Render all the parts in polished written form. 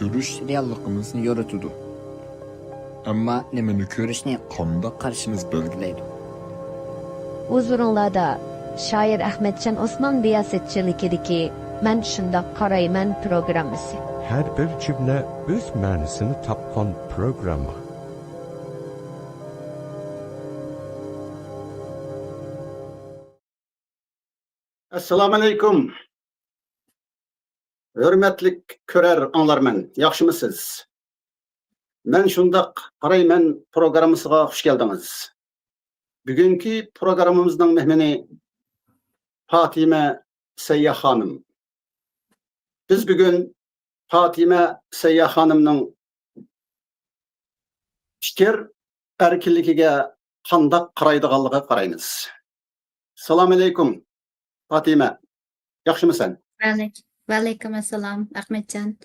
Körüş reallıqımızı yaratıdı. Ama nemeni körüşne qanda qarşımız belgileydi. Huzurunlarda şair Ahmetcan Osman riyasetçilikideki "Men şundaq qarayman" programmasi. Her bir cümle öz ma'nosini topgan programma. Assalamu alaikum. Hürmetlik körer anlarman. Yaxşımısınız? Men şundaq qarayman programımıza hoş geldiniz. Bugünkü programımızdan mehmeni Fatime Seyyah Hanım. Biz bugün Fatime Seyyah Hanım'ın fikir erkinligiga qandaq qaraydiganligiga qaraymiz. Assalamu alaikum Fatime. Yaxşımısın? Valeyküm assalam Ahmetcan.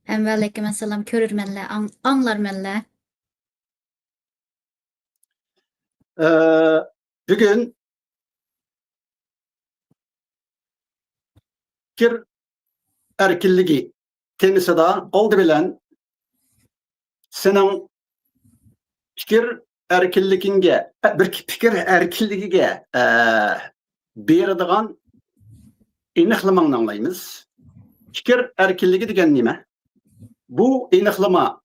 Hem valeyküm assalam körürmenler, anlarmenler. Bugün fikir erkinligi temisida oldu bilen senin fikir erkinligiga bir fikir erkinligiga beradigan aniqlamani anglaymiz. Fikir erkinligi degan nima? Bu aniqlama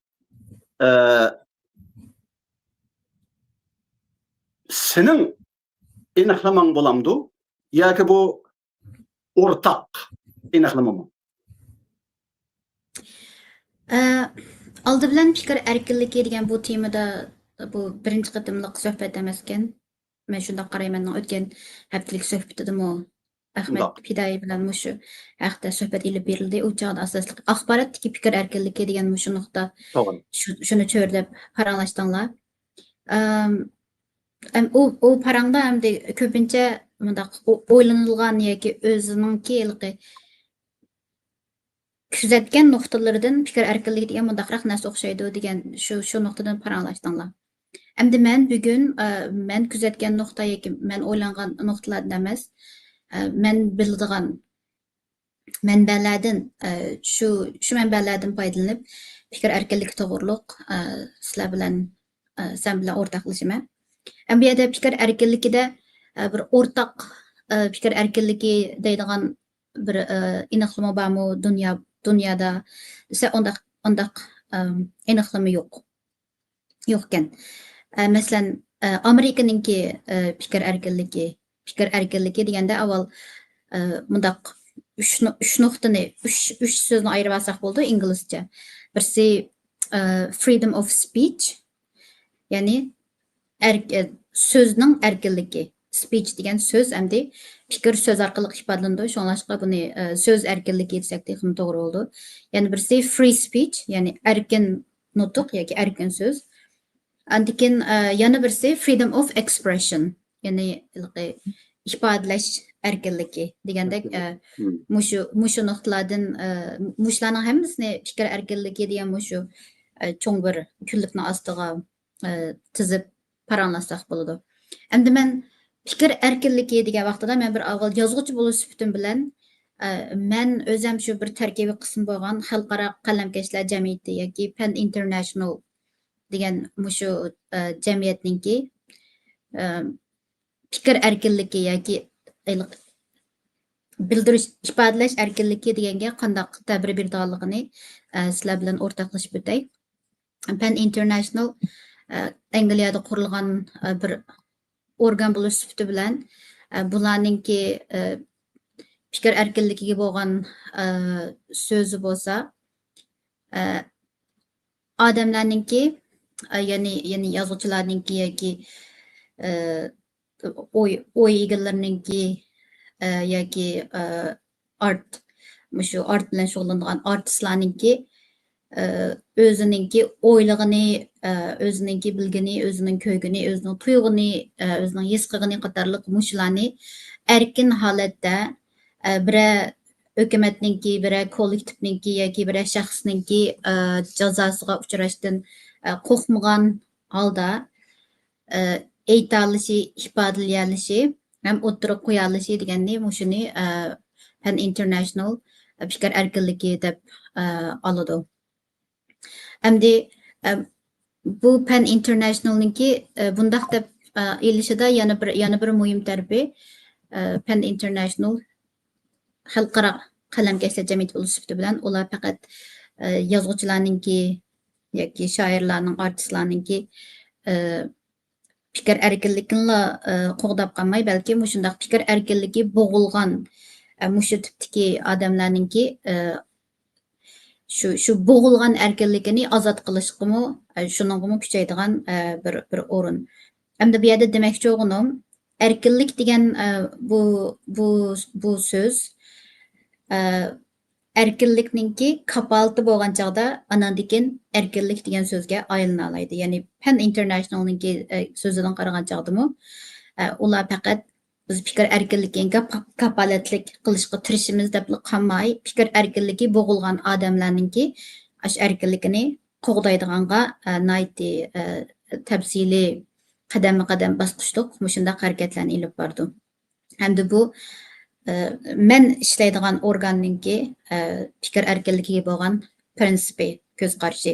senin aniqlamang bo'lamdi yoki bu o'rtaq aniqlama mı? Aldı bilen fikir erkinligi degan bu temada bu birinchi qatimliq suhbat emas ekan. Men shundoq qarayman, o'tgan haftalik suhbatida o Ahmet Fidoyi bilan mushu haqda suhbat ilib berildi. U chog'da asosli axborotdagi fikir erkinligi degan mushu nuqta shuni cho'rlab paranglashdilar. O parangda hamda ko'pincha mundaq o'ylanilgan yoki o'zininki kuzatgan nuqtalaridan fikir erkinligi degan mundaqroq narsa o'xshaydi degan shu nuqtadan paranglashdilar. Endi men bugun men kuzatgan nuqta yoki men o'ylangan nuqtalardan emas, men biladigan manbalardan shu manbalardan foydalanib fikir erkinligi to'g'riliq sizlar bilan sen bilan o'rtoqlashaman. Bu yerda fikir erkinligida bir o'rtaq fikir erkinligi deydigan bir aniqlama bormi dunyoda desa undaq aniqlama yo'q ekan. Masalan, Amerikaninki fikir erkinligi deganda avval mundaq üç nuqtani, üç so'zni ayirib olsak bo'ldi inglizcha. Birisi freedom of speech, ya'ni so'zning erkinligi. Speech degan so'z endi fikir so'z orqali ifodalanadi. Shunlashqa buni so'z erkinligi desak ham to'g'ri bo'ldi. Ya'ni birisi free speech, ya'ni erkin nutq yoki erkin so'z. Andikin yana birisi freedom of expression, ya'ni ifodalash erkinligi degandek mushu nuqtalardan mushlarning hammasini fikir erkinligi degan mushu cho'ng bir kunlikni ostiga tizib paranlasak bo'ladi. Endi men fikir erkinligi degan vaqtida men bir avval yozuvchi bo'lish sifatim bilan men o'zim shu bir tarkibiy qism bo'lgan xalqaro qalamkashlar jamiyati yoki Pan International degan mushu jamiyatninki fikir erkinligi yoki bildirish ifodalash erkinligi deganga qandaq ta'bir berganligini sizlar bilan o'rtoqlashib o'tay. Pan International Angliyada qurilgan bir organ bo'lish sifati bilan bularninki fikir erkinligiga bo'lgan so'zi bo'lsa odamlarninki ya'ni yozuvchilarninki yoki o'y egalarininki yoki art bilan shug'ullanadigan artistlarninki o'zininki o'ylig'ini, o'zininki bilgini, o'zining ko'ygini, o'zining tuyg'uni, o'zining his qilg'ini qatorliq mushlarni erkin holatda bira hukumatninki, bira kollektivninki yoki bira shaxsninki jazosiga uchrashdan qo'rqmagan holda aytalishi, ifodalanishi ham o'tirib qo'yalishi deganni mushuni Pan International fikir erkinligi deb oladi. Endi bu Pan International'ninki bundaq deb elishida yana bir muhim tarafi Pan International xalqaro qalamkashlar jamiyati bo'lish sifati bilan ular faqat yozuvchilarninki yoki shoirlarning, artistlarninki fikr erkinligini qo'g'dab qolmay, balki shundaq fikr erkinligi bo'g'ilgan mushu tipdagi odamlarninki shu bo'g'ilgan erkinligini ozod qilishqimi, shuningmi kuchaydigan bir o'rin. Endi bu yerda demoqchi o'g'lim, erkinlik degan bu so'z erkinlikninki kapolati bo'lgan chog'da anandikin erkinlik degan so'zga aylana oladi. Ya'ni Pan International'ninki so'zidan qaragan chog'dami, ular faqat biz fikr erkinligiga kapolatlik qilishga tirishimiz deb qolmay, fikr erkinligi bo'g'ilgan odamlarninki ash erkinligini qo'g'daydiganga nayti tafsiliy qadam bosqichliq shundaq harakatlarni ilib bordi. Hamda bu men ishlaydigan organninki fikr erkinligiga bo'lgan prinsipi, ko'z qarashi.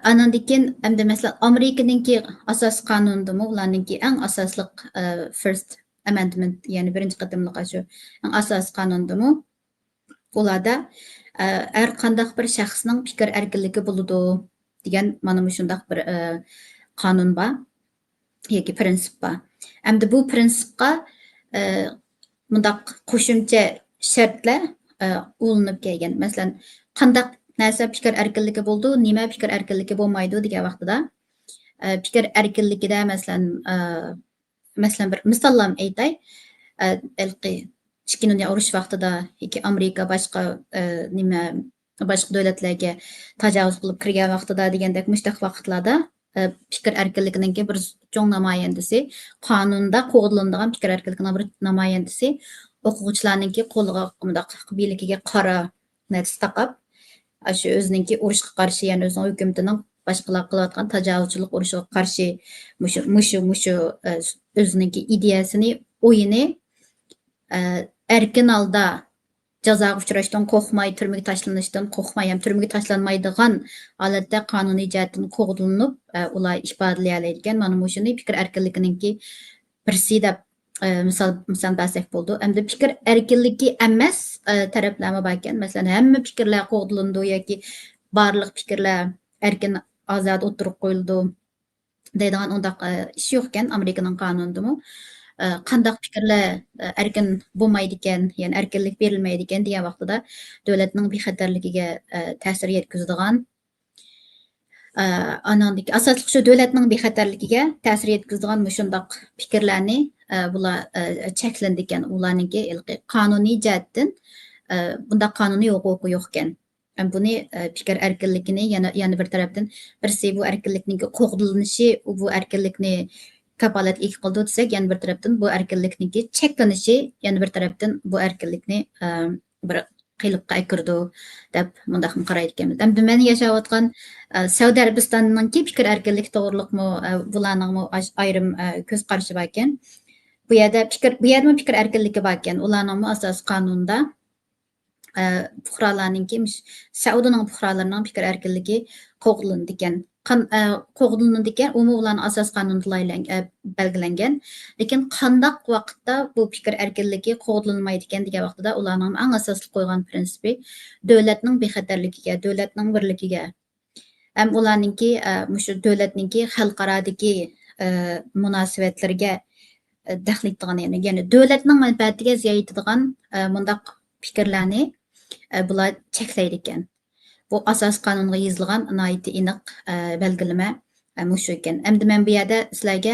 Anandikin endi masalan Amerikaninki asos qonunidami ularninki eng asosliq first amendment, ya'ni birinchi qatimliq shu eng asos qonundami ularda har qandaq bir shaxsning fikr erkinligi bo'ladi degan mana shundaq bir qonun bor yoki prinsip bor. Endi bu prinsipga mundaq qo'shimcha shartlar ulanib kelgan. Masalan, qandaq narsa fikr erkinligi bo'ldi, nima fikr erkinligi bo'lmaydi degan vaqtida fikr erkinligida masalan bir misollar aytay. Ikkinchi dunyo urush vaqtida yoki Amerika boshqa davlatlarga tajovuz qilib kirgan vaqtida degandek mushtaq vaqtlarda fikr erkinligining bir cho'ng namoyandasi, qonunda qo'g'dilinadigan fikr erkinligining bir namoyandasi o'quvchilarninki qo'liga bundaq biligiga qora narsa taqab, shu o'zininki urushga qarshi, ya'ni o'zining hukumatining boshqalar qilayotgan tajovuzchilik urushiga qarshi mushu o'zininki ideyasini, o'yini erkin holda jazoga uchrashdan qo'rqmay, turmaga tashlanishdan qo'rqmay, ham turmaga tashlanmaydigan holatda qonuniy jihatdan qo'g'dilinib, ular ifodalay oladigan mana shuni fikr erkinligininki birsi deb misol bersak bo'ldi. Endi fikr erkinligi emas taraflama bor ekan. Masalan, hamma fikrlar qo'g'dilindi yoki barliq fikrlar erkin ozod o'tirib qo'yildi deydigan undaq ish yo'q ekan Amerikaning qonunidami. Qandaq fikrlar erkin bo'lmaydi ekan, ya'ni erkinlik berilmaydi ekan degan vaqtida davlatning bexatarligiga ta'sir yetkazadigan anandagi asosli shu davlatning bexatarligiga ta'sir yetkazadigan shundaq fikrlarni bular cheklandi ekan. Ularninki qonuniy jihatdan bundaq qonuniy huquqi yo'q ekan. Buni fikr erkinligini yana bir tarafdan birsi bu erkinlikning qo'g'dilinishi, bu erkinlikni kapolat qildi desak, yana bir tarafdan bu erkinlikning cheklanishi, yana bir tarafdan bu erkinlikni bir qiyliqqa kirdi deb mundaq qaraydi ekanmiz. Endi men yashayotgan Saudiya Arabistonninki fikr erkinligi to'g'riliqmi, bularning ayrim ko'z qarashi bor ekan. Bu yerda fikr erkinligi bor ekan. Ularning asos qonunida fuqarolarninki Saudiyaning fuqarolarining fikr erkinligi qo'g'dilindi ekan. Qo'g'dilinadi ekan, ularning asos qonunida belgilangan. Lekin qandaq vaqtda bu fikr erkinligi qo'g'dilinmaydi ekan degan vaqtida ularning eng asosli qo'ygan prinsipi davlatning bexatarligiga, davlatning birligiga, ham ularninki shu davlatninki xalqarodagi munosabatlarga daxl etadigan, ya'ni davlatning manfaatiga ziyon yetadigan mundaq fikrlarni bular cheklaydi ekan. Bu asos qonunga yozilgan nihoyatda aniq belgilama shu ekan. Endi men bu yerda sizlarga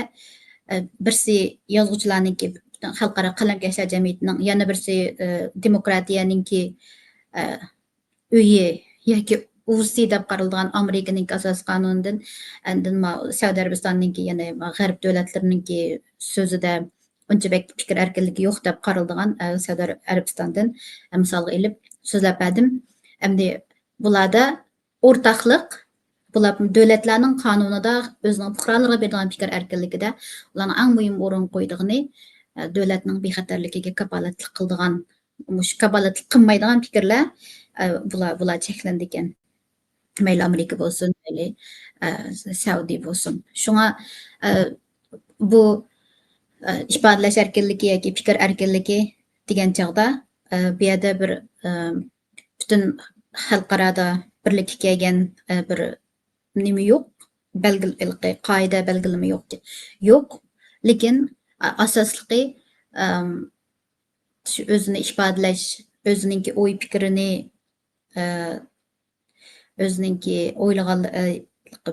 birsi yozuvchilarninki xalqaro qalamkashlar jamiyatining, yana birsi demokratiyaninki uyi yoki usi deb qaraladigan Amerikaning asos qonunidan, endi Saudiya Arabistonninki yana g'arb davlatlarininki so'zida unchalik fikr erkinligi yo'q deb qaraladigan Saudiya Arabistondan misolga ilib so'zlab berdim. Endi bularda o'rtaqliq, bular davlatlarning qonunida o'zining fuqarolariga beradigan fikr erkinligida ularning eng muhim o'rin qo'ydigani davlatning bexatarligiga kapolatlik qiladigan, kapolatlik qilmaydigan fikrlar bular cheklandi ekan. mayli Amerika bo'lsin, mayli Saudiya bo'lsin. Shunga bu ifodalash erkinligi yoki fikr erkinligi degan chog'da bu yerda bir butun xalqaroda birlikka kelgan bir nima yo'q, qoida belgilama yo'q. Yo'q, lekin asosligi shu o'zini ifodalash, o'zininki o'y fikrini o'zininki o'ylagan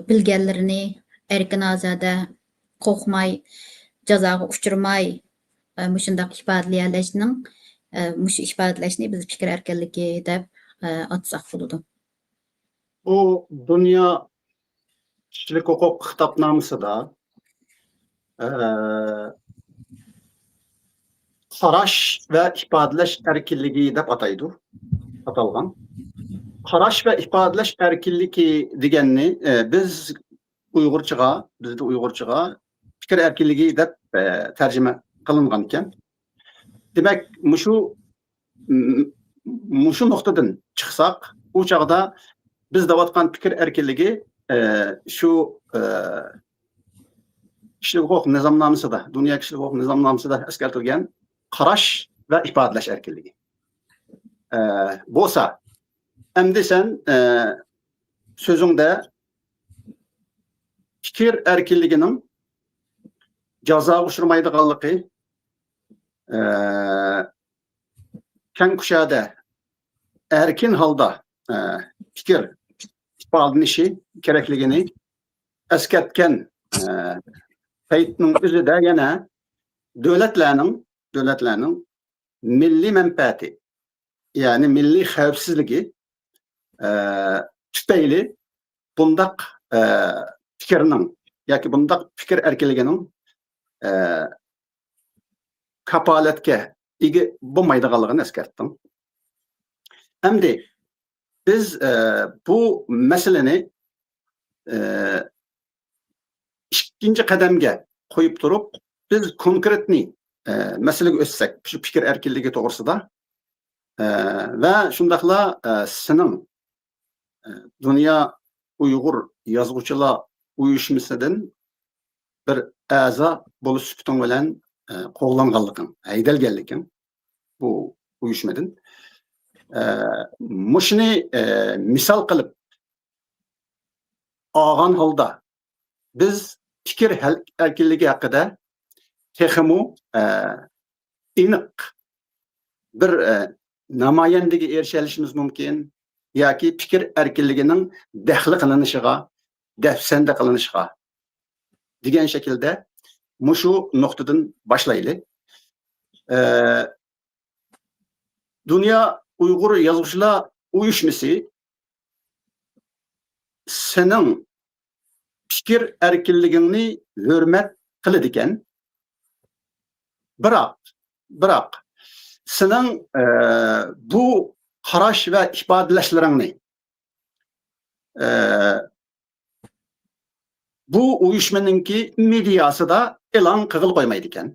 bilganlarini erkin ozoda qo'rqmay, jazoga uchramay mushundaq ifodalashning mushu ifodalashni biz fikr erkinligi deb atsak bo'ladi. Bu Dünya Kişilik Hukuk Kitapnamasida qarash va ifodalash erkinligi deb atalgan. Qarash va ifodalash erkinligi deganni biz bizda Uyg'urchaga fikr erkinligi deb tarjima qilingan ekan. Demak, mushu nuqtadan chiqsak, u chog'da biz davatgan fikr erkinligi shu kishilik huquq nizomnomasida, dunyo kishilik huquq nizomnomasida eskartilgan qarash va ifodalash erkinligi. Bo'lsa, endi sen so'zingda fikr erkinligining jazoga uchramaydiganligi keng kushada erkin holda fikr ifodalanishi kerakligini eskartgan paytning o'zida yana davlatlarning milliy manfaati, ya'ni milliy xavfsizligi tufayli bundaq fikrning yoki bundaq fikr erkinligining kapolatga ega bo'lmaydiganligini eskartdim. Endi biz bu masalani ikkinchi qadamga qo'yib turib, biz konkretni masalaga o'tsak, shu fikr erkinligi to'g'risida va shundaqla sening Dünya Uyg'ur Yozuvchilar uyushmasidan bir a'zo bo'lish suhbating bilan qo'llanganliging, haydalganliging bu uyushmadan mushni misol qilib olgan holda biz fikr erkinligi haqida texmu aniq bir namoyandaga erishishimiz mumkin yoki fikr erkinligining daxli qilinishiga, dafsanda qilinishiga degan shaklda mushu nuqtadan boshlaylik. Dünya Uyg'ur Yozuvchilar uyushmasi sening fikr erkinligingni hurmat qiladi ekan. Biroq sening bu qarash va ifodalashlarni bu uyushmaninki mediasida e'lon qilib qo'ymaydi ekan.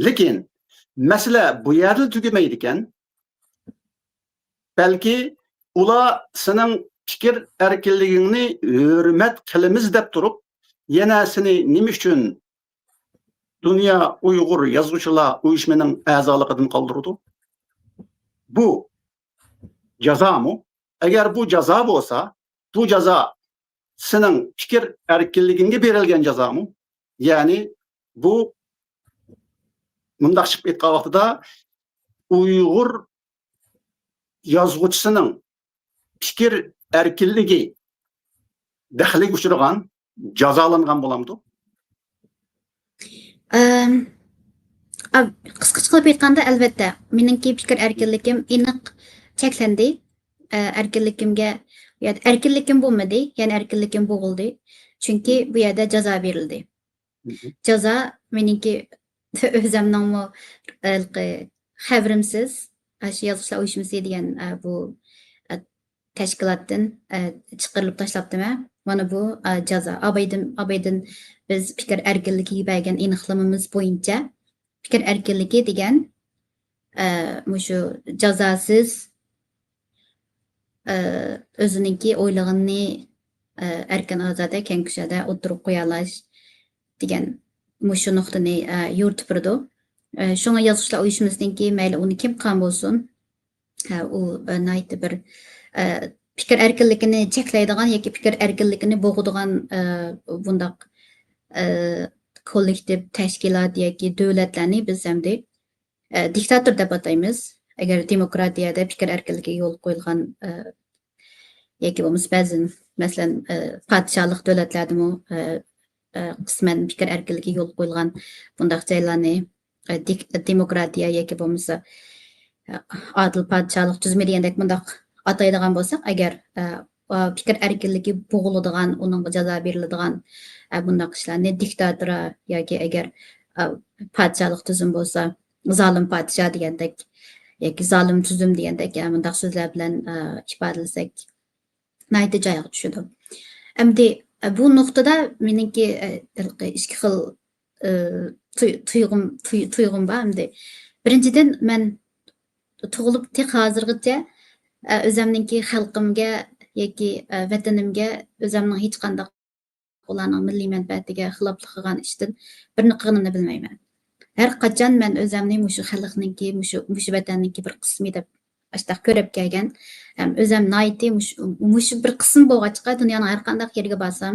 Lekin masala bu yerda tugamaydi ekan. Balki ular sening fikr erkinligingni hurmat qilamiz deb turib, yana seni nima uchun Dünya Uyg'ur Yozuvchilar uyushmasining a'zoligidan qoldirdi? Bu jazomi? Agar bu jazo bo'lsa, bu jazo sening fikr erkinligingga berilgan jazomi? Ya'ni bu mundaq chiqib aytgan vaqtida Uyg'ur yozuvchisining fikr erkinligi daxliga uchragan, jazolangan bo'lamdi. Qisqacha qilib aytganda, albatta, meningki fikr erkinligim aniq cheklandi. Erkinligimga erkinligim bo'lmadi, ya'ni erkinligim bo'g'ildi. Chunki bu yerda jazo berildi. Jazo meningki o'zimning xabrimsiz shu Yozuvchilar uyushmasi degan bu tashkilotdan chiqarilib tashlabdimi? Mana bu jazo. Abaydan biz fikr erkinligiga bergan aniqlamamiz bo'yicha fikr erkinligi degan shu jazosiz o'zininki o'ylaganini erkin ozoda keng ko'chada o'tirib qo'ya olish degan mushu nuqtani yoritib turdi. Shunga yozuvchilar uyushmasininki mayli uni kim qilgan bo'lsin, u nihoyatda bir fikr erkinligini cheklaydigan yoki fikr erkinligini bo'g'adigan bundaq kollektiv tashkilot yoki davlatlarni biz hamda diktator deb ataymiz. Agar demokratiyada fikr erkinligiga yo'l qo'yilgan yoki bo'lmasa ba'zan masalan podshohlik davlatlardami qisman fikr erkinligiga yo'l qo'yilgan bundaq joylarni demokratiya yoki bo'lmasa adil podshohlik tuzumi degandek bundaq ataydigan bo'lsak, agar fikr erkinligi bo'g'iladigan, uningga jazo beriladigan bundaq ishlarni diktatura yoki agar podshohlik tuzum bo'lsa, zolim podshoh degandek yoki zolim tuzum degandek bundaq so'zlar bilan ifodalasak nihoyatda joyiga tushadi. Endi bu nuqtada meningki ikki xil tuyg'um bor. Endi birinchidan men tug'ilib tek hozirgacha o'zimninki xalqimga yoki vatanimga o'zimning hech qanday ularning milliy manfaatiga xiloflik qilgan ishdan birini qilganimni bilmayman. Har qachon men o'zimni mushu xalqninki, mushu vatanninki bir qismi deb ashta ko'rib kelgan. O'zim nihoyatda mushu bir qism bo'lg'achqa dunyoning har qanday yeriga borsam,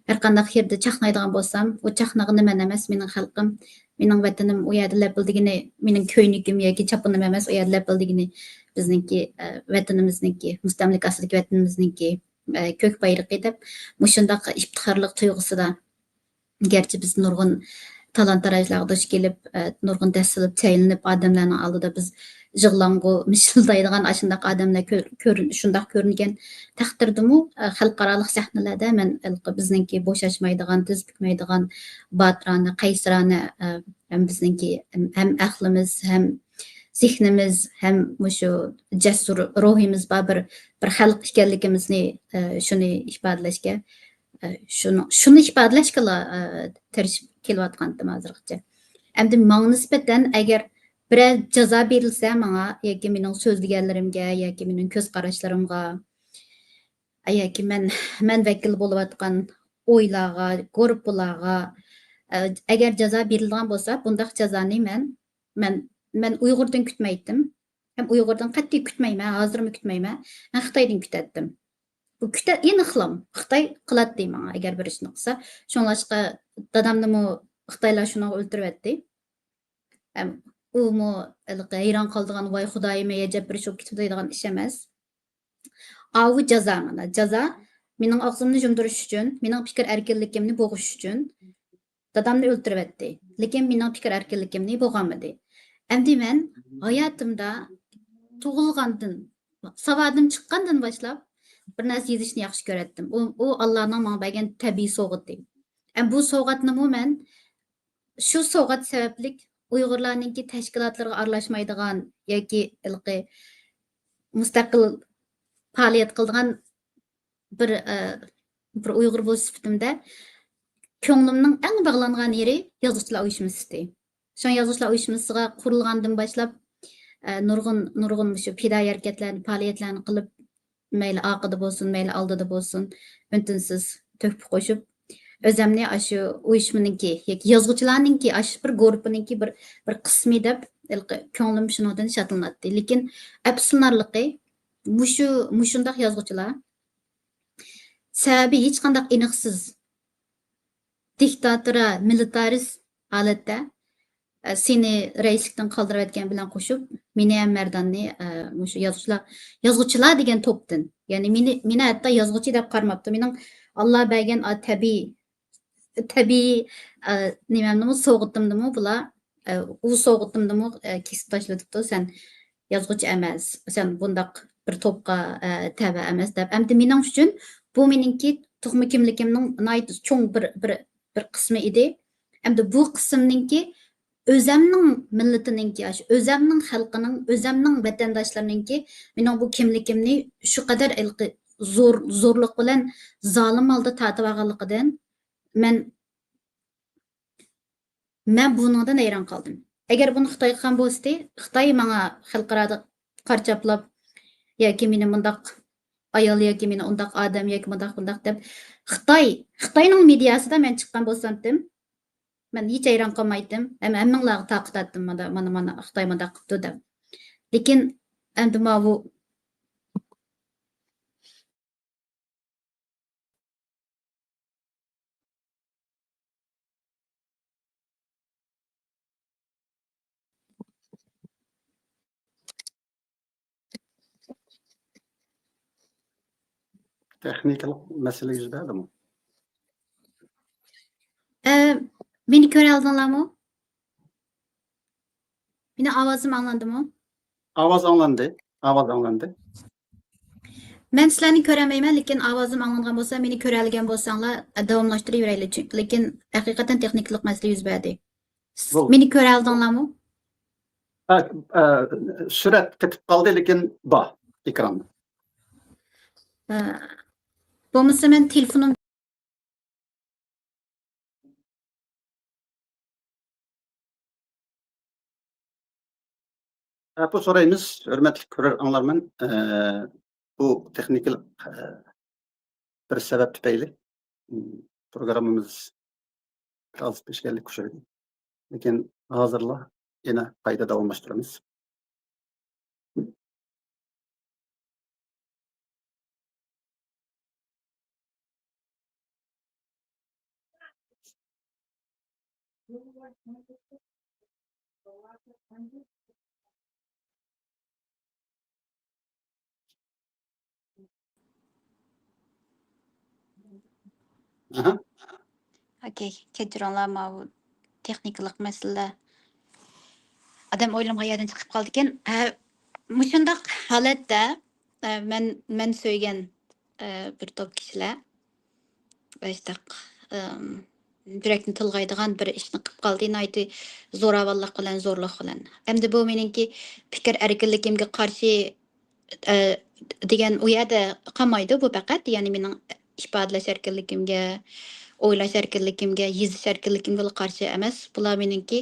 har qanday yerda chaqnaydigan bo'lsam, u chaqnag'ini men emas, mening xalqim, mening vatanim u yerda lapildigini, mening ko'ynikim yoki chapinim emas, u yerda lapildigini bizningki vatanimizningki, mustamlikasidagi vatanimizningki ko'k bayrog'i deb mushundaq iftixorlik tuyg'usida garchi biz nurg'un talon-tarojlarga duch kelib, nurg'un dasilib, chaylinib odamlarning oldida biz yig'lang'u, mishildaydigan ashundaq odamlar shundaq ko'ringan taqdirdimi xalqaro sahnalarda men bizningki bo'shashmaydigan, tiz bukmaydigan, botirona, qaysirona ham bizningki ham aqlimiz, ham zihnimiz, ham mushu jasur ruhimiz bor bir xalq ekanligimizni shuni ifodalashga shuni ifodalashga tirishib kelyotgandim hozirgacha. Endi menga nisbatan agar biror jazo berilsa menga yoki mening so'zlaganlarimga yoki mening ko'z qarashlarimga yoki men vakil bo'layotgan o'ylarga, guruhlarga agar jazo berilgan bo'lsa, bundaq jazoni men Uyg'urdan kutmaydim. Ham Uyg'urdan qat'iy kutmayman, hozirmi kutmayman. Men Xitoydan kutatdim. Bu endi xilam. Xitoy qiladi menga agar bir ishni qilsa. Shunlashqa dadamni Xitoylar shuni o'ltiryapti. U hayron qoldigan voy xudoyim ajab bir sho'p ketib deydigan ish emas. Avu jazo mana. Jazo mening og'zimni yumdirish uchun, mening fikr erkinligimni bo'g'ish uchun dadamni o'ltiryapti. Lekin mening fikr erkinligimni bo'g'amadi. Endi men hayotimda tug'ilgandan, savodim chiqqandan boshlab bir narsa yozishni yaxshi ko'ratdim. U Allohning menga bergan tabiiy sovg'ati. Bu sovg'atni men shu sovg'at sababli Uyg'urlarningki tashkilotlarga aralashmaydigan yoki mustaqil faoliyat qiladigan bir Uyg'ur bo'lish sifatimda ko'nglimning eng bog'langan yeri yozuvchilar uyushmasi. Şu yozuvchilar uyushmasiga qurilgandan boshlab nurg'un shu fidoyi harakatlarni, faoliyatlarni qilib, mayli oqida bo'lsin, mayli oldida bo'lsin, untinsiz to'kib qo'shib, o'zimni shu uyushmaninki yoki yozuvchilarninki shu bir guruhininki bir qismi deb ko'nglim shundan shodlanadi. Lekin afsuslanarligi mushundaq yozuvchilar sababi hech qanday aniqsiz diktatura, militarist holatda seni raislikdan qoldirayotgan bilan qo'shib, meni ham mardonni mushu yozuvchilar degan to'pdan, ya'ni meni hatto yozuvchi deb qarmabdi. Mening Alloh bergan tabiiy nimamni so'g'itimdimi bular u so'g'itimdimi kesib tashladibdi. Sen yozuvchi emas, sen bundaq bir to'pqa tava emas deb. Endi mening uchun bu meningki tug'ma kimligimning cho'ng bir qismi edi. Endi bu qismninki o'zimning millatininki, o'zimning xalqining, o'zimning vatandoshlarininki mening bu kimligimni shu qadar zo'rlik bilan zolim holda tatib olganligidan men buningdan hayron qoldim. Agar buni Xitoy qilgan bo'lsa, Xitoy menga xalqaro qarchaplab yoki meni bundaq ayol yoki meni undaq odam yoki bundaq deb Xitoyning mediasida men chiqqan bo'lsam, men hech hayron qolmaydim. Hammanglarga taqtatdim mana Xitoy bundaq qildi deb. Lekin endi bu Texnik mesele yüz mi? Beni ko'ra oldinglarmi? Meni ovozim anglandimi? Avaz anlandı. Avaz anlandı. Men sizlarni ko'ramayman, lekin ovozim anglangan bo'lsa, meni ko'ra olgan bo'lsanglar, davomlashtiravering. Lekin haqiqatan texniklik masala yuz berdi. Bu- Meni ko'ra oldinglarmi? Sürat ketip kaldı lekin ekranda. Bo'lmasa men telefonim Bu sorayımız, hürmetli görür anlarman, bu teknik bir sebep tüpeyli programımız biraz peşkerlik kuşardı. Lekin hazırla yine kayda davamlaştırırız. Aha. okey, kechiringlar, bu texnikalik masala. Adam o'ylamgan yerdan chiqib qoldi ekan. Mushundaq holatda men so'ygan bir top kishilar işte yurakni tilg'aydigan bir ishni qilib qoldi. Nayti zo'ravonlik bilan, zo'rlik bilan. Endi bu meningki fikr erkinligimga qarshi degan u yerda qolmaydi bu faqat, ya'ni mening ifodalash erkinligimga, o'ylash erkinligimga, yezish erkinligimga qarshi emas. Bular meningki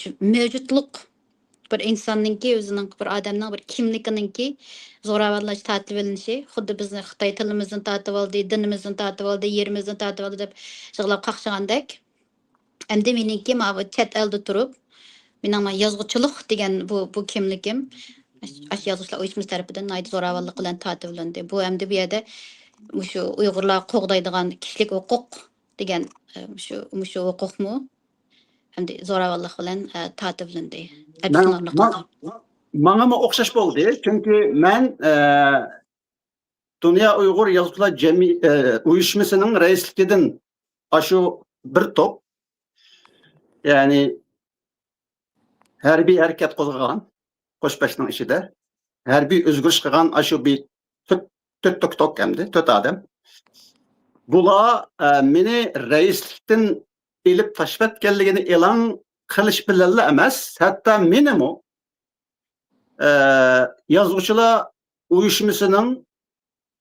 shu mavjudlik bir insonningki o'zining bir odamning bir kimligininki zo'ravonlash tatib olinishi, xuddi bizni Xitoy tilimizni tatib oldi, dinimizni tatib oldi, yerimizni tatib oldi deb yig'lab qaqshagandek. Endi meningki bu chet elda turib, mening yozuvchilik degan bu kimligim Aş yazışlar uyuşmuş tarafidan naydı zo'ravonlik bilan tatib olindi. Bu endi bu yerda shu Uyg'urlar qo'g'daydigan kishilik huquq degan shu huquqmi? Endi zo'ravonlik bilan tatib olindi. Bana mı okşaş oldu? Çünkü ben Dünya Uygur Yazıcılar Uyuşmasının reisliğinden aşı bir top, yani her bir hareket qo'zg'agan Qo'shbashning ishida her bir o'zgarish qilgan aşı bir to'rt tok hamdi to'rt odam. Bular meni reislikdan ilib tashlab etganligini e'lon qilish bilan emas, hatto menimi yozuvchilar uyushmasining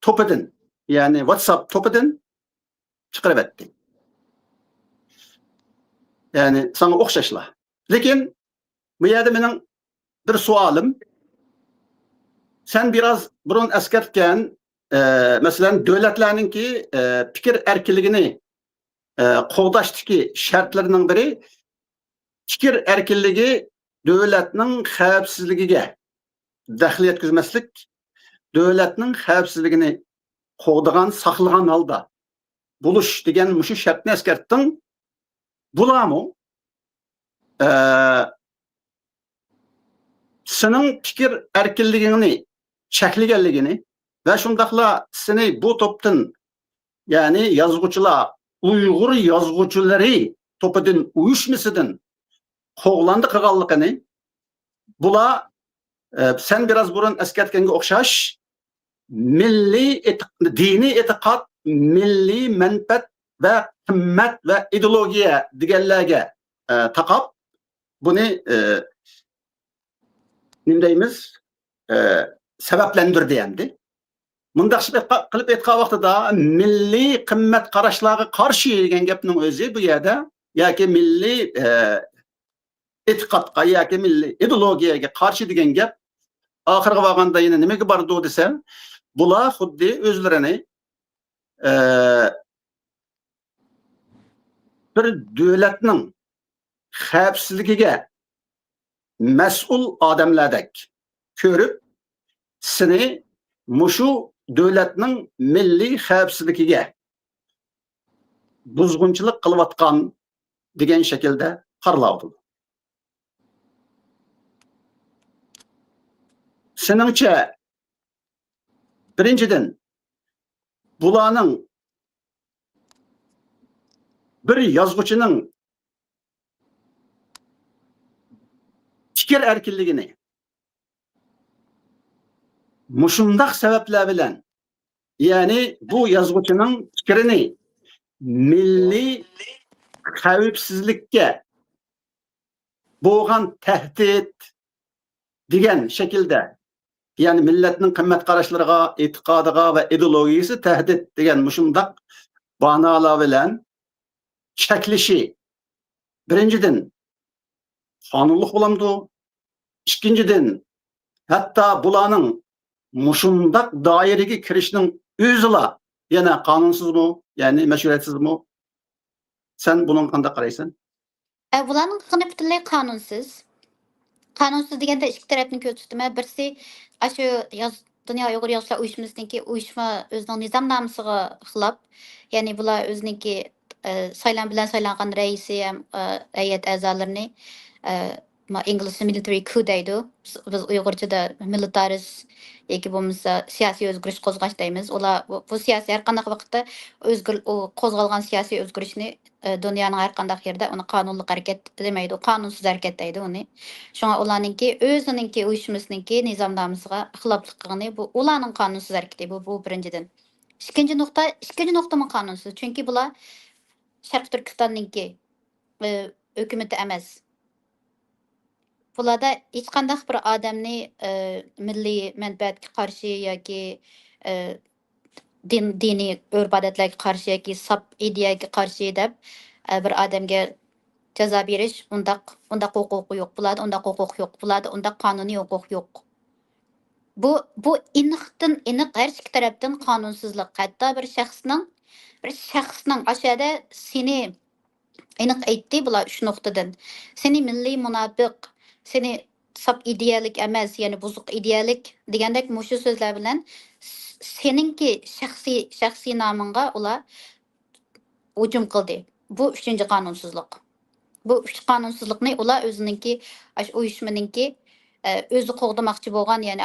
to'pidan, ya'ni WhatsApp to'pidan chiqarib etdi. Ya'ni sana o'xshashlar. Lekin bu yerda mening bir sualim. Sen biraz burun eskertken, mesela devletlerninki fikir erkinligini qo'g'dashdagi shartlarining biri fikir erkinligi devletning xavfsizligiga daxl yetkazmaslik, devletning xavfsizligini qo'g'dagan, saqlagan holda bo'lish degan mushu shartni eskartding. Bularmi senin fikir erkinligini cheklaganligini ve şundaqla seni bu topdan, yani yazgıçılar, Uygur yazgıçıları topidan uyushmasidan qo'g'landi qilganligini, bular sen biraz burun eskartganga o'xshash milliy diniy e'tiqod, milliy manfaat ve qimmat ve ideologiya deganlarga taqab buni nima deymiz? Sebeplendirdi endi. Mundaq qilib aytgan vaqtida milliy qimmat qarashlarga qarshi degan gapning o'zi bu yerda yoki milliy e'tiqodga yoki milliy ideologiyaga qarshi degan gap oxirgi vaqtda yana nimaga bordi desa, bular xuddi o'zlarini bir davlatning xavfsizligiga mas'ul odamlardek ko'rib, seni mushu davlatning milliy xavfsizligiga buzg'unchilik qilayotgan degan shaklda qaraladi. Seningcha, birinchidan, bularning bir yozuvchining fikr erkinligini mushundaq sabablar bilan, ya'ni bu yozuvchining fikrini milliy xavfsizlikka bo'lgan tahdid degan shaklda, ya'ni millatning qimmat qarashlariga, e'tiqodiga va ideologiyasi tahdid degan mushundaq banolar bilan cheklashi, birinchidan qonunli bo'lamdi, ikkinchidan hatto bularning mushundaq doiraga kirishning o'zila yana qonunsizmi, ya'ni mashruatsizmi? Sen bunun qanday qaraysan? Bularning qilgani butunlay qonunsiz. Qonunsiz deganda ikki tarafni ko'rsatma. Birisi shu Dunyo Uyg'ur yoshlar uyushmasiniki uyushma o'zining nizomnomasiga xilof. Ya'ni bular o'ziniki bilan saylangan raisi ham hay'at a'zolarini inglizcha military coup deydi. Biz Uyg'urchada militarist yoki bo'lmasa siyosiy o'zgarish qo'zg'ash deymiz. Ular bu siyosiy har qanday vaqtda qo'zg'algan siyosiy o'zgarishni dunyoning har qanday yerda uni qonunli harakat demaydi, qonunsiz harakat deydi uni. Shunga ularninki o'zininki uyushmasiniki nizomnomasiga xiloflik qilgani bu ularning qonunsiz harakati bu birinchidan. Ikkinchi nuqta qonunsiz. Chunki bular Sharq Turkistonninki hukumati emas. Bularda hech qanday bir odamni milliy manfaatga qarshi yoki diniy urf-odatlarga qarshi yoki sap ideyaga qarshi deb bir odamga jazo berish undaq huquqi yo'q. Bularda undaq huquq yo'q. Bularda undaq qonuniy huquq yo'q. Bu aniq har ikki tarafdan qonunsizlik. Hatto bir shaxsning aşağıda seni aniq aytdi bular 3 nuqtadan. Seni milliy munofiq, seni sap ideyalik emas, ya'ni buzuq ideyalik degandek mushu so'zlar bilan seninki shaxsiy nomingga ular hujum qildi. Bu 3-chi qonunsizlik. Bu 3 qonunsizlikni ular o'zininki uyushmaninki o'zi qo'g'damoqchi bo'lgan, ya'ni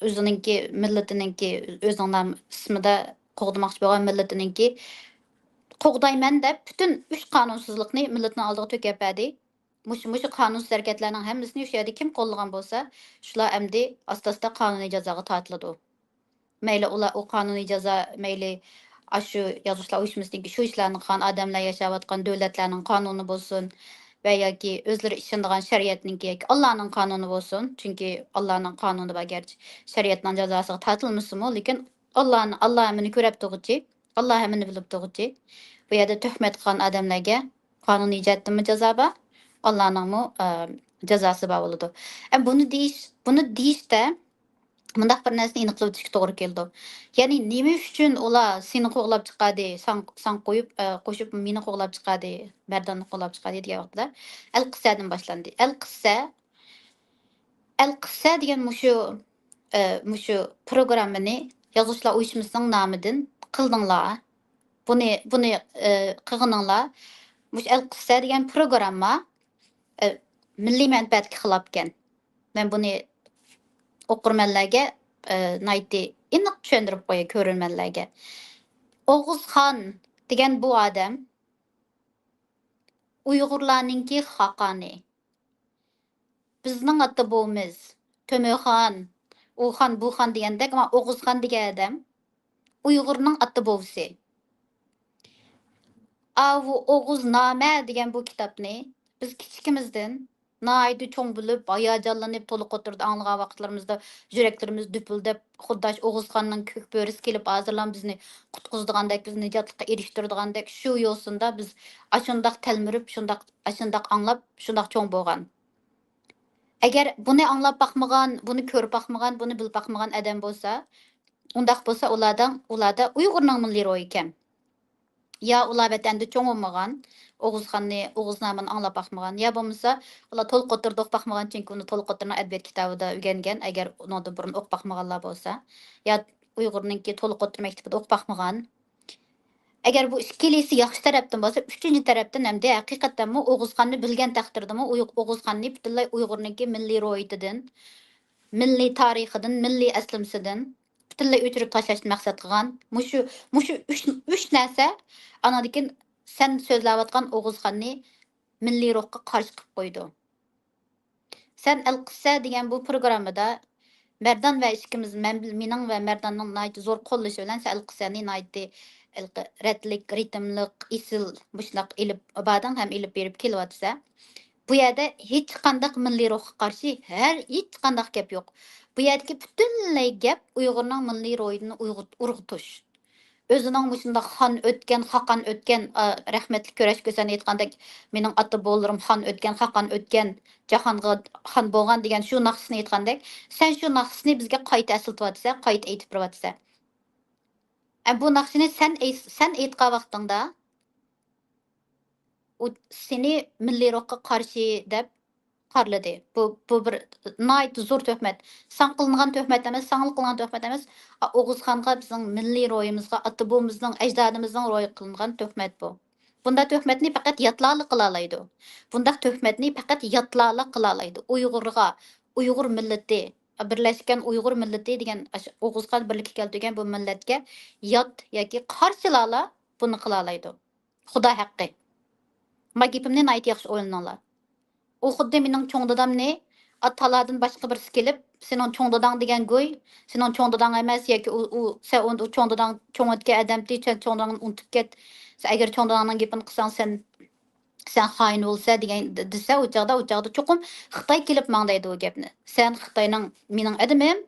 o'zininki millatininki o'zining nom ismida qo'g'damoqchi bo'lgan millatininki qo'g'dayman deb bütün 3 qonunsizlikni millatning oldiga to'kib berdi. Mushu qonunsiz harakatlarning hammasini o'sha yerda kim qo'llagan bo'lsa, shular endi asta-asta qonuniy jazoga tortiladi. Mayli ular o qonuniy jazo, mayli shu yozuvchilar uyushmasidagi shu ishlarni qilgan odamlar yashayotgan davlatlarning qonuni bo'lsin va yoki o'zlari ishonadigan shariatniki yoki Allohning qonuni bo'lsin. Chunki Allohning qonuni bagarchi shariatning jazosiga tortilmasimi, lekin Alloh meni ko'rib turuvchi, Alloh meni bilib turuvchi. Bu yerda tuhmat qilgan odamlarga qonuniy jihatdan jazo bor, Allohning jazosi bor bo'ladi. Buni deyishda mundaq bir narsani aniqlashga to'g'ri keldi. Ya'ni nima uchun ular seni qo'g'lab chiqadi, san qo'shib meni qo'g'lab chiqadi, Bardonni qo'g'lab chiqadi degan vaqtda al-qissadan boshlandi. Al-qissa degan mushu programmani yozuvchilar uyushmasining nomidan qildinglar. Buni qilganinglar. Mush al-qissa degan programma milliy manfaatga xilof ekan. Men buni o'qirmanlarga nayti aniq tushuntirib qo'ya ko'rganlarga. O'g'uzxon degan bu odam Uyg'urlarningki xaqoni. Bizning ota bo'lmiz. To'moxon, u xon bu xon degandek, ammo O'g'uzxon degan odam Uyg'urning ota bo'lsa. Bu O'g'uznoma degan bu kitobni biz kichikimizdan naydi cho'ng bo'lib, hayajonlanib to'liq o'tirdi anglagan vaqtlarimizda yuraklarimiz düpüldeb, xuddash O'g'uzxonning ko'k bo'risi kelib hozirlan bizni qutqizdigandek, bizni nijotlikqa erishtirdigandek shu yo'sinda biz ashundaq talmirib, ashundaq anglab, shundaq cho'ng bo'lgan. Agar buni anglab baxmagan, buni ko'rib baxmagan, buni bilib baxmagan odam bo'lsa, Undaq bolsa ularda Uyg'urning milliy ro'yi kam. Ya ular vatanda cho'ng bo'lmagan, Oğuznamını anglab baxmagan, ya bo'lmasa ular to'liq o'tirib o'qib baxmagan, chunki uni to'liq o'tirib adabiyot kitobida o'rgangan, agar undan burun o'qib baxmaganlar bo'lsa, ya Uyg'urningki to'liq o'tirib maktabida o'qib baxmagan. Agar bu ikkalisi yaxshi tarafdan bo'lsa, uchinchi tarafdan hamda haqiqatdanmi Oğuzxonni bilgan taqdirdami, Oğuzxonni butunlay Uyg'urningki milliy ro'yitidan, milliy tarixidan, milliy aslimsidan butunlay o'chirib tashlashni maqsad qilgan. Mushu uch narsa anadikin sen so'zlayotgan Oğuzxonni milliy ruhga qarshi qilib qo'ydi. Sen Al-Qissa degan bu programmada Merdan va ikkimiz mening va Merdanning nayt zo'r qo'llashi bilan Al-Qissani nayti ratlik, ritmlik, isil bushloq ilib badan ham ilib berib kelyapsa, bu yerda hech qanday milliy ruhga qarshi hech qanday gap yo'q. Bu yerdagi butunlay gap Uyg'urning milliy ro'yini urg'utish. Özünün mushunda xon o'tgan, xaqan o'tgan, rahmatli Ko'rash Ko'san aytgandek, mening ota bo'larim xon o'tgan, xaqan o'tgan, jahonga xon bo'lgan degan shu naqsni aytgandek, sen shu naqsni bizga qayta asıltıvatsa, qayta aytib turvatsa. Bu naqsni sen aytgan vaqtingda u seni milliy ruhga qarshi deb qarladı. Bu bir nayt zo'r töhmet. San qılınğan töhmet emas, sanıl qılınğan töhmet emas. Oğuzxonga bizning milliy ro'yimizga, ota-bobomizning, ajdodimizning ro'yi qılınğan töhmet bu. Bunda töhmetni faqat yatlarli qila oladi. Bunda töhmetni faqat yatlarli qila oladi. Uyg'urga, Uyg'ur millati, birlashgan Uyg'ur millati degan Oğuzxon birlikka keltirgan bu millatga yot yoki qarshilarla buni qila oladi. Xudo haqqi. Magipimni ayt yaxshi o'ylaninglar. O xuddi mening cho'ng dadamni atalardan boshqa birisi kelib, sening cho'ng dadang degan go'y, sening cho'ng dadang emas yoki sen u cho'ng dadang cho'ng o'tgan odamdi, sen cho'ng dadangni unutib ket. Sen agar cho'ng dadangning gapini qilsang, sen xoin bo'lsa degan desa, u chog'da cho'qim Xitoy kelib mangdaydi u gapni. Sen Xitoyning mening adamim.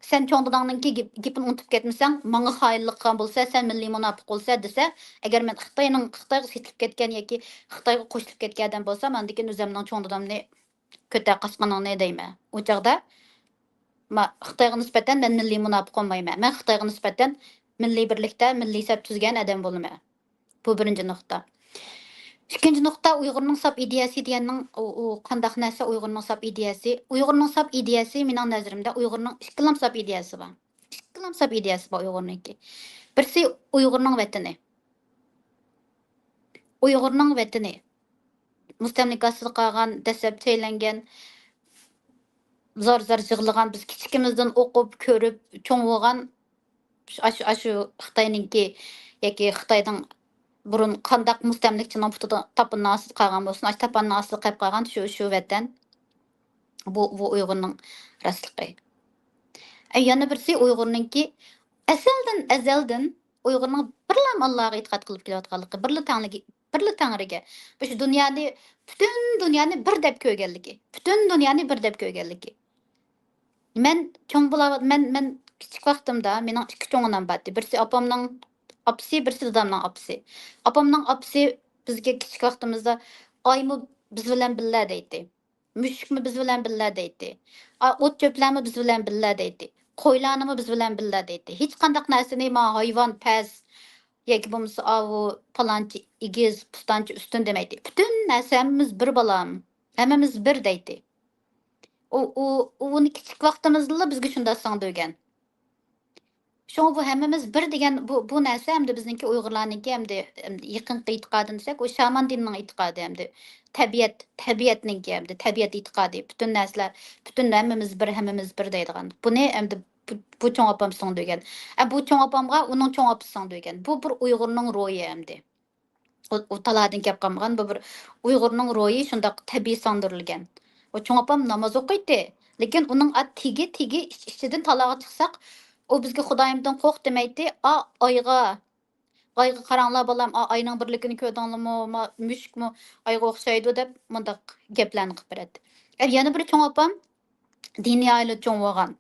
Sen cho'ng dadangninki gapini unutib ketmasang, menga xoinlik qilgan bo'lsa, sen milliy munofiq bo'lsa desa, agar men Xitoyga setilib ketgan yoki Xitoyga qo'shilib ketgan odam bo'lsam, mendikin o'zimning cho'ng dadamni ko'tar qasqaningni deyman. U chog'da Xitoyga nisbatan men milliy munofiq olmayman. Men Xitoyga nisbatan milliy birlikda, milliy sap tuzgan odam bo'laman. Bu birinchi nuqta. İkinci nuqta Uyg'urning sap ideyasi deganning u qandaq narsa Uyg'urning sap ideyasi? Uyg'urning sap ideyasi mening nazarimda Uyg'urning ikkilam sap ideyasi bor. Ikkilam sap ideyasi bor Uyg'urningki. Birisi Uyg'urning vatani. Uyg'urning vatani. Mustamlikasiz qolgan, dasab taylangan, zor yig'ilgan biz kichikimizdan o'qib, ko'rib, cho'ng bo'lgan shu Xitoyningki yoki Xitoyning burun qandaq mustamlikchining putida tapannasiz qolgan bo'lsin, tapannasiz qolib qolgan shu vatan. Bu Uyg'urning rostliqi. Yana birisi Uyg'urningki azaldan Uyg'urning birlam Allohga e'tiqod qilib kelayotganligi, birli Tangriga. Bu dunyoni, butun dunyoni bir deb ko'rganligi, butun dunyoni bir deb ko'rganligi. Men cho'ng bo'laman, men kichik vaqtimda mening ikki cho'ngim bor. Birisi opamning apsi, birisi dadamning apsi. Opamning apsi bizga kichik vaqtimizda oymi biz bilan billa deydi. Mushukmi biz bilan billa deydi. O't cho'plarmi biz bilan billa deydi. Qo'ylarnimi biz bilan billa deydi. Hech qanday narsani hayvon pes yoki bo'lmasa palonchi igiz, pustanchi ustun demaydi. Butun narsamiz bir balam. Hammamiz bir deydi. Uni kichik vaqtimizda bizga shunday sangdirgan. Şoň bu hemmemiz bir degan bu narsa hamda bizningki Uyg'urlarningki hamda yaqinqi e'tiqodini desak, o shaman dinining e'tiqodi hamda tabiatningki hamda tabiat e'tiqodi, butun narsalar, butun hammamiz bir deydigan. Buni hamda bu cho'ng opam singdirgan. Bu cho'ng opamga uning cho'ng opasi singdirgan. Bu bir Uyg'urning ro'yi hamda. O taladin gap qilmagan, bu bir Uyg'urning ro'yi shunday tabiiy singdirilgan. O cho'ng opam namoz o'qiydi, lekin uning tigi ichidan talaga chiqsak, o bizga Xudoyimdan qo'rq demaydi. Oyga qaranglar bolam, oyning birligini ko'rdinglarmi, mushukmi oyga o'xshaydi deb mundaq gaplarni qilib beradi. Yana bir cho'ng opam diniy oila cho'ng bo'lgan.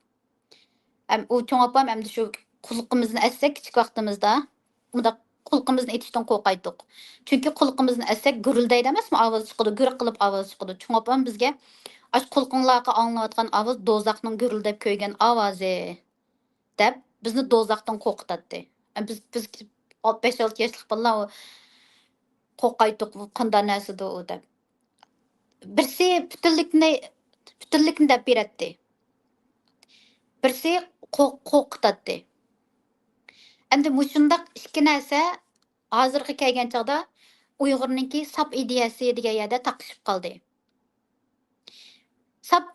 O cho'ng opam hamda shu qulqimizni assak kichik vaqtimizda, mundaq qulqimizni etishdan qo'rqaydik. Chunki qulqimizni assak gurildaydi emasmi, ovoz chiqadi, gurq qilib ovoz chiqadi. Cho'ng opam bizga ash qulqinglarga anglayotgan ovoz do'zaxning gurildab ko'ygan ovozi deb bizni do'zaxdan qo'rqitadi. Biz 5-6 yoshlik bolalar qo'rqaydiq, bu qanday narsadir u deb. Birsi butunlikni deb beradi. Birsi qo'rqitadi. Endi mushundaq ikki narsa hozirgi kelgan chog'da Uyg'urningki sap ideyasi degan yerda taqishib qoldi.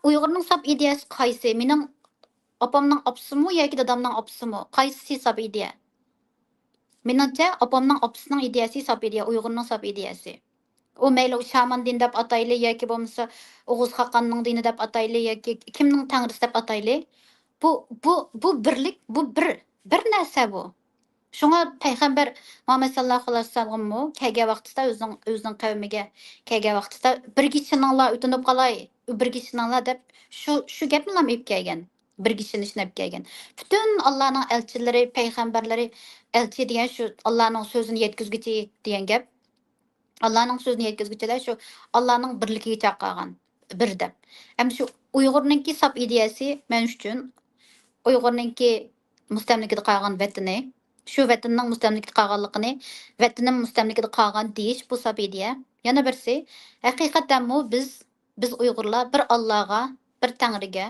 Uyg'urning sap ideyasi qaysi? Mening opamning opsimi yoki dadamning opsimi? Qaysi sap ideya? Meningcha opamning opasining ideyasi sap ideya, Uyg'urning sap ideyasi. O mayli shaman din deb atayli yoki bo'lmasa O'g'iz Xaqonning dini deb atayli yoki kimning tanrisi deb atayli. Bu birlik, bu bir narsa bu. Şuna Peygamber Muhammed sallallahu aleyhi ve sellem kelgan vaqtida o'zining qavmiga kelgan vaqtida bir kishininglar o'tinib qolay, bir kishininglar deb shu gapni ham olib kelgan. Bir kishini ishlab kelgan. Butun Allohning elchilari, payg'ambarlari elchi degan shu Allohning so'zini yetkazguchi degan gap. Allohning so'zini yetkazguchilar shu Allohning birligiga chaqirgan. Bir deb. Ham shu Uyg'urningki sap ideyasi men uchun Uyg'urningki mustamlikada qolgan vatani shu vatanning mustamlikada qolganligini, vatanim mustamlikada qolgan deyish bu sap ideya. Yana birsi, haqiqatdanmi biz Uyg'urlar bir Allohga, bir Tangriga,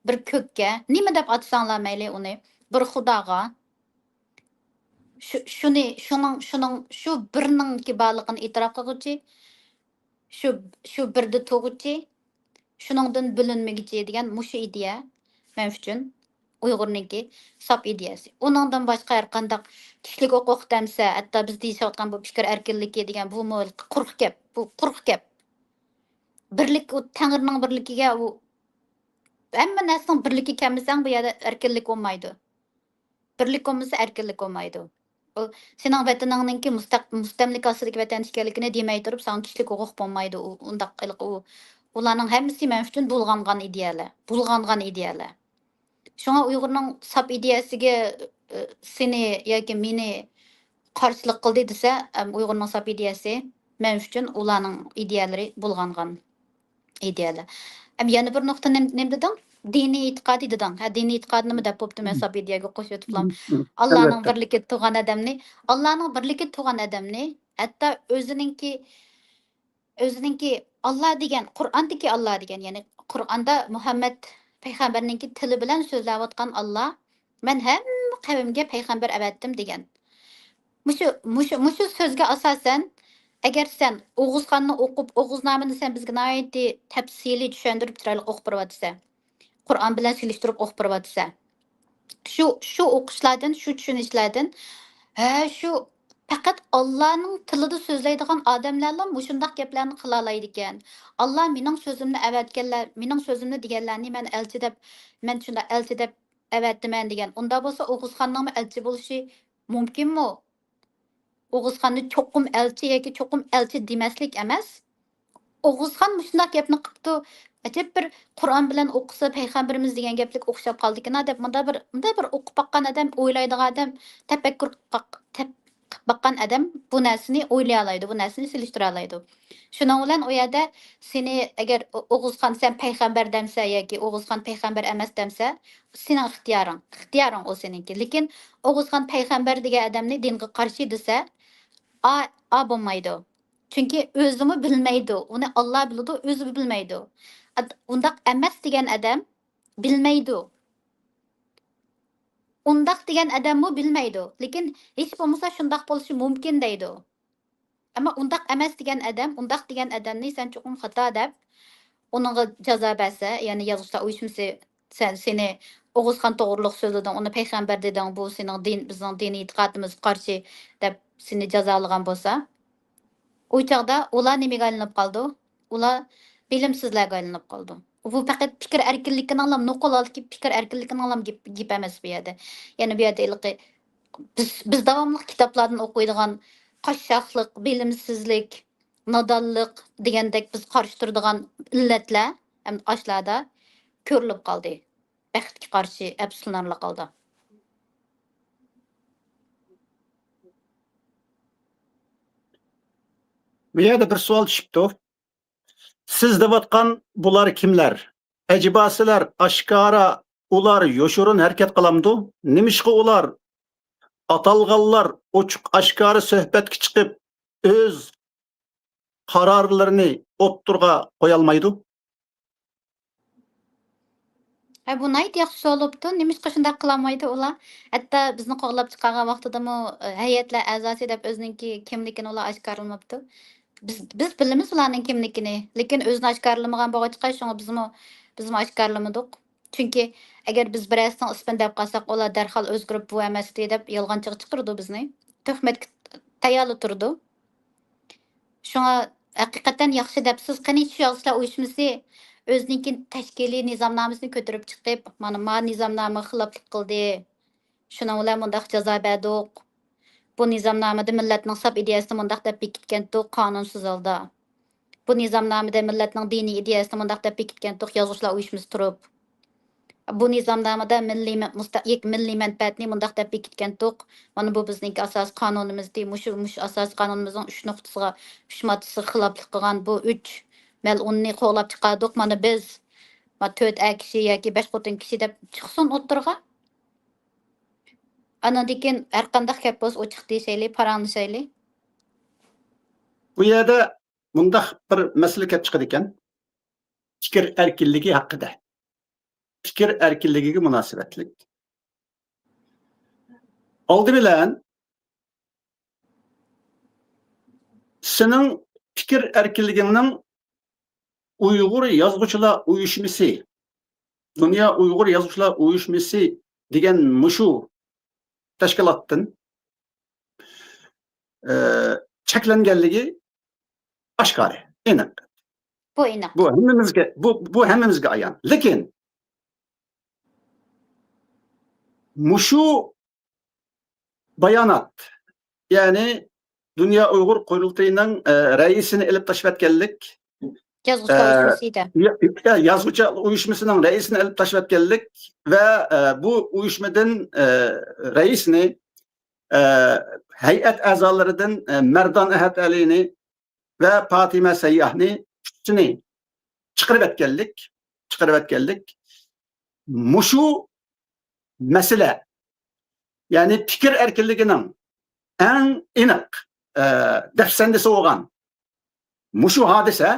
bir ko'kka, nima deb atsanglar mayli uni, bir Xudoga shu birningki borligini e'tirof qiluvchi, shu birda tug'uvchi, shuningdan bo'linmagichi degan mushu ideya men uchun Uyg'urningki sap ideyasi. Uningdan boshqa har qanday kishlik huquq demsa, hatto biz deyishayotgan bu fikr erkinligi degan bu quruq gap, bu quruq gap. Birlik, u Tangrining birligiga, u hamma narsaning birligi kelmasang bu yerda erkinlik bo'lmaydi. Birlik bo'lmasa erkinlik bo'lmaydi. U sening vataningninki mustamlik ostidagi vatan ekanligini demay turib, san kishlik huquq bo'lmaydi. Undaq ularning hammasi men uchun bulg'angan ideyalar. Şuna Uyg'urning sap ideyasiga seni yoki meni qarshilik qildi desa, Uyg'urning sap ideyasi men uchun ularning ideyalari bulg'angan ideyalar. Yana bir nuqta nima deding? Diniy e'tiqodi deding. Ha, diniy e'tiqod nima deb bo'pti men sap ideyaga qo'shib o'tiblam. Allohning birligi tug'an odamni, hatto o'ziningki Allah degan, Qur'ondagi Allah degan, ya'ni Qur'onda Muhammad payg'ambarningki tili bilan so'zlayotgan Allah, men hamma qavmga payg'ambar avatdim degan. Mushu so'zga asosan agar sen O'g'izxonni o'qib, O'g'iznamini sen bizga nihoyatda tafsiliy tushuntirib chiroyli o'qib berayotsa, Qur'on bilan solishtirib o'qib berayotsa, shu o'qishlardan, shu tushunishlardan shu faqat Allohning tilida so'zlaydigan odamlarla mushundaq gaplarni qila oladi ekan. Allah mening so'zimni avatganlar, mening so'zimni deganlarni men shunda elchi deb avatdiman degan. Unda bo'lsa O'g'izxonning elchi bo'lishi mumkinmi? O'g'izxonni cho'qim elchi yoki cho'qim elchi demaslik emas. O'g'izxon mushundaq gapni qilibdi. Ajab bir Qur'on bilan o'qisa payg'ambarimiz degan gaplik o'xshab qoldi-ki, deb bunda bir o'qib baqqan odam, o'ylaydigan odam, tafakkur baqqan odam bu narsani o'ylay oladi, bu narsani silishtira oladi. Shuning bilan u yerda seni agar O'g'izxon sen payg'ambar demsa yoki O'g'izxon payg'ambar emas demsa, sening ixtiyoring o seninki. Lekin O'g'izxon payg'ambar degan odamni dinga qarshi desa, bo'lmaydi. Chunki o'zini bilmaydi, uni Alloh biladi, o'zi bilmaydi. Undaq emas degan odam bilmaydi. Undaq degan odammi bilmaydi, lekin hech bo'lmasa shundaq bo'lishi mumkin deydi. Ammo undaq emas degan odamni sen cho'qim xato deb uninga jazo bersa, ya'ni yozishda uyushmasi seni O'g'izxon to'g'riliq so'zlading, uni payg'ambar deding, bu sening bizning diniy e'tiqodimiz qarshi deb seni jazolagan bo'lsa, u chog'da ular nimaga aylanib qoldi? Ular bilimsizlarga aylanib qoldi. Bu faqat fikr erkinligining ham nuqul olib fikr erkinligining ham gap emas bu yerda. Ya'ni bu yerda biz davomli kitoblardan o'qiydigan qashshoqlik, bilimsizlik, nodonlik degandek biz qarshi turadigan illatlar ham oshlarda ko'rilib qoldi. Baxtga qarshi absunarli qoldi. Bu yerda bir savol tushibdi. Siz deyotgan bular kimlar? Acaba sizlar oshkora ular yoshurun harakat qilamdi. Nimishqa ular atalganlar ochiq oshkora suhbatga chiqib o'z qarorlarini o'ttirga qo'ya olmaydi. Bu nayt yaxshi so'libdi. Nimishqa shunday qilolmaydi ular? Hatto bizni qo'g'lab chiqargan vaqtidami hay'atlar a'zosi deb o'zininki kimligini ular oshkorlamabdi. Biz bilamiz ularning kimligini, lekin o'zini oshkorlamagan bo'g'achqa shunga bizmi oshkorlamadik. Chunki agar biz birasining ismini deb qolsak, ular darhol o'zgarib bu emasdi deb yolg'onchiga chiqirdi bizni. Tuhmatga tayyorli turdi. Shunga haqiqatan yaxshi deb siz qani shu yoshlar uyushmasi o'zininki tashkiliy nizomnomasini ko'tarib chiqib, mana nizomnoma xiloflik qildi. Shuning bilan mundaq jazo berdik. Bu nizomnomada millatning sab ideyasini mundaq deb bekitgandik qonunsuz holda. Bu nizomnomada millatning diniy ideyasini mundaq deb bekitgandik yozuvchilar uyushmasi turib. Bu nizomnomada milliy manfaatni mundaq deb bekitgandik. Mana bu bizning asosiy qonunimizda, mush asosiy qonunimizning 3 nuqtasiga, 3 moddasiga xiloflik qilgan bu 3 mal'unni qo'llab chiqardik. Mana biz 4 kishi yoki 5 xotin kishi deb chiqsin o'ttirga. Andan keyin har qanday gap bo'lsa ochiq deyishayli, paranglashayli. Bu yerda bundaq bir masala kelib chiqadi ekan. Fikr erkinligi haqida. Fikr erkinligiga munosabatlik. Oldi bilan sening fikr erkinligingning Uyg'ur yozuvchilar uyushmasi, Dunyo Uyg'ur yozuvchilar uyushmasi degan mushu tashkilotdan cheklanganligi oshkora, aniq. Bu aniq. Bu hammamizga ayon. Lekin mushu bayonot, ya'ni Dunyo Uyg'ur qurultayining raisini ilib tashlatganlik, Yozuvchilar uyushmasida. Yazuvchi uyushmasining raisini ilib tashlatganlik va bu uyushmadan raisni hay'at a'zolaridan Mardon Ahad Alini va Fatima Sayyahni uchini chiqarib etganlik mushu masala, ya'ni fikr erkinligining eng aniq dafsandasi bo'lgan mushu hodisa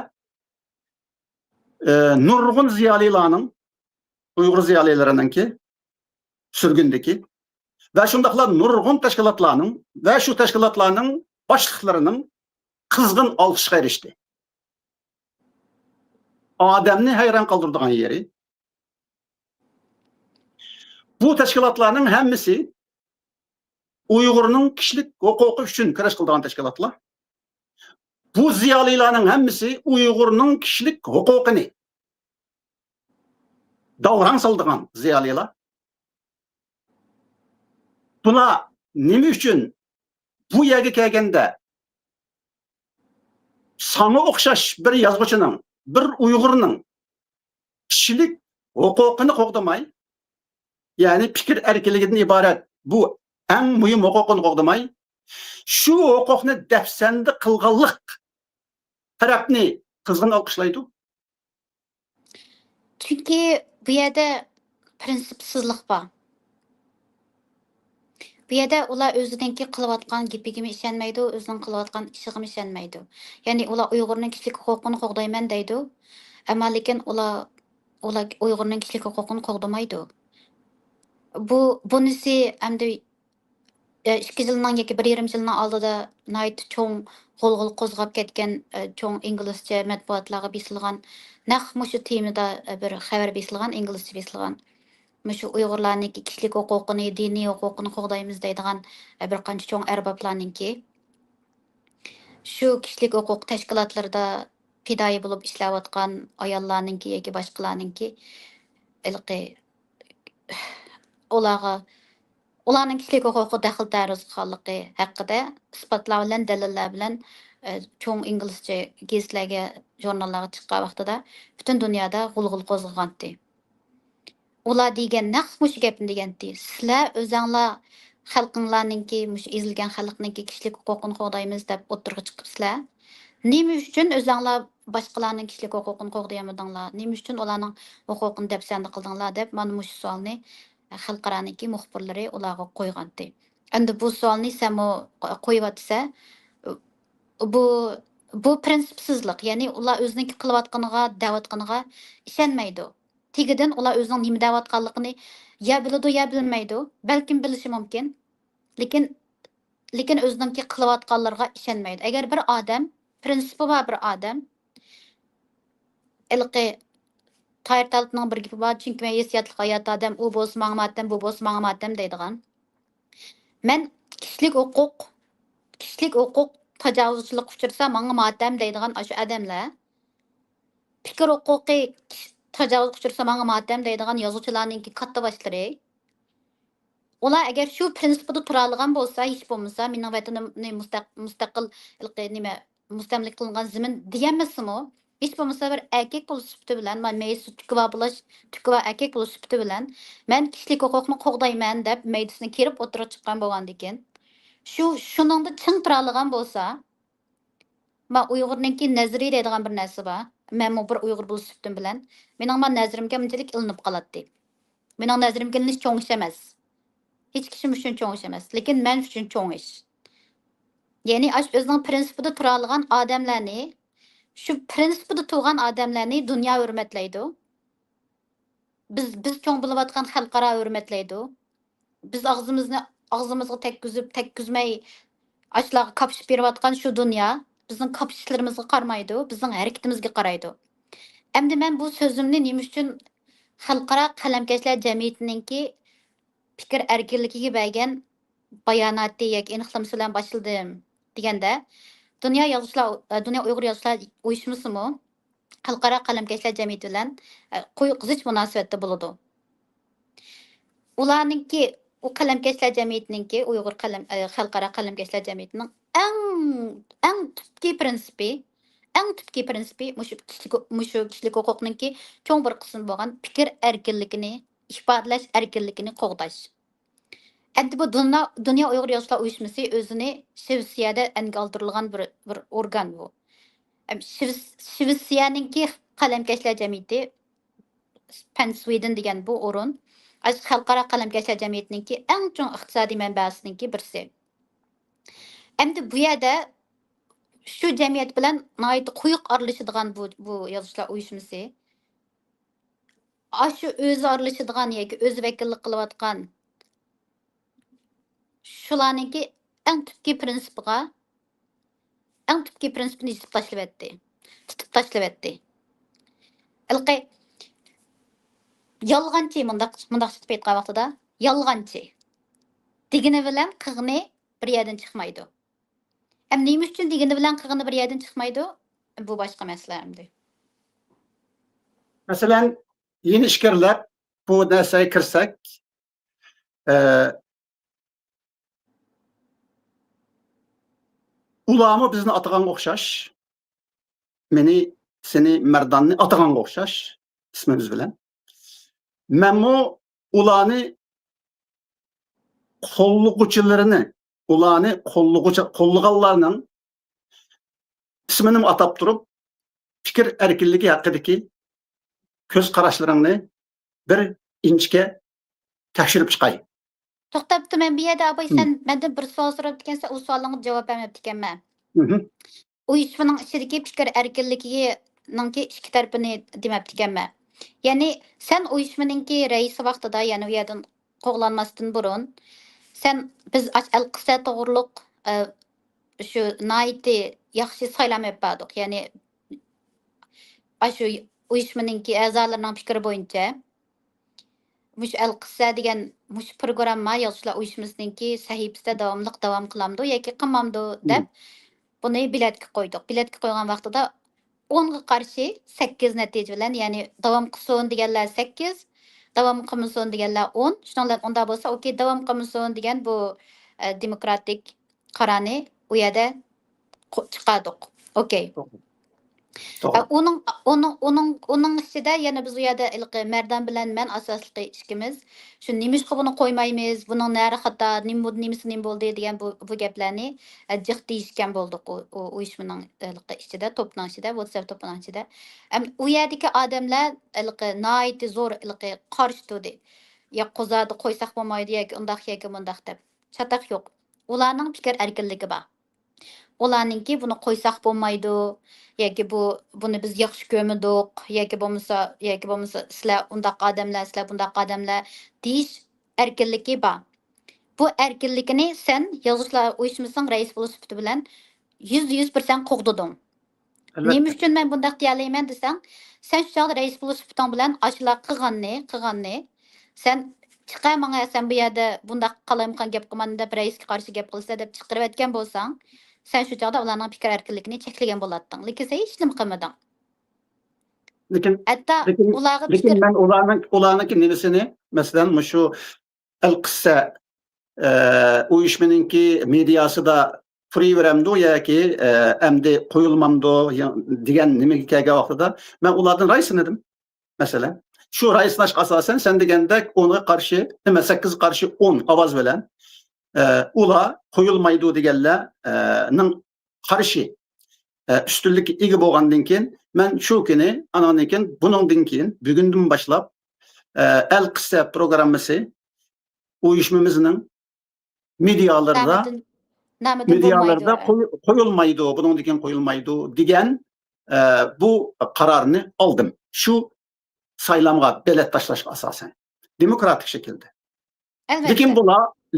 nurg'un ziyolilarning, Uyg'ur ziyolilarininki surgundagi va shundaqla nurg'un tashkilotlarning va shu tashkilotlarning boshliqlarining qizg'in olqishga erishdi. Odamni hayron qoldiradigan yeri, bu tashkilotlarning hammasi Uyg'urning kishilik huquqi uchun kurash qiladigan tashkilotlar. Bu ziyolilarning hammasi Uyg'urning kishilik huquqini davran soladigan ziyolilar. Bular nima uchun bu yerga kelganda sana o'xshash bir yozuvchining, bir Uyg'urning kishilik huquqini qo'g'damay, ya'ni fikr erkinligidan iborat bu eng muhim huquqni qo'g'damay, shu huquqni dafsanda qilganlik tarafni qizg'in olqishlaydi. Chunki bu yerda prinsipsizlik bor. Bu yerda ular o'zininki qilayotgan gapiga ishonmaydi, o'zining qilayotgan ishiga ishonmaydi. Ya'ni ular Uyg'urning kishilik huquqini qo'g'dayman deydi, ammo lekin ular Uyg'urning kishilik huquqini qo'g'damaydi. Bunisi endi 2 yildan yoki 1,5 yildan oldida nayt cho'ng g'ulg'ul qo'zg'ab ketgan cho'ng inglizcha matbuotlarga besilgan naq mushu temada bir xabar besilgan, inglizcha besilgan. Mushu Uyg'urlarning kishilik huquqini, diniy huquqini qo'g'daymiz deydigan bir qancha cho'ng arboblarningki shu kishilik huquq tashkilotlarida fidoyi bo'lib ishlayotgan ayollarningki yoki boshqalarningki ilqi ularning kishilik huquqi daxl taruzxonligi haqida isbotlar bilan, dalillar bilan cho'ng inglizcha gazetlarga, jurnallarga chiqqan vaqtida butun dunyoda g'ulg'ul qo'zg'agandi. Ular degan naq mushu gapni degandi. Sizlar o'zinglar xalqinglarningki, mushu ezilgan xalqningki kishilik huquqini qo'g'daymiz deb o'tirg'i chiqibsizlar. Nima uchun o'zinglar boshqalarning kishilik huquqini qo'g'dayamadinglar? Nima uchun ularning huquqini dafsanda qildinglar deb mana shu savolni xalqaroniki muxbirlari ularga qo'ygandi. Endi bu savolni samo qo'yyotsa, bu bu prinsipsizlik, ya'ni ular o'zining qilayotganiga, da'vatganiga ishonmaydi. Tegidan ular o'zining nima da'vatganligini ya biladi, ya bilmaydi. Balkim bilishi mumkin, lekin o'zininki qilayotganlarga ishonmaydi. Agar bir odam, prinsipi bor bir odam, ilqi Tahir Talibning bir gapi bor, chunki men hissiyotli hayot odam, u bo'lsa menga matam, bu bo'lsa menga matam deydigan. Men kishilik huquq tajovuzchilik uchirsa menga matam deydigan shu odamlar, fikr huquqi tajovuz uchirsa menga matam deydigan yozuvchilarninki katta boshlari. Ular agar shu prinsipida tura olgan bo'lsa, hech bo'lmasa mening vatanimni mustaqil nima mustamlik qilingan zamin deganmasmi? Hech bo'lmasa bir erkak bo'lish sifati bilan, men meysi tukva erkak bo'lish sifati bilan men kishilik huquqni qo'g'dayman deb meydisini kirib o'tirib chiqqan bo'lgandikin, shuningda ching tura olgan bo'lsa, men Uyg'urningki nazariy deydigan bir narsa bor. Men bir Uyg'ur bo'lish sifatim bilan mening nazarimga bunchalik ilinib qoladi. Mening nazarimga ilinish cho'ng ish emas. Hech kishim uchun cho'ng ish emas, lekin men uchun cho'ng ish. Ya'ni o'zining prinsipida tura olgan odamlarni, shu prinsipida turgan odamlarni dunyo hurmatlaydi. Biz cho'ng bo'layotgan xalqaro hurmatlaydi. Biz og'zimizga tekkizmay ochlarga kapishib berayotgan shu dunyo bizning kapishishlarımizga qaramaydi, bizning harakatimizga qaraydi. Endi men bu so'zimni nima uchun xalqaro qalamkashlar jamiyatininki fikr erkinligiga bergan bayonoti yoki aniqlamasi bilan boshladim deganda, Dünya Uyg'ur Yozuvchilar Uyushmasimi xalqaro qalamkashlar jamiyati bilan zich munosabatda bo'ladi. Ularninki u qalamkashlar jamiyatininki Uyg'ur xalqaro qalamkashlar jamiyatining eng tubki prinsipi mushu kishilik huquqninki cho'ng bir qismi bo'lgan fikr erkinligini, ifodalash erkinligini qo'g'dash. Endi bu Dünya Uyg'ur Yozuvchilar Uyushmasi o'zini Shvetsiyada oldirilgan bir organ bu. Shvetsiyaninki qalamkashlar jamiyati Sweden degan bu o'rin xalqaro qalamkashlar jamiyatininki eng chong iqtisodiy manbasininki birisi. Endi bu yerda shu jamiyat bilan nihoyat quyuq aralashadigan bu yozuvchilar uyushmasi shu o'zi aralashadigan yoki o'zi vakillik qilayotgan shularninki eng tubki prinsipini yutib tashlabetdi. Ilqi yolg'onchi mundaq tutib aytgan vaqtida yolg'onchi degani bilan qig'ni bir yerdan chiqmaydi. Nima uchun degani bilan qig'ni bir yerdan chiqmaydi? Bu boshqa masala endi. Masalan, yeni ishkirlab bu narsaga kirsak, ularmi bizni ataganga o'xshash, seni Mardanni ataganga o'xshash ismimiz bilan. Menmu ularni qo'llaganlarning ismini atab turib, fikr erkinligi haqidagi ko'z qarashlaringni bir inchga tekshirib chiqay. To'xtabdi, men bu yerda abay sen mendan bir savol so'rab ekansan, u savolingga javob bermabdi ekanman. Uyushmaning ichidagi fikr erkinligininki ikki tarafini demabdi ekanman. Ya'ni sen uyushmaninki raisi vaqtida, ya'ni u yerdan qo'g'lanmasdan burun sen biz al-qissa to'g'riliq shu naiti yaxshi saylanib bordik. Ya'ni shu uyushmaninki a'zolarining fikri bo'yicha mush al-qissa degan mush programma yozuvchilar uyushmasininki sahifasida davom qilamdi yoki qilmamdi deb buni biletga qo'ydik. Biletga qo'ygan vaqtida 10 ga qarshi 8 natija bilan, ya'ni davom qilsin deganlar 8, davom qilmasin deganlar 10. Shuningdek unda bo'lsa, okey, davom qilmasin degan bu demokratik qarorni u yerda chiqardik. Okey. Doğru. Onun içinde yana biz u yerda ilqi Merdan bilan men asosli ishimiz shu nimishqa buni qo'ymaymiz, buning nari xato, nimasi nim bo'ldi degan bu gaplarni jiq deyishgan bo'ldik u uyushmaning ilqi ichida, to'pning ichida, WhatsApp to'pining ichida. U yerdagi odamlar ilqi nihoyatda zo'r ilqi qarshi turdi. Ya qo'zadi qo'ysak bo'lmaydi yoki undaq yoki bundaq deb. Chataq yo'q. Ularning fikr erkinligi bor. Ularninki buni qo'ysak bo'lmaydi yoki buni biz yaxshi ko'rmadik yoki bo'lmasa sizlar undaq odamlar, sizlar bundaq odamlar deyish erkinligi bor. Bu erkinlikni sen yozuvchilar uyushmasining rais bo'lish sifati bilan 100% qo'g'diding. Nima Albatta. uchun men bundaq deya olmayman desang, sen shu chog'da rais bo'lish sifating bilan ashula qilganni sen chiqay manga sen bu yerda bundaq qalayotgan gap qilman deb raisga qarshi gap qilsa deb chiqarib aytgan bo'lsang, sen shu chog'da ularning fikr erkinligini cheklagan bo'larding. Lekin sen hech nima qilmading. Lekin Hatto ularga lekin fikr ben ularning nimasini masalan shu al-qissa uyushmaninki mediasida furiveramdi yoki endi qo'yilmamdi degan nimaga kelgan vaqtida men ulardan raisini edim. Masalan, shu raislashga asosan sen degandek 10'a qarshi, 8 qarshi 10 ovoz bilan ular qo'yilmaydi deganlarning qarshi üstünlük ega bo'lgandan keyin men shu kuni andan keyin buningdan keyin bugundan boshlab al-qissa programmasi uyushmamizning medialarda namidan qo'yilmaydi, buningdan keyin qo'yilmaydi degan bu qarorni oldim. Shu saylamga belet tashlashga asosan demokratik şekilde.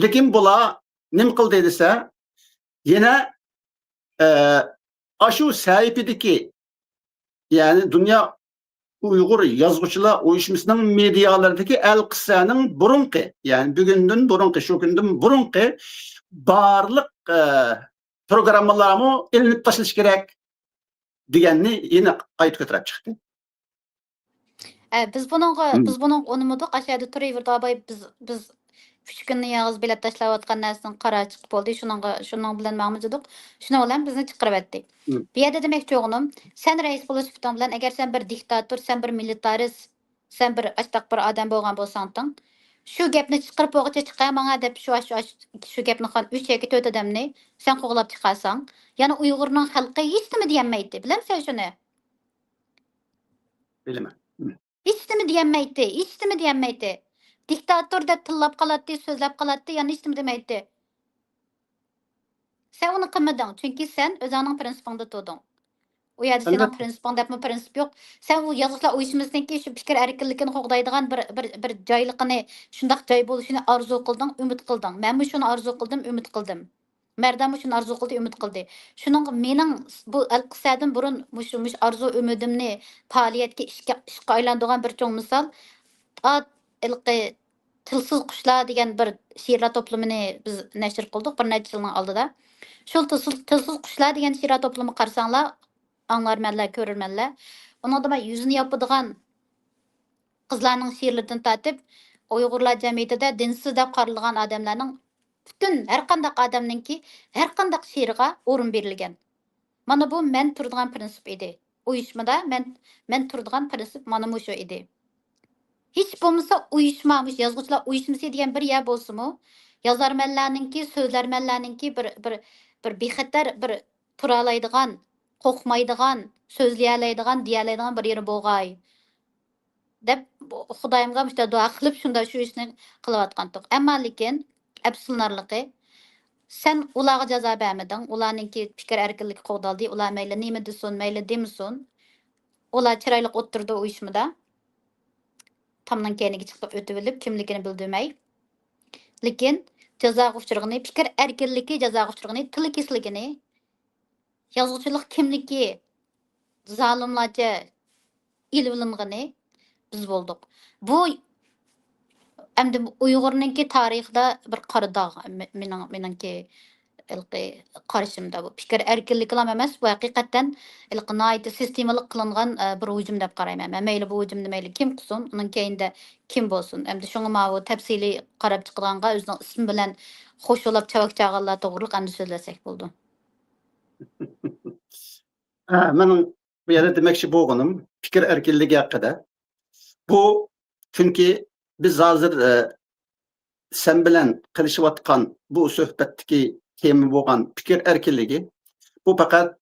Lekin bular nim qildi desa yana aşu sahipideki yani Dünya Uygur Yazgıçılar Uyuşmasının medialardaki al-qissaning burunqi yani bugünden burunqi şu günden burunqi barliq programmalarımı elinip tashlash kerak deganni yana qaytib ko'tarib chiqdi. Biz buning unutmadik. Aşağıda turaverdi abay biz 3 kunni yolg'iz bilet tashlayotgan narsani qaror chiqib bo'ldi. Shuning bilan ma'mujdik. Shuning bilan bizni chiqarib etdi. Bu yerda demoqchi o'g'lim, sen rais bo'lish bilan agar sen bir diktator, sen bir militarist, sen bir ashtaq bir odam bo'lgan bo'lsang, shu gapni chiqarib o'g'cha chiqamanga deb shu gapni 3 yoki 4 odamni sen qo'g'lab chiqarsang, yana Uyg'urning xalqi hech nima demaydi. Bilamsan shuni? Bilaman. Hech nima demaydi. Diktator deb tillab qoladi, so'zlab qoladi, yana hech nima demaydi. Sen uni qilmading, chunki sen o'zingning prinsipingda turding. U yerda sening prinsiping debmi prinsip yo'q. Sen u yozuvchilar uyushmasininki shu fikr erkinligini qo'g'daydigan bir joyliqini, shundaq joy bo'lishini orzu qilding, umid qilding. Men shuni orzu qildim, umid qildim. Merdam shuni orzu qildi, umid qildi. Shuning mening bu al-qissadan burun mush orzu umidimni faoliyatga ishga aylantirgan bir cho'ng misol ilqi tilsiz qushlar degan bir she'rlar to'plamini biz nashr qildik bir necha yilning oldida. Shu tilsiz qushlar degan she'rlar to'plami qarsanglar, anglarmanlar, ko'rarmanlar. Uningda men yuzini yopadigan qizlarning she'rlaridan tatib, Uyg'urlar jamiyatida dinsiz deb qaralgan odamlarning butun har qanday odamninki har qanday she'riga o'rin berilgan. Mana bu men turadigan prinsip edi. Uyushmada men turadigan prinsip mana shu edi. Hech bo'lmasa uyushma, yozuvchilar uyushmasi degan bir yer bo'lsa-mu, yozarmanlarninki, so'zlarmanlarninki bir bexatar bir tura oladigan, qo'rqmaydigan, so'zlay oladigan, deya oladigan bir yeri bo'lg'ay deb Xudoyimga mushta duo qilib shunda shu ishni qilayotgandik. Ammo lekin afsuslanarligi sen ularga jazo bermading, ularninki fikr erkinligi qo'g'daldi, ular mayli nima desin, mayli demasin. Ular chiroyli o'tirdi uyushmada. Tamdan keyingi chiqib o'tib olib, kimligini bildirmay. Lekin jazoga uchragani, fikr erkinligi jazoga uchragani, til kesligini, yozuvchilik kimligi zolimlarcha ilvilingani biz bo'ldik. Bu endi Uyg'urninki tarixida bir qora dog' meningki ilqi qarashimda bu fikr erkinligi ham emas, bu haqiqatan ilqinoyat sistemalik qilingan bir hujum deb qarayman. Men mayli bu hujumni mayli kim qilsin, uning keyinda kim bo'lsin. Endi shunga ma'vu tafsiliy qarab chiqilganga o'zining ismi bilan qo'shilib chavak chag'anlar to'g'riliq endi so'zlasak bo'ldi. Mening Bu yerda demoqchi bo'lganim fikr erkinligi haqida. Bu chunki biz hozir sen bilan qilishayotgan bu suhbatdagi tema bo'lgan fikr erkinligi bu faqat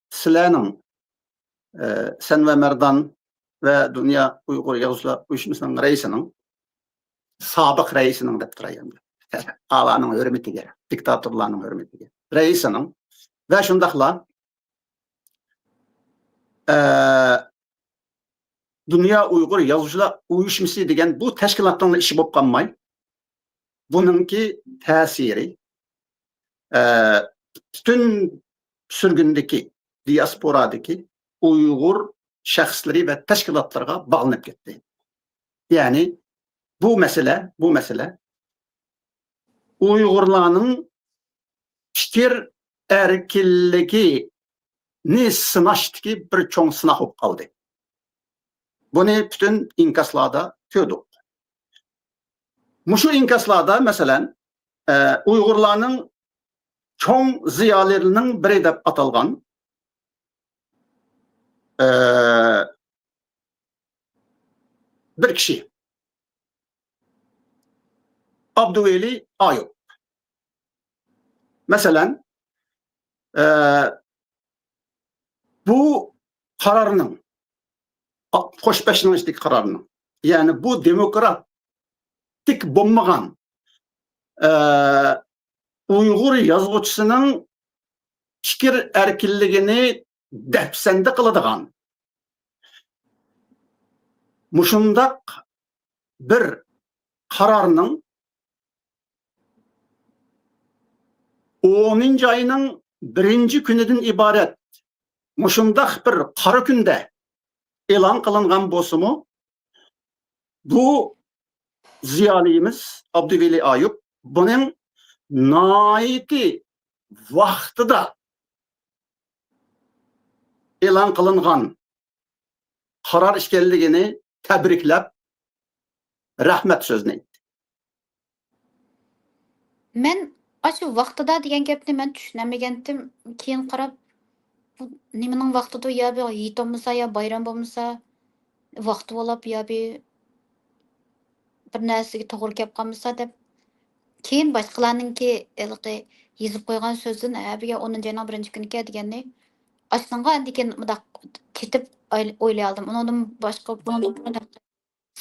sizlarning sen ve Merdan ve Dünya Uygur Yavuzlar Uyuşmasının reisinin sabık reisinin dep turayım. Ağalarının hürmetiga, diktatorlarning hürmetiga. Reisinin ve şundakla Dünya Uygur Yavuzlar Uyuşması degan bu teşkilatın işi bo'lib qolmay, bununki ta'siri bütün sürgündeki, diasporadaki Uygur şəxsləri və təşkilatlara bağlanıb getdi. Yani bu mesele Uygurların fikir erkinligini sınaşdaki bir çoğun sınaq olub qaldı. Bunu bütün inkaslarda gördük. Muşu inkaslarda mesela Uygurların çoğun ziyalarının biri dep atalgan bir kişi. Abdüveli Ayub. Mesela bu kararının, Xoşbeşliğindeki kararının, yani bu demokratik bulmagan Uygur yazgıçısının fikir erkinliğini depsende kılıdığan muşundak bir kararının 10. ayının 1. günüdün ibaret muşundak bir qara günde elan kılıngan bosumu bu ziyalimiz Abdüveli Ayub bunun naiti vaxtıda elan kılıngan karar işkelligini tebriklep rahmet sözünü etdi. Men aşı vaqtida degan gapni men tushunamagandim. Keyin qarab bu nimaning vaqtida ya bu yit olmasa ya bayram bo'lmasa vaqti bo'lib ya bir narsaga to'g'ri kelib qolmasa deb keyin boshqalarninki yozib qo'ygan so'zdan abiga 10 ayning 1 kuniga deganni aslanga degan mudaq ketib o'ylay oldim. Undan boshqa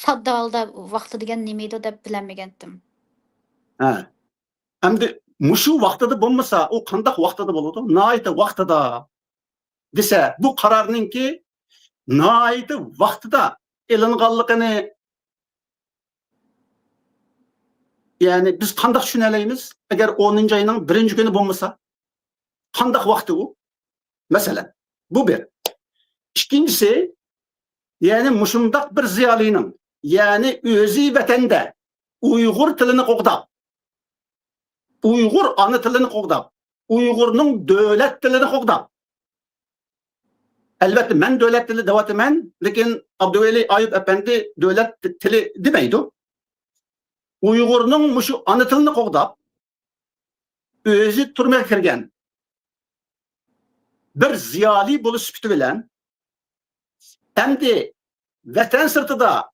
sodda holda vaqti degan nima edi deb bilmagandim. Ha. Hamda muşu vaqtida bo'lmasa, o qandaq vaqtida bo'ladi? Naiti vaqtida desa, bu qarorninki naiti vaqtida elinganligini yani biz qandaq tushunaleymiz? Agar 10. ayning 1. kuni bo'lmasa, qandaq vaqti u? Mesela bu bir. İkincisi, yani muşundaq bir ziyalinin, yani özü vatanda Uygur tilini qo'g'dab, Uygur ana tilini qo'g'dab, Uygurning davlat tilini qo'g'dab. Albatta men davlat tili deyapman, lekin Abdüveli Ayub efendi davlat tili demaydi. Uygurning mushu ana tilini qo'g'dab, o'zi turmaga kirgan bir ziyoli bo'lish sifati bilan endi vatan sirtida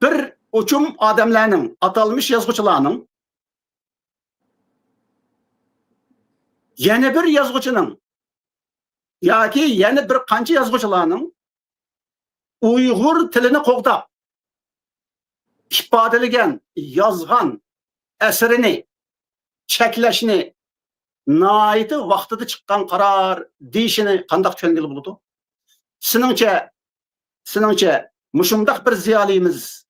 bir uçum adamlarning, atalmış yazgıçılarning yana bir yazgıçının yoki yana bir qancha yazgıçılarning Uygur tilini qo'g'dab ifodalagan, yozgan asrini cheklashni naiti vaqtida chiqqan qaror deyishini qandoq tushungili bo'ladi? Siningcha mushundaq bir ziyolimiz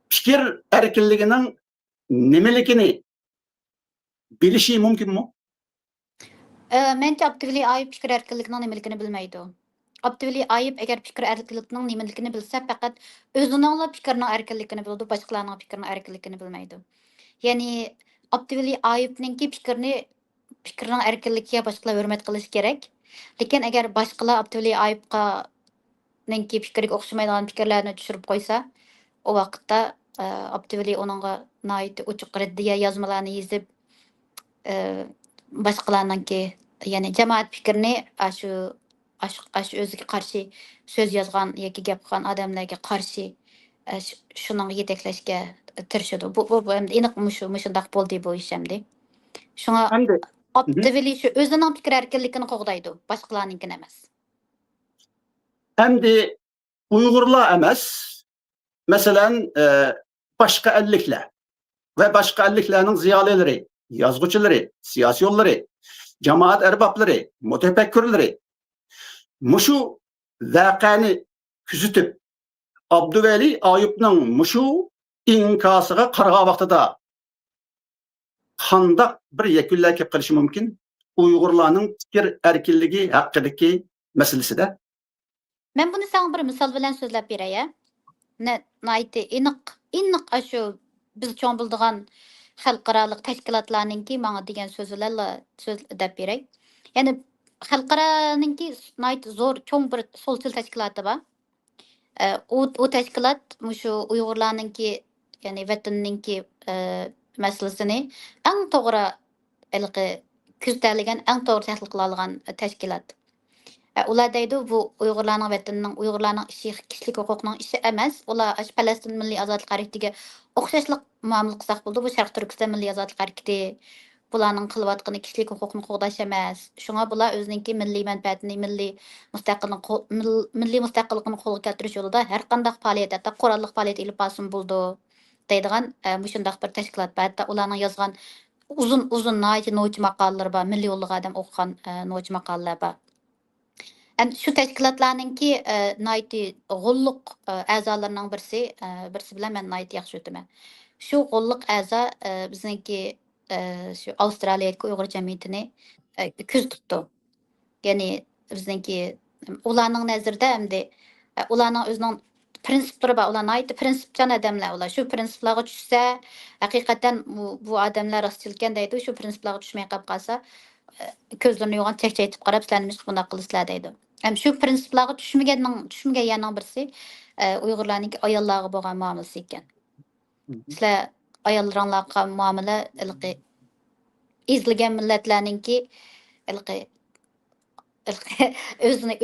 fikir erkinligining nimaligini bilishi mumkinmi? Menimcha Abdüveli Ayub fikir erkinligining nimaligini bilmaydi. Abdüveli Ayub agar fikir erkinligining nimaligini bilsa, faqat o'zining fikrining erkinligini biladi, boshqalarning fikrining erkinligini bilmaydi. Ya'ni Abdüveli Ayubningki fikrining erkinligiga boshqalar hurmat qilish kerak. Lekin agar boshqalar Abdüveli Ayubga ningki fikriga o'xshamaydigan fikrlarni tushirib qo'ysa, o vaqtda Abdüveli onunga naiti uchuq reddiya yozmalarni yozib boshqalarninki ya'ni jamoat fikrini shu o'ziga qarshi so'z yozgan yoki gap qilgan odamlarga qarshi shuni yetaklashga tirishadi. Bu endi aniq mushundoq bo'ldi bu ish endi. Shunga Hamdi. Abduvali shu o'zining fikr erkinligini qo'g'daydi, boshqalarninkini emas. Hamdi Uyg'urlar emas, masalan, başka ellikler ve başka elliklerinin ziyalileri, yazgıçıları, siyasi yolları, cemaat erbapları, mütefekkirleri, muşu vakani küzütüp, Abduvali Ayıp'nın muşu inkasıga qarga vaqtida qandaq bir yekunlar kelib qilishi mumkin Uyg'urlarning fikr erkinligi haqidagi masalasida. Men buni sana bir misol bilan so'zlab beray. Nayti iniq shu biz cho'ng bildigan xalqaroliq tashkilotlarninki menga degan so'zlab beray. Ya'ni xalqaroninki zo'r cho'ng bir so'lchil tashkiloti bor. U tashkilot shu Uyg'urlarninki ya'ni vatanninki masalasini eng to'g'ri ko'ztalgan eng to'g'ri tahlil qila olgan tashkilot. Ular deydi bu Uyg'urlarning ishi kishilik huquqining ishi emas. Ular Falastin milliy ozodlik harakatiga o'xshashlik muomala qilsak bo'ldi. Bu Sharq Turkiston milliy ozodlik harakati bularning qilayotgani kishilik huquqni qo'g'dash emas. Shunga bular o'zininki milliy manfaatini, milliy mustaqillikni qo'lga keltirish yo'lida har qanday faoliyat, hatto qurolli faoliyat ilib borsin bo'ldi deydigan shundoq bir tashkilot bor. Hatto ularning yozgan uzun nochi maqolalar bor. Millionlab odam o'qigan nochi maqolalar bor. Shu tashkilotlarninki g'ulluq a'zolarining birisi bilan men yaxshi o'taman. Shu g'ulluq a'zo bizningki shu Avstraliyadagi Uyg'ur jamiyatini ko'z tutdi. Ya'ni bizningki ularning nazarida hamda ularning o'zining prinsiplari bor. Ular prinsipchan odamlar. Ular shu prinsiplarga tushsa, haqiqatan bu odamlar rostchilikkan deydi. Shu prinsiplarga tushmay qolsa, ko'zlarini yo'g'on chekchaytib qarab, sizlarni bunday qilasizlar deydi. Shu prinsiplarga tushmagan yana birisi Uyg'urlarning ayollarga bo'lgan muomalasi ekan. Sizlar ayollarga muomala izlagan millatlarningki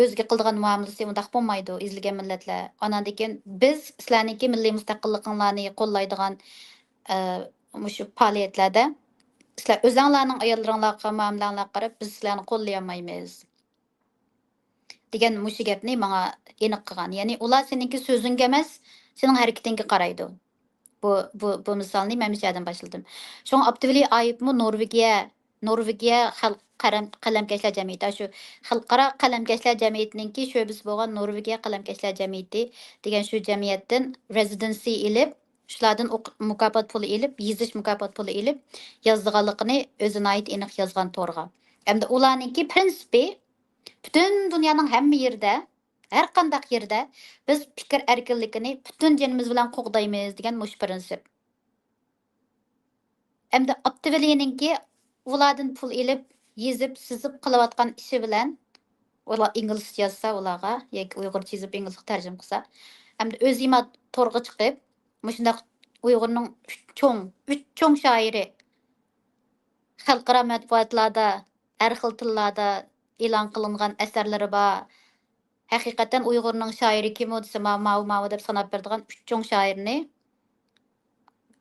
o'ziga qildigan muomalasi undaq bo'lmaydi. Izlagan millatlar. Ondan keyin biz sizlarningki milliy mustaqilliklarni qo'llaydigan shu faoliyatlarda sizlar o'zinglarning ayollaringlarga muomalanglarga qarab biz sizlarni qo'llay olmaymiz degan mushu gapni menga aniq qilgan. Ya'ni ular seninki so'zingga emas, sening harakatingga qaraydi. Bu misolni men mishadan boshladim. Sho'ng Abduvali Ayıpmi Norvegiya xalq qalamkashlar jamiyati, shu xalqaro qalamkashlar jamiyatininki sho'bisi bo'lgan Norvegiya qalamkashlar jamiyati degan shu jamiyatdan residency ilib, shulardan mukofot puli ilib, yezish mukofot puli ilib yozganligini o'zini aniq yozgan to'rga. Hamda ularninki prinsipi butun dunyoning hamma yerida, har qanday yerda biz fikr erkinligini butun jonimiz bilan qo'g'daymiz degan mush prinsip. Hamda Abduvalininki ulardan pul ilib, yezib, sizib qilayotgan ishi bilan ular inglizcha yozsa ularga yoki uyg'urcha yozib inglizga tarjima qilsa, hamda o'zima to'rga chiqib, mushundaq Uyg'urning 3 cho'ng shoiri xalqaro matbuotlarda, har xil tillarda e'lon qilingan asarlari bor. Haqiqatan Uyg'urning shoiri kim desa, ma'u deb sanab beradigan 3 cho'ng shoirni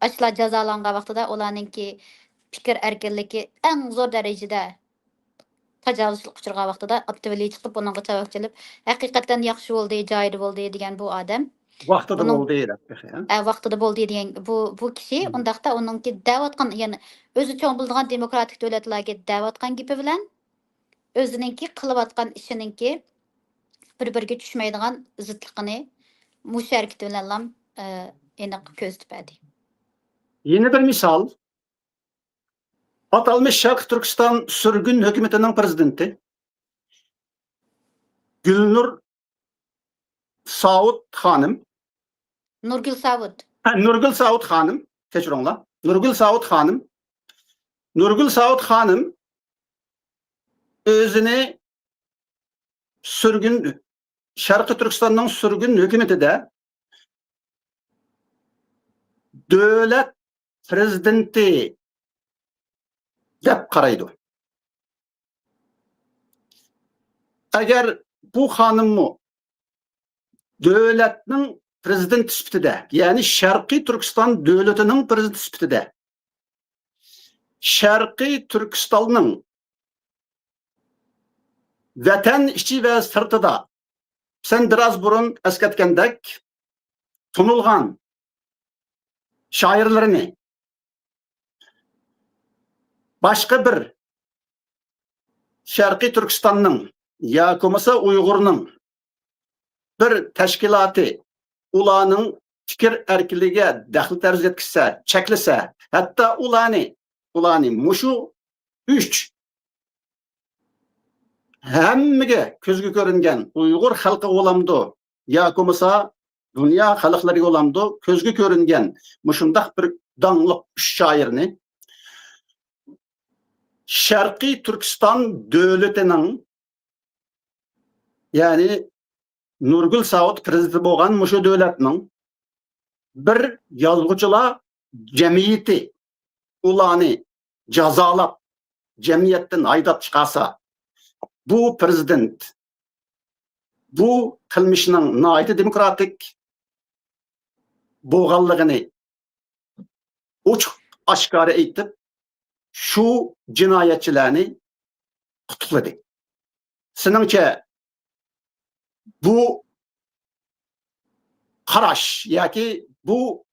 ashlar jazolangan vaqtida ularningki fikr erkinligi eng zo'r darajada tajovuzga uchragan vaqtida Abduvali chiqib bunga javob kelib, haqiqatan yaxshi bo'ldi, joyida bo'ldi degan bu odam. Vaqtida bo'ldi edi. Vaqtida bo'ldi degan bu kishi undaqda uningki da'vatgan, ya'ni o'zi cho'ng bildigan demokratik davlatlarga da'vatgan gapi bilan o'zininki qilayotgan ishininki bir-biriga tushmaydigan zidligini mush harakati bilan ham aniq ko'z tutadi. Yeni bir misal. Atalmış Şarkı Türkistan sürgün hükümetinin prezidenti Gülnur Saud Hanım. Nurgul Saud. Nurgul Saud Hanım. Kechiringlar. Nurgul Saud Hanım. Nurgul Saud Hanım özünü sürgün Şarkı Türkistan'ın sürgün hükümetinde devlet prezidenti deb qaraydi. agar bu xonimmi davlatning prezident sifatida, ya'ni Sharqiy Turkiston davlatining prezident sifatida Sharqiy Turkistonning vatan ichi va sirtida sen biraz burun eslatgandek tunulgan shoirlarini başqa bir Sharqiy Turkistonning yoki bo'lmasa Uyg'urning bir tashkiloti ularning fikr erkinligiga daxl tarz yetkazsa, cheklasa, hatto ularni mushu 3 hammaga ko'zga ko'ringan Uyg'ur xalqi olamdi yoki bo'lmasa dunyo xalqlariga olamdi ko'zga ko'ringan mushundaq bir dangliq 3 shoirni Sharqiy Turkiston davlatining ya'ni Nurgul Saud prezident bo'lgan mushu davlatning bir yozuvchilar jamiyati ularni jazolab jamiyatdan haydab chiqarsa bu prezident bu qilmishning noiti demokratik bo'lganligini ochiq oshkora aytib şu cinayetçilerini tutukladı. Siningcha bu qarash yoki bu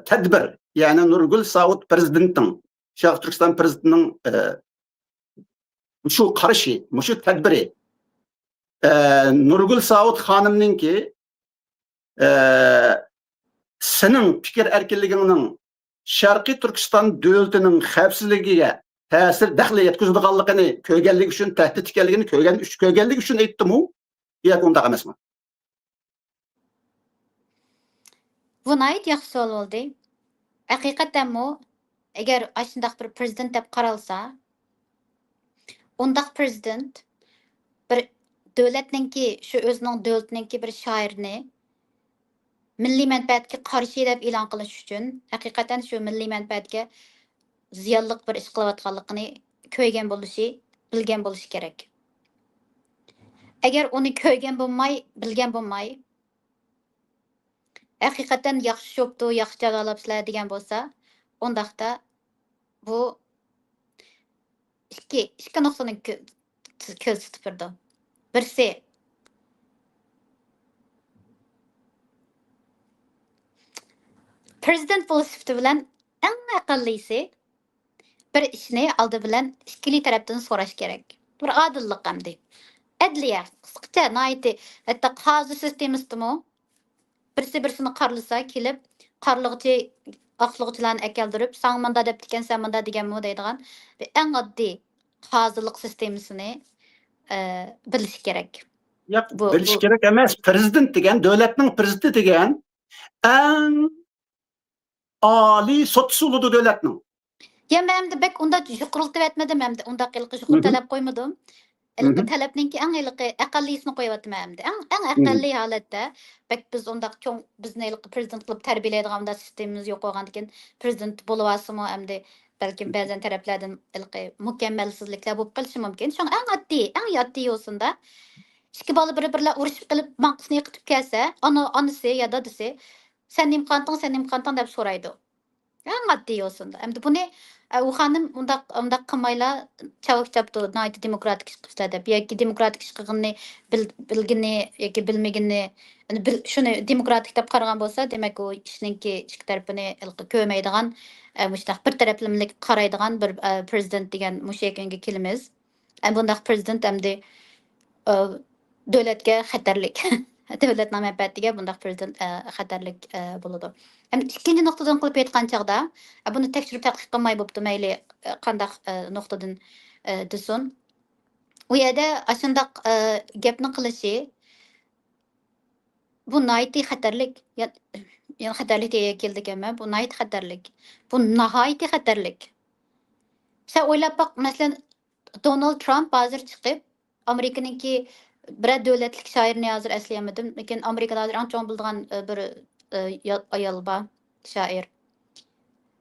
tadbir, ya'ni Nurgul Saud prezidentning, Sharq Turkiston prezidentining shu qarashi, shu tadbiri Nurgul Saud xonimninki sening fikr erkinligining Sharqiy Turkiston davlatining xavfsizligiga ta'sir daxli yetkazadiganligini ko'rganligi uchun, tahdid ekanligini ko'rganligi uchun aytdimu yoki undaq emasmi? Bu nayt yaxshi savol bo'ldi. Haqiqatdanmi agar ashundaq bir prezident deb qaralsa, undaq prezident bir davlatninki, shu o'zining davlatininki bir shoirni milliy manfaatga qarshi deb e'lon qilish uchun haqiqatan shu milliy manfaatga ziyonliq bir ish qilayotganligini ko'rgan bo'lishi, bilgan bo'lishi kerak. Agar uni ko'rgan bo'lmay, bilgan bo'lmay, haqiqatan yaxshi shopdi, yaxshi jazolabsizlar degan bo'lsa, undaqda bu ikki nuqtani ko'z tutib. Birsi prezident bo'lish sifati bilan eng aqllisi bir ishni oldi bilan ikkili tarafdan so'rash kerak. Bir odillik hamdi. Adliya, qisqacha noiti, hatto qozi sistemasimi birisi birisini qarlasa kelib, qarliqchi aqliqchilarni akaldirib, "Sen manda deb degan, sen manda deganmi?" deydigan eng oddiy qozilik sistemasini bilish kerak. Yo'q, bilish kerak emas. Prezident degan, davlatning prezidenti degan eng oliy sud usulida davlatning. Ya men de bek unda yuqoriltib etmedim hem de unda qilqi yuqor talab qo'ymadim. Ilqi talabninki eng ilqi aqallisini qo'yapman hem de. Eng aqalli holatda bek biz unda cho'ng bizni ilqi prezident qilib tarbiyalaydigan unda sistemimiz yo'q bo'lgandan prezident bo'lasimi hem de balkim ba'zan taraflardan ilqi mukammalsizliklar bo'lib qolishi mumkin. So'ng eng oddiy yo'sinda ikki bola bir-birlar urushib qilib banqisini yiqitib kelsa, onasi ya dadasi sen imqonting deb so'raydi. Eng oddiy yo'sinda. Endi buni u xonim undaq qilmaylar chavak chapdi noiti demokratik ish qilishlar deb yoki demokratik ish qilganini bilgini yoki bilmagini shuni demokratik deb qaragan bo'lsa, demak u ishninki ikki tarafini ko'rmaydigan, mushtaq bir taraflamlik qaraydigan bir prezident degan mushakunga kelamiz. Bundaq prezident endi davlatga xatarlik. Davlatning manfaatiga bundaq prezident xatarlik bo'ladi. Hem ikkinchi nuqtadan qilib aytgan chaqda, buni tekshirib tadqiq qilmay bo'pti, mayli qandaq nuqtadan desin. U yerda ashundaq gapni qilishi bu noiti xatarlik. Yani xatarlik deya keldik ama bu noiti xatarlik. Bu nihoyatda xatarlik. Sen o'ylab baq, masalan, Donald Trump hozir chiqib Amerikaninki bir davlatlik shoirni hozir eslayamadim, lekin Amerikada hozir eng cho'ng bildigan bir ayol bor, shoir.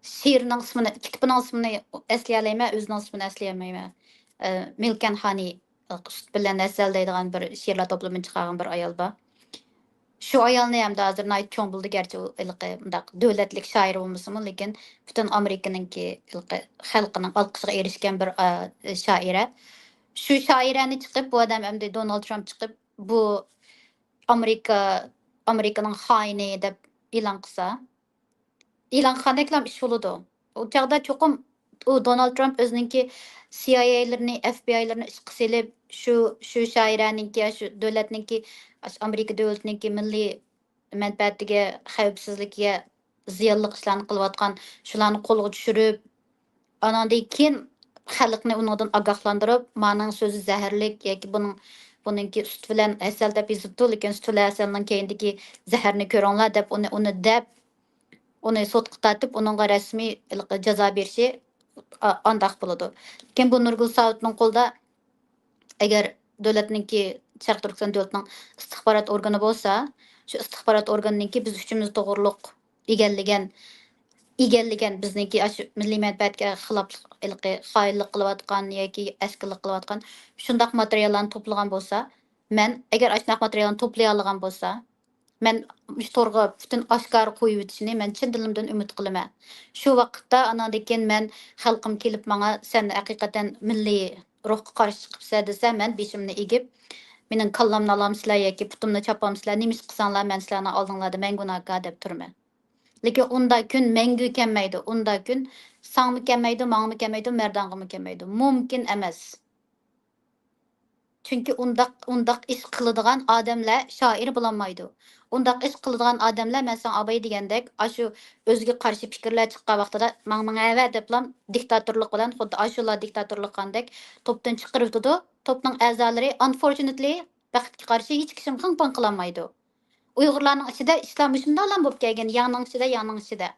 She'rning ismini, kitobining ismini eslay olmayman, o'zining ismini eslay olmayman. Milkan Hani süt bilan asal deydigan bir she'rlar to'plamidan chiqargan bir ayol bor. Shu ayolni ham hozir nayt cho'ng bo'ldi, garchi u bundaq davlatlik shoir bo'lmasimi, lekin butun Amerikaninki xalqining olqishiga erishgan bir shoira. Shu shoirani chiqib, bu odam endi Donald Trump chiqib, bu Amerika Amerikaning xoini deb e'lon qilsa, e'lon qilgandek ish bo'ladi. U chog'da cho'qim u Donald Trump o'zininki CIA'larni, FBI'larni ishqa selib, shu shoiraninki, shu davlatninki, Amerika davlatininki milliy manfaatiga, xavfsizligiga ziyonli ishlarni qilayotgan, shularni qo'lga tushirib, anandan keyin xalqni undan ogohlantirib, "Mening so'zi zaharlik yoki buningki sut bilan asal deb yozibdi, lekin sut bilan asalning keyindagi zaharni ko'ringlar" deb uni sudga tortib, uningga rasmiy jazo berishi andaq bo'ladi. Lekin bu Nurgul Saudning qo'lida agar davlatninki Sharq Turkiston davlatining istixborot organi bo'lsa, shu istixborot organininki biz uchimiz to'g'riliq egallagan bizniki shu milliy manfaatga xilof xoinlik qilayotgan yoki askirlik qilayotgan shundaq materiallarni to'plagan bo'lsa, agar shunaq materiallarni to'play olgan bo'lsa, men to'g'ri butun oshkor qo'yib o'tishini men chin dilimdan umid qilaman. Shu vaqtda anandan keyin men xalqim kelib menga sen haqiqatan milliy ruhga qarshi chiqibsan desa, men beshimni egib, mening kallamni olamsizlar yoki putimni chopamsizlar, nima ish qilsanglar men sizlarni oldinglarda men gunohkor deb turman. Lekin unda kun mangu kelmaydi. Unda kun sangmi kelmaydi, mangmi kelmaydi, merdang'imi kelmaydi. Mumkin emas. Chunki undaq ish qiladigan odamlar shoir bo'lolmaydi. Undaq ish qiladigan odamlar, masalan, Abay degandek, shu o'ziga qarshi fikrlar chiqqan vaqtida "Mang ava" deblam diktatorlik bilan, xuddi ashular diktatorlik qandek topdan chiqarib turdi. Topning a'zolari unfortunately vaqtga qarshi hech kim qing-ping qilolmaydi. Uyg'urlarning ichida islom shunday bo'lib kelgan, yangning ichida.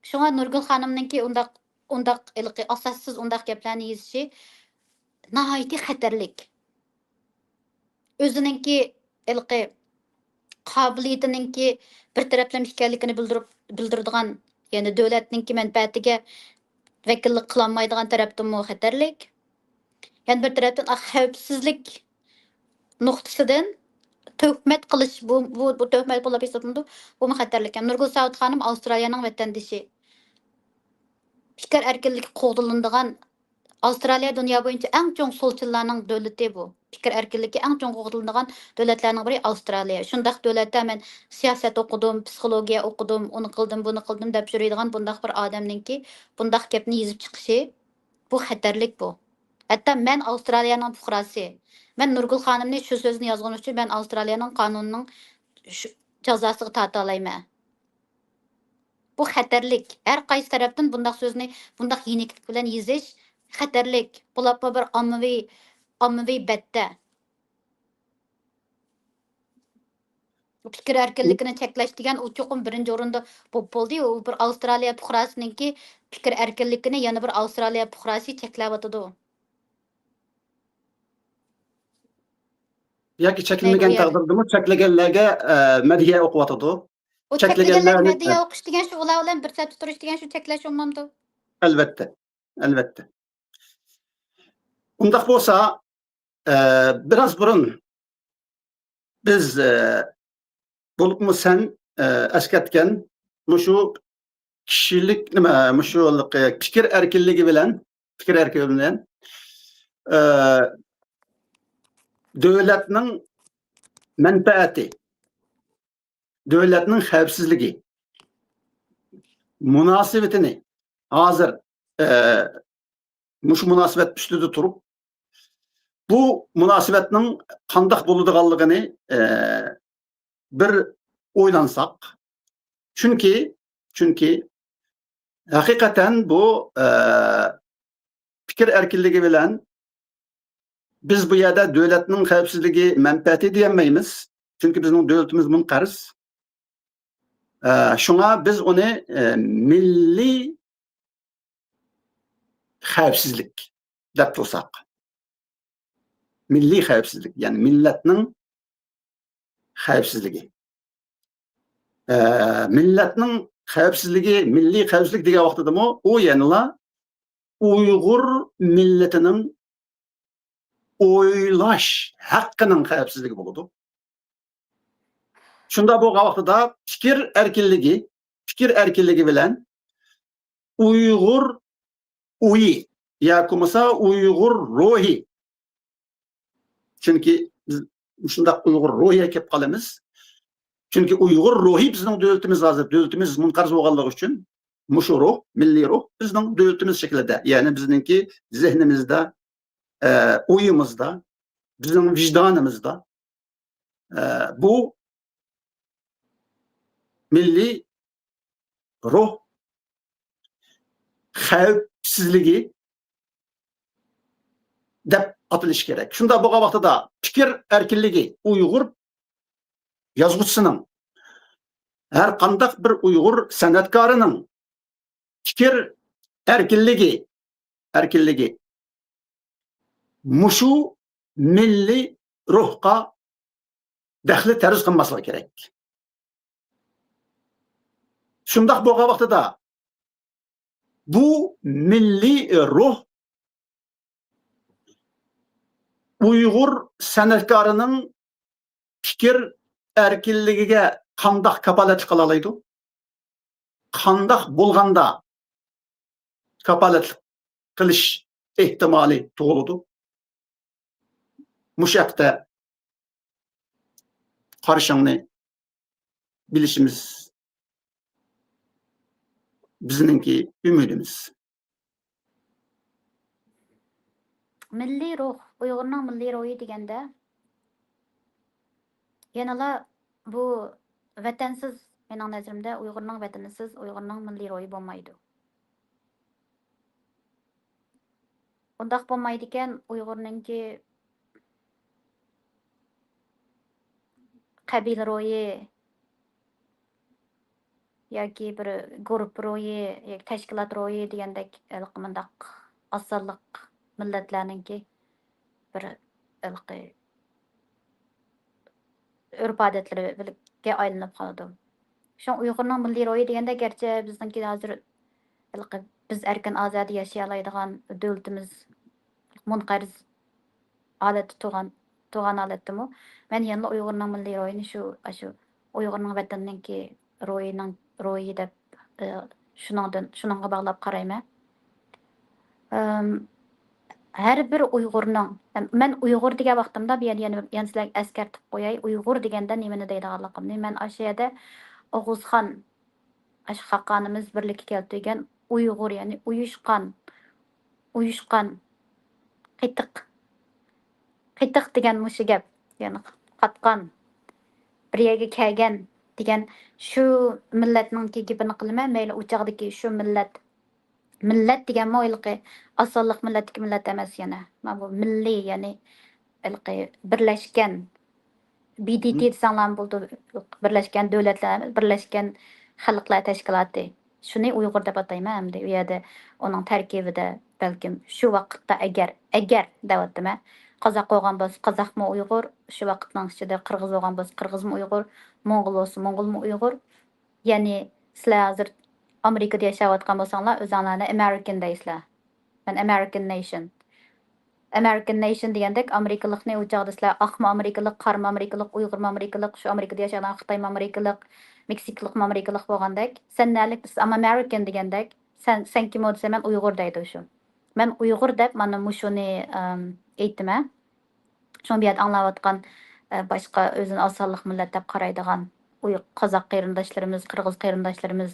Shunga Nurgul xonimninki undaq asossiz undaq gaplarni yozishi nihoyatda xatarlik. O'zininki qobiliyatiningki bir taraflama ekanligini bildiradigan, ya'ni davlatninki manfaatiga vakillik qilolmaydigan tarafdan xatarlik. Ya'ni bir tarafdan xavfsizlik nuqtasidan töhmet qilish bu töhmet bo'lib hisoblanadi. Bu xatarlik. Nurgul Saud xonim Avstraliyaning vatandoshi. Fikr erkinligi qo'g'dilinadigan Avstraliya dunyo bo'yicha eng chong solchilarning davlati bu. Fikr erkinligi eng chong qo'g'dilinadigan davlatlarning biri Avstraliya. Shundaq davlatda men siyosat o'qidim, psixologiya o'qidim, uni qildim, buni qildim deb yuradigan bundaq bir odamningki bundaq gapni yozib chiqishi bu xatarlik bu. Hatta men Avstraliyaning fuqarosi. Men Nurgul xonimni shu so'zni yozgan uchun men Avstraliyaning qonunining jazosiga torta olmayman. Bu xatarlik. Har qaysi tarafdan bundaq so'zni bundaq yeniklik bilan yozish xatarlik. Bular bir ommaviy batda. Fikr erkinligini cheklash degan u cho'qim birinchi o'rinda bo'ldi. U bir Avstraliya fuqarosiningki fikr erkinligini yana bir Avstraliya fuqarosi cheklab o'tadi. Yoki chekilmagan taqdirdami cheklaganlarga madhiya o'qiyotadi. O cheklaganlarga madhiya o'qish degan shu ular bilan bir satr turish degan shu cheklash bo'lmamdi. Albatta. Undaq bo'lsa, biraz burun biz bo'libmi sen eskartgan shu kishilik nima, shu fikr erkinligi bilan davlatning manfaati, davlatning xavfsizligi munosabatini hozir shu munosabat ustida turib, bu munosabatning qandoq bo'ladiganligini bir o'ylansak, chunki haqiqatan bu fikr erkinligi bilan biz bu yerda davlatning xavfsizligi manfaati deyolmaymiz. Chunki bizning davlatimiz munqaris. Shunga biz uni milliy xavfsizlik deb tursak. Milliy xavfsizlik, ya'ni millatning xavfsizligi. Millatning xavfsizligi, milliy xavfsizlik degan vaqtidami u yanıla Uyg'ur milletining o'ylash haqqining xavfsizligi bo'ladi. Shunda bu vaqtida fikir erkinligi bilan Uyg'ur uyi yoki bo'lmasa Uyg'ur ruhi. Chunki biz shunda Uyg'ur ruhiga kelib qolamiz. Chunki Uyg'ur ruhi bizning davlatimiz hozir, davlatimiz munqarz bo'lganligi uchun mushu ruh, milliy ruh bizning davlatimiz shaklida, ya'ni bizningki zehnimizda, o'yimizda, bizning vijdonimizda bu milliy ruh xavfsizligi deb atilishi kerak. Shunda bu vaqtida fikr erkinligi Uyg'ur yozuvchisining, har qanday bir Uyg'ur san'atkorining fikr erkinligi mushu milliy ruhga daxli taruz qilmasligi kerak. Shundaq bo'lgan vaqtida bu milliy ruh Uyg'ur san'atkorining fikr erkinligiga qanday kapolat qila oladi? Qanday bo'lganda kapolat qilish ehtimoli tug'iladi? Mushaqda qarashingni bilishimiz bizningki umidimiz. Milliy ruh, Uyg'urning milliy ruhi deganda yanala bu vatansiz, mening nazarimda Uyg'urning vatanisiz, Uyg'urning milliy ruhi bo'lmaydi. Undaq bo'lmaydi ekan, Uyg'urningki qabila ruhi yoki bir guruh ruhi yoki tashkilot ruhi degandek mundaq osonliq millatlarningki bir urf-odatlariga aylanib qoladi. Shu Uyg'urning milliy ruhi deganda garchi bizningki hozir biz erkin ozod yashay oladigan davlatimiz munqariz holatda tug'an holatdami? Men yana Uyg'urning milliy ruhini shu Uyg'urning vatanninki ruhi deb shuningga bog'lab qarayman. Her bir Uyg'urning, men Uyg'ur degan vaqtimda yana sizlarga eskartib qo'yay, Uyg'ur deganda nimani deydiganligimni men o'sha yerda O'g'uzxon Xaqonimiz birlikka keltirgan Uyg'ur, ya'ni uyushqon, qitiq degan mushu gap, ya'ni qatqon, bir yerga kelgan degan shu millatning gapini qilaman, mayli u chog'dagi shu millat degan mo'yliqi osonliq millatdagi millat emas yana. Mana bu milliy, ya'ni birlashgan BDT desanglar bo'ldi, birlashgan davlatlar, birlashgan xalqlar tashkiloti. Shuni Uyg'ur deb atayman hamda u yerda uning tarkibida balkim shu vaqtda agar deyapman, qozoq bo'lgan bo'lsa qozoqmi Uyg'ur, shu vaqtning ichida qirg'iz bo'lgan bo'lsa qirg'izmi Uyg'ur, mo'ng'ul bo'lsa mo'ng'ulmi Uyg'ur. Ya'ni sizlar hozir Amerikada yashayotgan bo'lsanglar, o'zinglarni American deysizlar. Men American nation degandek Amerikalikni u chog'da sizlar oqmi Amerikalik, qormi Amerikalik, Uyg'urmi Amerikalik, shu Amerikada yashagan Xitoymi Amerikalik, Meksikalikmi Amerikalik bo'lgandek, sen nalik I'm American degandek, sen kim bo'lsa men Uyg'ur deydi shu. Men Uyg'ur deb mana shuni aytdim. Shu bu yerda anglayotgan boshqa o'zini osonliq millat deb qaraydigan qozoq qarindoshlarimiz, qirg'iz qarindoshlarimiz,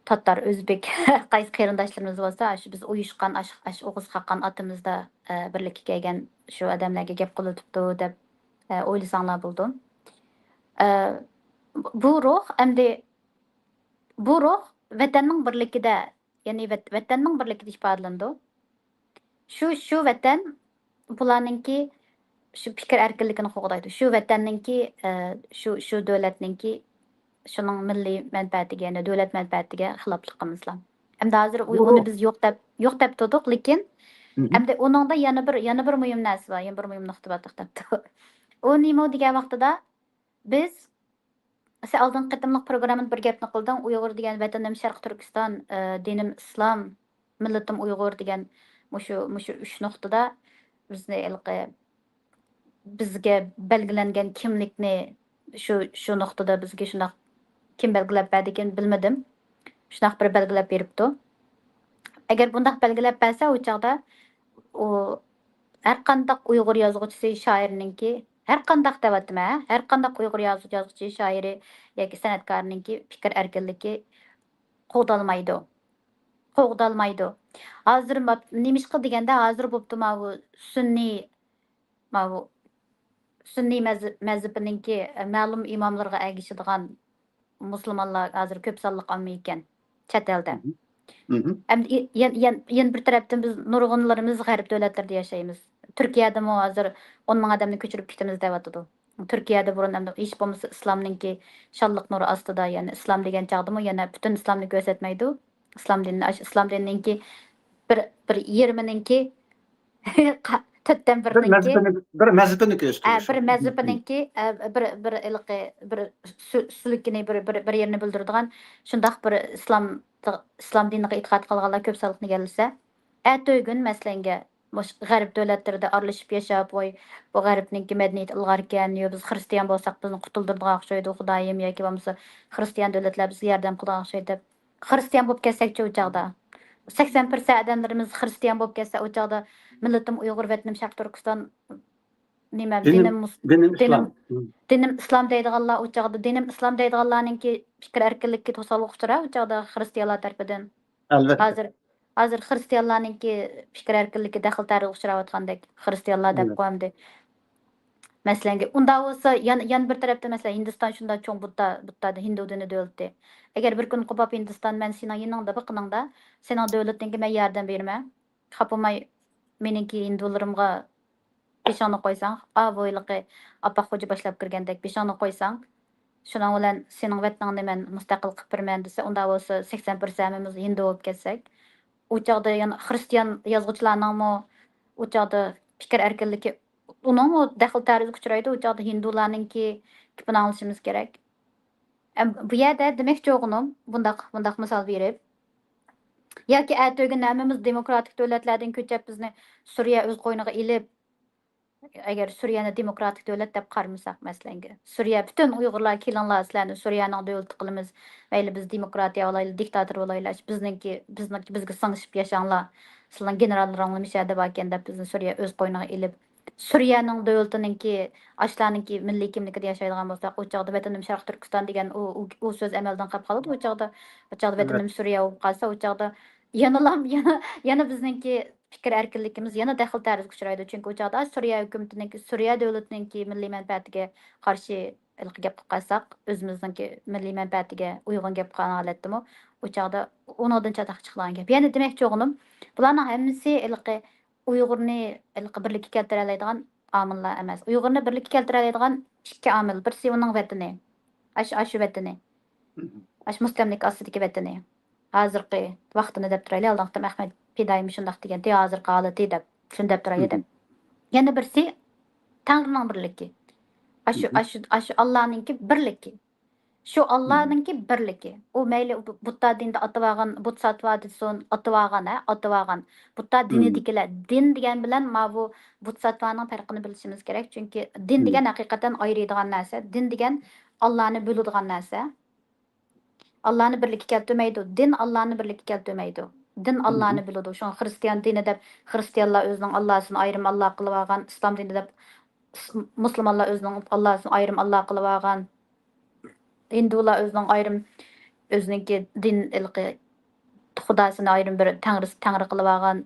Tatar, O'zbek qaysi qarindoshlarimiz bo'lsa, shu biz uyushgan O'g'iz Xaqon otimizda birlikka kelgan shu odamlarga gap qilyotibdi deb o'ylasanglar bo'ldi. Bu ruh vatanning birligida, ya'ni vatanning birligida ifodalandi. Shu vatan bularningki shu fikr erkinligini qo'g'daydi. Shu vatanningki shu davlatningki shuning milliy manfaatiga, ya'ni davlat manfaatiga xiloflik qilmaslar. Endi hozir uni biz yo'q deb turdik, lekin endi uningda yana bir muhim narsa bor, yana bir muhim nuqta bor to'xtabdi. U nima degan vaqtida biz oldin qatimliq programmani bir gapni qildim. Uyg'ur degan vatanim Sharq Turkiston, dinim Islom, Milletim Uyghur degan mushu 3 nuqtada bizni bizga belgilangan kimlikni shu nuqtada bizga shundoq kim belgilab berdi ekan bilmadim. Shundoq bir belgilab beribdi. Agar bundaq belgilab bersa, u chaqda u har qandaq Uyg'ur yozuvchisi, shoirninki, har qandaq devatma, har qandaq Uyg'ur yozuvchi, shoiri yoki san'atkorninki fikr erkinligi qo'g'dalmaydi. Qo'g'dalmaydi. Hozir nemishqa deganda hozir bo'pti bu bu sunniy mazhabininki ma'lum imomlarga ergishadigan musulmonlar hozir ko'p sonliq omma ekan chet elda. Hı hı. Yan bir tarafdan biz nurg'unlarimiz g'arb davlatlarida yashaymiz. Turkiyadami hozir 10 ming odamni ko'chirib ketamiz deyotdi. Turkiyada burun hech bo'lmasa islomninki shalliq nuri ostida, ya'ni islom degan chog'dimi yana butun islomni ko'rsatmaydi. Islom dinininki bir yermininki to'rtdan birninki Bir mezhebini gösteriyor. bir mazhabininki bir ilqi bir sulukini bir yerini bildiradigan shundoq bir islom diniga e'tiqod qilganlar ko'p sonliqni kelsa, ato'ygun masalanga g'arb davlatlarida aralashib yashab, voy bu g'arbninki madaniyati ilg'or ekan, yo biz xristian bo'lsak bizni qutuldirdigan o'xshaydi xudoyim yoki bo'lmasa xristian davlatlar bizga yordam qilgan o'xshaydi deb xristian bo'lib ketsak-chi u chog'da 80% odamlarimiz xristian bo'lib ketsa u chog'da millatim Uyg'ur vatnim Sharq Turkiston nima Benim İslam. Hı. dinim islom deydiganlar u chog'da dinim islom deydiganlarninki fikr erkinlikka to'sqinlik uchrar u chog'da xristianlar tarafidan Elbette. hozir xristianlarninki fikr erkinlikka daxl tarix uchrayotgandek xristianlar deb Evet. qo'yamdi masalanga unda bo'lsa yan bir tarafda masalan Hindiston shunday cho'ng butta hindu dini davlati agar bir kun qopab Hindiston men sening yiningda biqiningda sening davlatingga men yordam berma xapamay meniki hindularimga peshona qo'ysang voyliqi opaq xo'ja boshlab kirgandek peshona qo'ysang shuning bilan sening vatningni men mustaqil qilib berman desa unda bo'lsa 80% hindu bo'lib ketsak u chog'da yana xristian yozuvchilarningmi u chog'da fikr erkinligi uningmi daxl tarixga uchraydi u chog'da hindularninki gapini olishimiz kerak bu yerda demoqchi o'g'lim bundaq misol berib yoki atog'in hammamiz demokratik davlatlardan ko'chib bizni Suriya o'z qo'yniga ilib agar Suriyani demokratik davlat deb qaramasak masalanga Suriya butun Uyg'urlar kelinglar sizlarni Suriyaning davlati qilamiz mayli biz demokratiya olaylik diktator olaylik bizniki bizga singishib yashanglar sizlar generallaringlar mishada bor ekan deb bizni Suriya o'z qo'yniga ilib Suriyaning davlatininki ashlarninki milliy kimligida yashaydigan bo'lsak u chog'da vatanim Sharq Turkiston degan u so'z amaldan qolib qoladi u chog'da vatanim Suriya bo'lib qolsa u chog'da yana bizniki fikr erkinligimiz yana daxl tarixga uchraydi chunki u chog'da Suriya hukumatiniki Suriya davlatininki milliy manfaatiga qarshi gap qilib qolsak o'zimizniki milliy manfaatiga uyg'un gap qilgan holatdami u chog'da undan chataq chiqgan gap yana demoqchi o'g'lim bularning hammasi Uyg'urni birlikka keltira oladigan omillar emas Uyg'urni birlikka keltira oladigan ikki omil birisi uning vatani shu vatani mustamlik ostidagi vatani hozirgi vaqtini deb turaylik allohdan Ahmad Fidoyim shundoq degan hozirgi holati deb shuni deb turaylik deb yana birisi Tangrining birligi shu Allohninki birligi shu Allohninki birligi u mayli butta dinda atavagan butsatva desin atavagan butta dinidikilar din degan bilan bu butsatvaning farqini bilishimiz kerak chunki din degan haqiqatan ayiradigan narsa din degan Allohni bo'ladigan narsa Allah'ını birlikte keltirmeydi. Din Allah'ını birlikte keltirmeydi. Din Allah'ını biladi. Şu Hristiyan dini deb Hristiyanlar özünün Allah'sını ayrım Allah qilib olgan, İslam dini deb Müslümanlar özünün Allah'sını ayrım Allah qilib olgan, Hindular özünün ayrım özününki din ilqi Xudosini ayrım bir tangri qilib olgan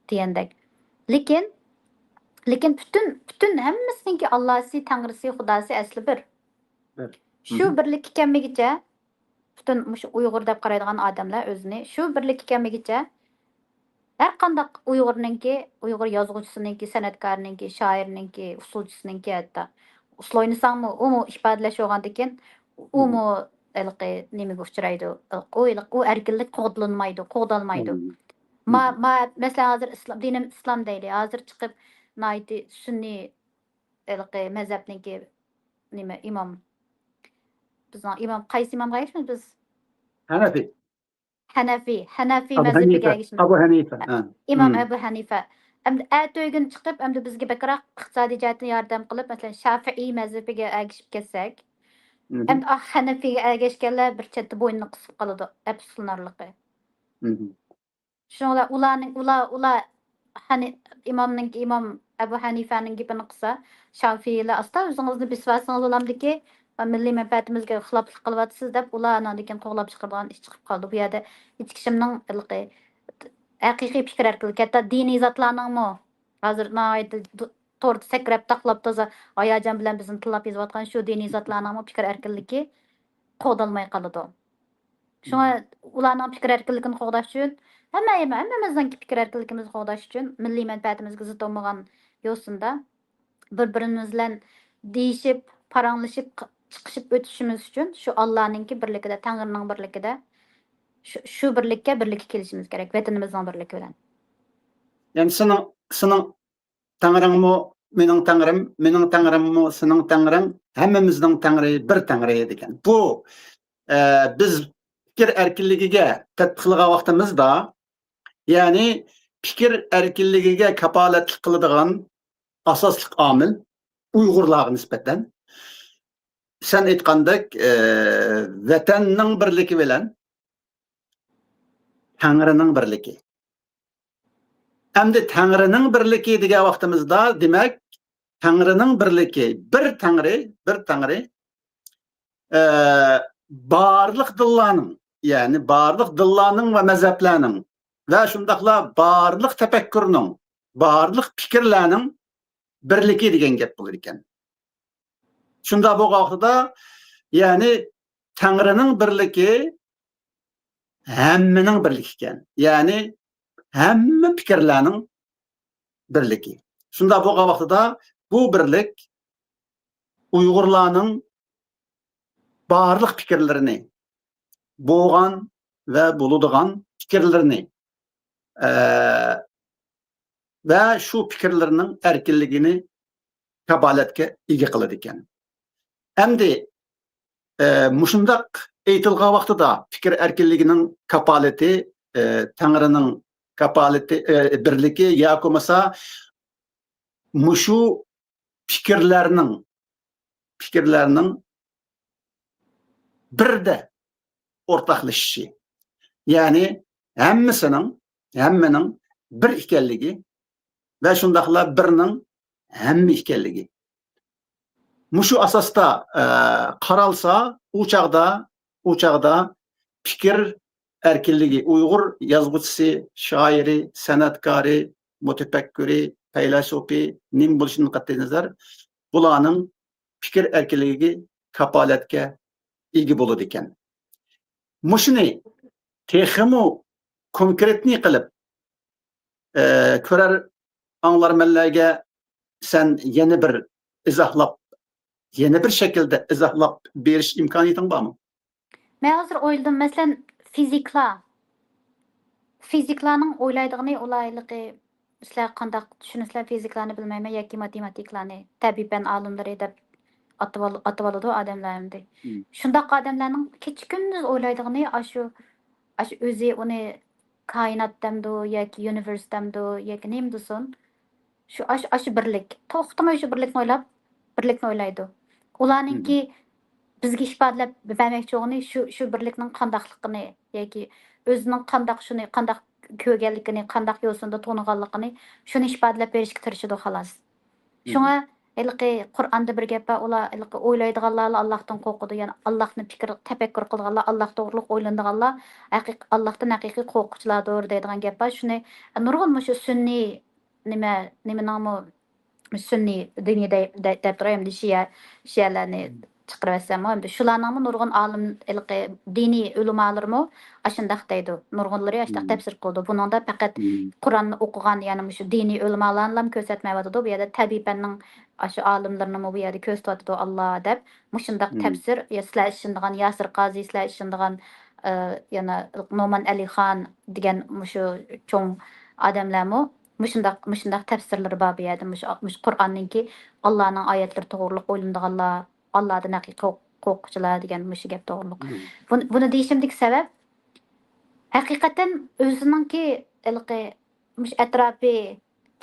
degandek. Lekin bütün hammasiniki Allah'si, tangrisi, Xudosi asli bir. Shu birlikka kelmagicha bütün Uyg'ur deb qaraydigan odamlar o'zini shu birlikka kelmagicha har qanday Uyg'ur yozuvchisiniki, san'atkorninki, shoirninki, usulchisininki hatto usloynisangmi, u ifodalash olgandan keyin u nimaga uchraydi? U erkinlik qo'g'dalmaydi. Masalan hozir dinim islom deydi. Hozir chiqib nayti sunniy mazhabninki imom bizning imom qaysi imomga aytamiz biz? Hanefi. Hanafi Abu mazhabiga Hanife. ergashgan. Abu Hanife. Ha. İmam Hmm. Ebu Hanife. Hem ertögün çıkıp hem de bizge bakırak iqtisadi jihatdan yordam qilib, masalan, Shafi'i mazhabiga ergashib kelsak, Hı hı. hem de Hanafiga ergashganlar bir chetda bo'ynini qisib qoladi, afsuslanarligi. Hı hı. Şoňla ular hani imam Ebu Hanife'nin gibini qilsa, Shafi'ylar asta o'zingizni bisvasangiz olamdiki, milliy manfaatimizga xiloflik qilyapsiz deb ularni degan qo'g'lab chiqargan ish chiqib qoldi. Bu yerda hech kimning haqiqiy fikr erkinligi, hatto diniy zotlarningmi hozir to'g'ri sakrab taqlab toza hayajon bilan bizni tillab yozayotgan shu diniy zotlarningmi fikr erkinligi qo'dalmay qoladi. Şoňa ularning fikr erkinligini qo'g'dash uchun hammamizning fikr erkinligimizni qo'g'dash uchun milliy manfaatimizga zid bo'lmagan yo'sinda bir-birimiz bilan deyishib, paranglashib, chiqishib o'tishimiz uchun shu Allohninki birligida, Tangrining birligida shu birlikka kelishimiz kerak, vatanimizning birligi bilan. Yani senin Tanrın mı, mening Tanrım mı, senin Tanrın, hemmimizning Tanrı bir Tanrı ediken. Bu biz fikir erkinligiga tatbiqlagan vaqtimizda, ya'ni fikir erkinligiga kapolatlik qiladigan asosli omil Uyg'urlarga nisbatan sen aytgandek vatanning birligi bilan Tanrıning birligi. Endi Tanrıning birligi degan vaqtimizda, demak, Tanrıning birligi, bir Tanrı barliq dillarning, ya'ni barliq dillarning va mazhablarning va shundaqla barliq tafakkurning, barliq fikrlarning birligi degan gap bo'lar ekan. Shunda bu vaqtda, ya'ni Tanrıning birligi hammaning birligi ekan. Ya'ni hamma fikrlarning birligi. Shunda bu vaqtda bu birlik Uyg'urlarning barliq fikrlarini, bo'lgan va bo'ladigan fikrlarini va shu fikrlarning erkinligini kapolatga ega qiladi ekan. Endi mushundaq aytilgan vaqtida fikr erkinligining kapolati, Tangrining kapolati, birligi yoki bo'lmasa mushu fikrlarning birde o'rtaqlashishi. Ya'ni hammaning bir ekanligi va shundaqla birning hamma ekanligi. Mushu asosda qaralsa, u chaqda fikr erkinligi, Uyg'ur yozuvchisi, shoiri, san'atkori, mutafakkiri, faylasufi nim bo'lishini qat'iy nazar bularning fikr erkinligiga kapolatga ega bo'ladi ekan. Mushuni texmu konkretni qilib ko'rar anglarmanlarga sen yana bir izohlab, yana bir shaklda izohlab berish imkoniyating bormi? Men hozir o'yladim, masalan, fiziklarning o'ylaydigani ularligi sizlar qanday tushunasizlar fiziklarni bilmayman yoki matematiklarni tabiiy fan olimlari deb atib oladi odamlarni. Shundoq odamlarning kecha-kunduz o'ylaydigani shu o'zi uni koinotdamdi yoki universdamdi yoki nima desin, shu birlik. To'xtamay shu birlikni o'ylaydi. Ularninki bizga ifodalab bermoqchi bo'lgani shu birlikning qandaqligini yoki o'zining qandaq ko'rganligini, qandaq yo'sinda to'niganligini shuni ifodalab berishga tirishadi xolos. Shunga Qur'onda bir gap bor, ular o'ylaydiganlar Allohdan qo'rqadi, ya'ni Allohni tafakkur qilganlar, Alloh to'g'riliq o'ylanadiganlar Allohdan haqiqiy qo'rquvchilardir deydigan gap bor. Shuni nurg'un shu sunniy nima nomi sunniy diniy deb turaymi, shiyalarni chiqaraversam, endi shularning nurg'un olim diniy ulamolarmi ashundaq deydi. Nurg'unlari ashtaq tafsir qildi. Buningda faqat Qur'onni o'qigan, ya'ni shu diniy ulamolarni ham ko'rsatmayotdi. Bu yerda tabiiy fanning shu olimlarni bu yerda ko'rsatyapti Alloh deb. Mushundaq tafsir, sizlar ishonadigan Yasir Qozi, sizlar ishonadigan yana Noman Alixon degan shu cho'ng odamlarmi mushundaq tafsirlari bor bu yerda. Mush Qur'onninki Allohning oyatlari to'g'riliq o'ylanadiganlar, Allah'dan haqiqiy qo'rquvchilar degan mush gap to'g'riliq. Buni deyishimdagi sabab haqiqatan o'zininki ilqi mush atrofi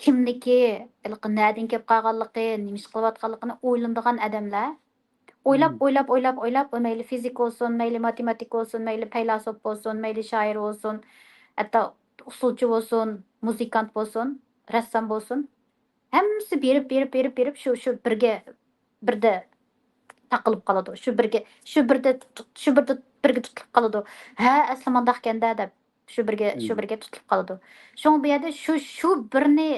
kimligi ilqi nadin kelib qolganligi nima ish qilayotganligini o'ylanadigan odamlar o'ylab mayli fizik olsun mayli matematik olsun mayli faylasuf olsun mayli shoir olsun hatto usulchi bo'lsin muzikant bo'lsin rassom bo'lsin hammasi berib shu birga taqilib qoladi shu birda birga tutilib qoladi ha asli mundaq ekanda deb shu birga tutilib qoladi shu bu yerda shu birni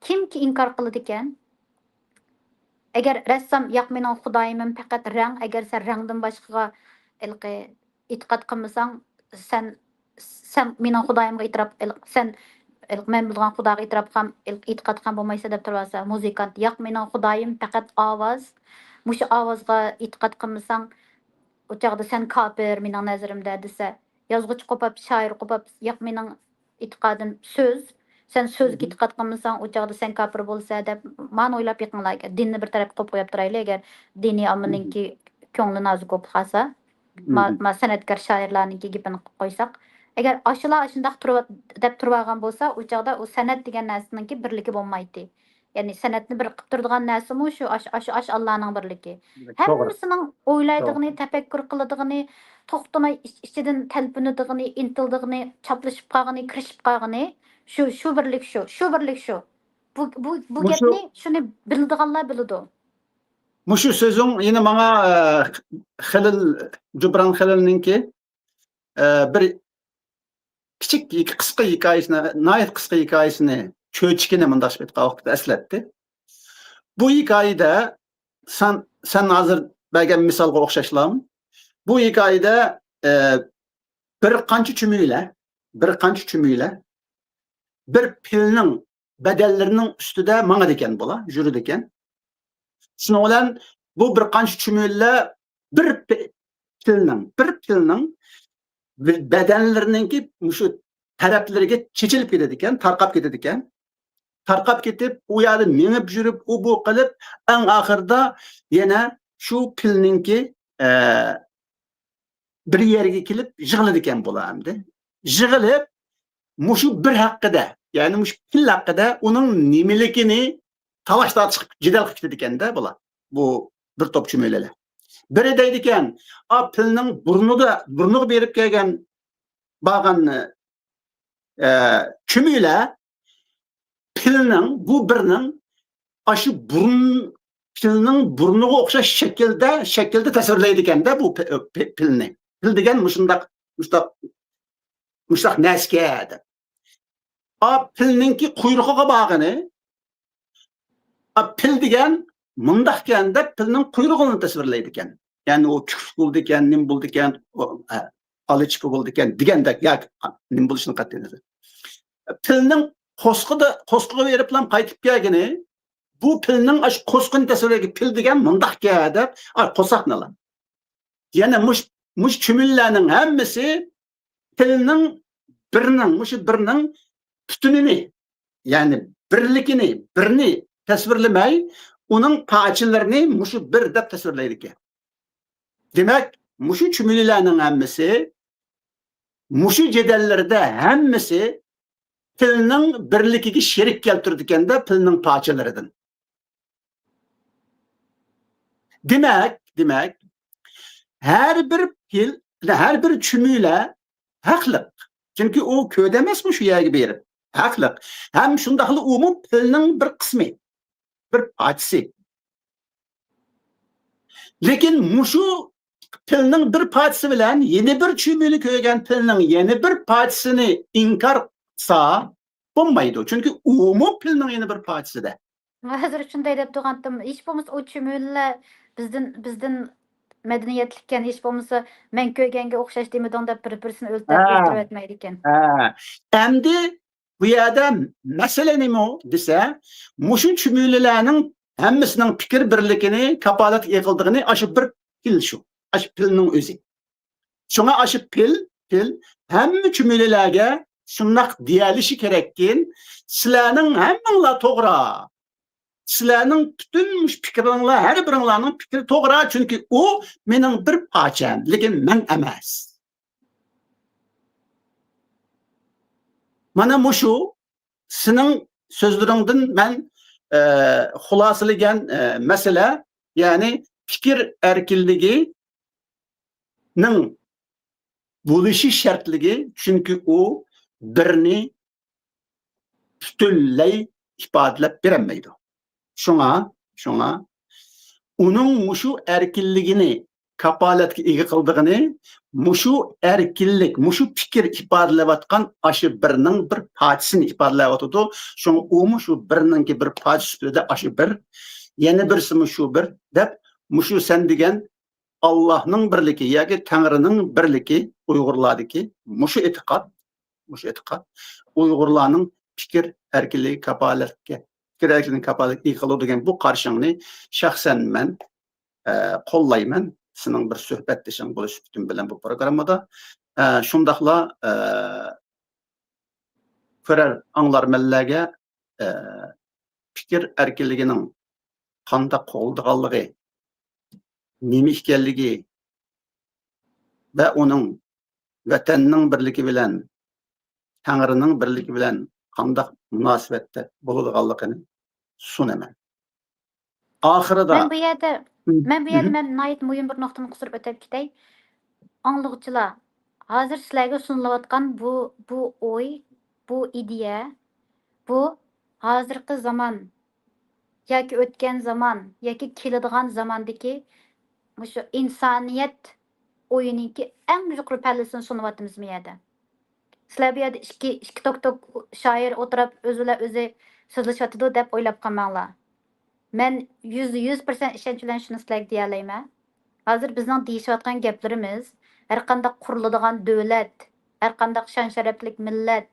kimki inkor qiladi ekan agar rassom yo'q mening xudoyimim faqat rang agar sen rangdan boshqaga ilqi e'tiqod qilmasang sen mening xudoyimga e'tirof sen men bilgan xudoga e'tirof ham e'tiqod ham bo'lmaysa deb turasa muzikant yo'q mening xudoyim faqat ovoz mushu ovozga e'tiqod qilmasang o chog'da sen kofir mening nazarimda desa yozuvchi qo'pab shoir qo'pab yo'q mening e'tiqodim so'z sen so'zga e'tiqod qilmasang o chog'da sen kofir bo'lsa deb man o'ylab yiqinglar dinni bir tarafga qo'yib qo'yib turaylik agar diniy omilninki ko'ngli nozik bo'lib qolsa ma san'atkor shoirlarniki gapini qilib qo'ysak agar ashula shundoq deb turgan bo'lsa o chog'da u san'at degan narsaniki birligi bo'lmaydi ya'ni san'atni bir qilib turadigan narsami shu Allohning birligi hammasining o'ylaydigini tafakkur qiladiganini to'xtamay ichidan talpinadigini intildigini chaplashib qolgani kirishib qolgani shu birlik shu bu gapni shuni biladiganlar biladi Mushu sözün yine bana Cübran Halil'ninki bir küçük kısa hikayesine, nayet kısa hikayesini çöçkine mındaş bir kavukta esletti. Bu hikayede sen hazır belki misalga okşaşlam. Bu hikayede bir kançı çümüyle bir pilinin bedellerinin üstüde mana diken bola, jüri diken. Şunu olan bu bir kançı çümüyle bir pilinin bedenlerininki şu taraflarına çeçilip gidiyorken, tarqap gidiyorken, tarqap gidip u yerda minib yurib, u bu qilib, en ahırda yine şu pilninki bir yerga kelib yig'iladigan bo'lardi. Yig'ilib, mushu bir haqida, ya'ni mushu pil haqida uning nimaligini talashlar chiqib jidal qilib ketadikanda bo'lar. Bu bir top chumelalar. Biri deydi ekan, "A pilning burniga berib kelgan bag'an chumela pilning bu birning aşı pilning burniga o'xshash shaklda tasvirlaydi ekanda bu pilni. Pil degan mushtaq naska deb. A pilninki quyrug'iga bag'ini a pil degan mundaq ekanda pilning quyrug'ini tasvirlaydi ekan. Ya'ni o kufr bo'ldi ekan, nim bo'ldi ekan, alichki bo'ldi ekan degandek yo'q, nim bo'lishini qat'iy nazar. Pilning qo'sqiga berib ham qaytib kelgani bu pilning ash qo'sqini tasvirlaydi pil degan mundaqga deb qo'saqnalar. Yana mush chumillarning hammasi pilning birning tutunini, ya'ni birni tasvirlamay, uning parchalarini mushu bir deb tasvirlaydi ekan. Demek mushu chumillarning hammasi mushu jadallarda hammasi pilning birligiga sherik keltirdi ekanda pilning parchalaridan. Demek her bir pil, her bir chumila haqliq. Çünkü o köyde emasmi shu yerga berib. Haqliq. Ham shundaqli umum pilning bir qismi, bir parchasi. Lekin mushu pilning bir parchasi bilan yeni bir chumili ko'ygan pilning yeni bir parchasini inkor qilsa bo'lmaydi. Chunki umum pilning yeni bir parchasida. hozir shunday deb turgandim hech bo'lmasa o chumillar bizdan madaniyatlikkan hech bo'lmasa men ko'yganga o'xshash demadan deb bir-birini o'ltirib o'tmaydi ekan. Endi bu yerda masala nima desa, mushu chumillarning hammasining fikr birligini kapolat qildig'ini aşı bir pil shu. Aşı pilning o'zi. Shunga aşı pil hamma chumillarga shundoq deyilishi kerakkin, sizlarning hammanglar to'g'ri. Sizlarning butun fikringlar, har biringlarning fikri to'g'ri, chunki u mening bir parcham, lekin men emas. Mana mushu sening so'zlaringdan men xulosalagan masala, ya'ni fikr erkinligining bo'lishi shartligi, chunki u birni butunlay ifodalab berolmaydi. Shunga uning mushu erkinligini kapolatga ega qildig'ini, mushu erkinlik, mushu fikr ifodalayotgan aşı birning bir parchisini ifodalayotdi. Shunga u mushu birninki bir parchasi ustida aşı bir, yana birisi mushu bir deb mushu sen degan Allah'ның birligi yoki Tangrining birligi Uyg'urlardagi mushu e'tiqod Uyg'urlarning fikr erkinligi kapolatga qiladi degan bu qarshingni shaxsan men qo'llayman. Sening bir suhbatdashing bo'lish uchun bilan bu programmada shundaqla ko'rar anglarmanlarga fikr erkinligining qanday qo'ldiganligi, nima ekanligi va uning vatanning birligi bilan, Tangrining birligi bilan qanday munosabatda bo'ladiganligini sunaman. Oxirida Ben bu yerda nayet muhim bir nuqtani qistirib o'tib ketay. Anglag'uchilar, hozir sizlarga sunilayotgan bu o'y, bu ideya, bu hozirgi zamon yoki o'tgan zaman yoki keladigan zamondagi shu insoniyat o'yiniki eng yuqori pallasini sunyapmiz bu yerda. Sizlar bu yerda ikki tok shoir o'tirib o'zi so'zlashyotdi deb o'ylab qolmanglar. Men 100% ishonch bilan shuni sizlarga deya olaman. Hozir bizning deyishayotgan gaplarimiz har qanday quriladigan davlat, har qanday shon sharaflik millat,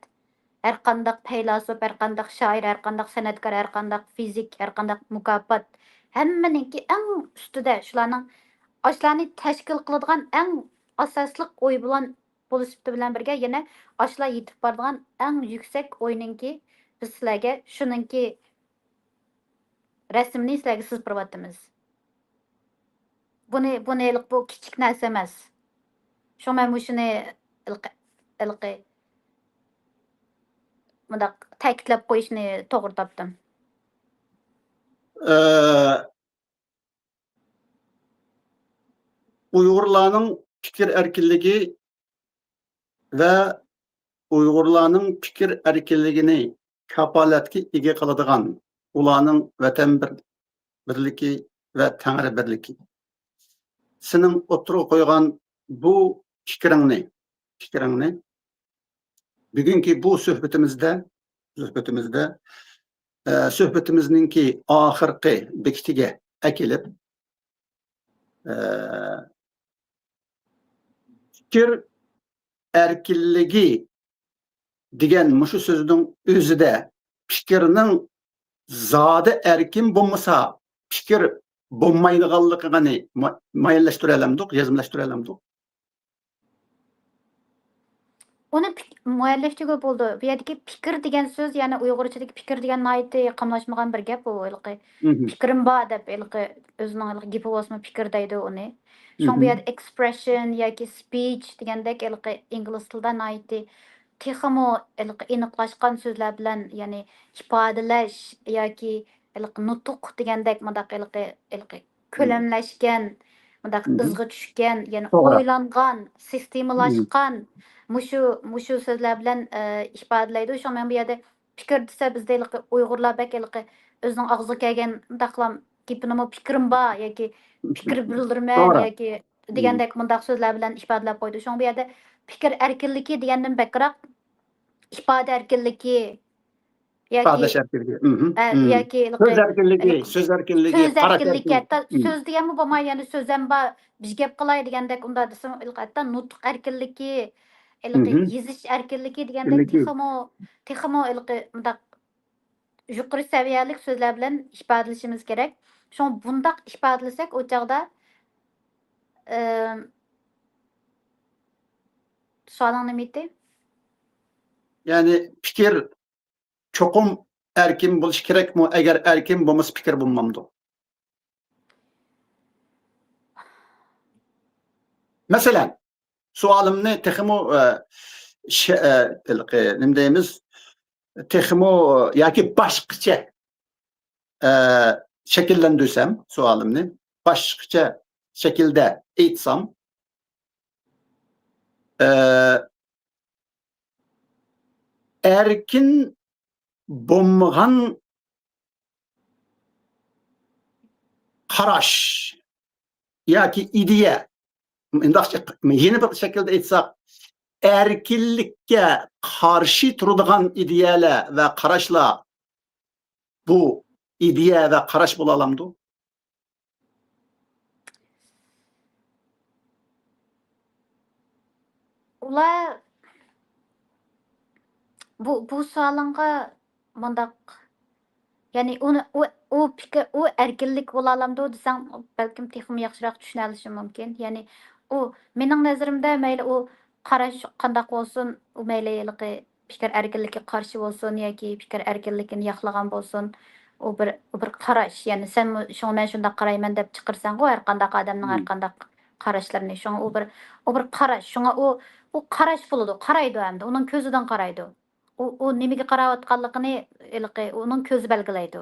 har qanday faylasuf, har qanday shoir, har qanday san'atkor, har qanday fizik, har qanday mukofot hammaniki eng ustida shularni tashkil qiladigan eng asosli o'y bilan birga yana ashlar yetib boradigan eng yuksak o'yninki biz sizlarga shuningki rasmni sizlarga sizib beryapmiz. Bu kichik narsa emas. Shunga men shuni ilqi bundaq ta'kidlab qo'yishni to'g'ri topdim. Uyg'urlarning fikr erkinligi va Uyg'urlarning fikr erkinligini kapolatga ega qiladigan ularning vatan birligi va Tangri birligi. Sening o'tirib qo'ygan bu fikringni bugungi bu suhbatimizningki oxirgi bekitiga akilib fikr erkinligi degan mushu so'zning o'zida fikrning zodi erkin bo'lmasa fikr bo'lmaydiganligini mayallashtirib olamdik, yozmlashtirib olamdik. Uni muallifchiga bo'ldi. Bu yerdagi fikr degan so'z, ya'ni Uyg'urchadagi fikr degan naytni qamlashmagan bir gap bu. Fikrim bor deb o'zining gapi bo'lsa fikr deydi uni. Shunga bu yerda expression yoki speech degandek ingliz tilida naytni texmo aniqlashgan so'zlar bilan, ya'ni ifodalash yoki nutuq degandek mundaq ko'lamlashgan, mundaq izg'i tushgan, ya'ni o'ylangan, sistemalashgan mushu so'zlar bilan ifodalaydi. Shunga men bu yerda fikr desa bizda Uyg'urlar bak o'zining og'ziga kelgan mundaqlam gapini fikrim bor yoki fikr bildirman yoki degandek mundaq so'zlar bilan ifodalab qo'ydi. Shunga bu yerda fikr erkinligi degandan bakroq ifoda erkinligi yoki so'z erkinligi, hatto so'z deganmi bo'lmay, ya'ni so'z ham bor, biz gap qilay degandek unda desam, hatto nutq erkinligi, yezish erkinligi degandek texmo bundaq yuqori saviyalik so'zlar bilan ifodalashimiz kerak. Shunga bundaq ifodalasak, o chog'da so'aling nima edi? Ya'ni fikr cho'qim erkin bo'lishi kerakmi? Agar erkin bo'lmasa fikr bo'lmamdi. Masalan, suolimni texmo nima deymiz? texmo yoki boshqacha shakllantirsam savolimni, boshqacha shaklda aytsam, erkin bo'lmagan qarash yoki ideya, yeni bir shaklda aytsak, erkinlikka qarshi turadigan ideyalar va qarashlar bu ideya va qarash bo'la olamdi? Ular bu savolga mundaq ya'ni u fikr u erkinlik bo'la olamdi desang balkim texmi yaxshiroq tushuna olishim mumkin. Ya'ni u mening nazarimda mayli u qarash qandaq bo'lsin, u mayli fikr erkinlikka qarshi bo'lsin yoki fikr erkinligini yoqlagan bo'lsin, u bir qarash. Ya'ni sen shunga men shunday qarayman deb chiqarsang, har qanday odamning har qanday qarashlarini, shunga u bir qarash. Shunga u qarash bo'ladi, qaraydi hamda uning ko'zidan qaraydi. U nimaga qarayotganligini uning ko'zi belgilaydi.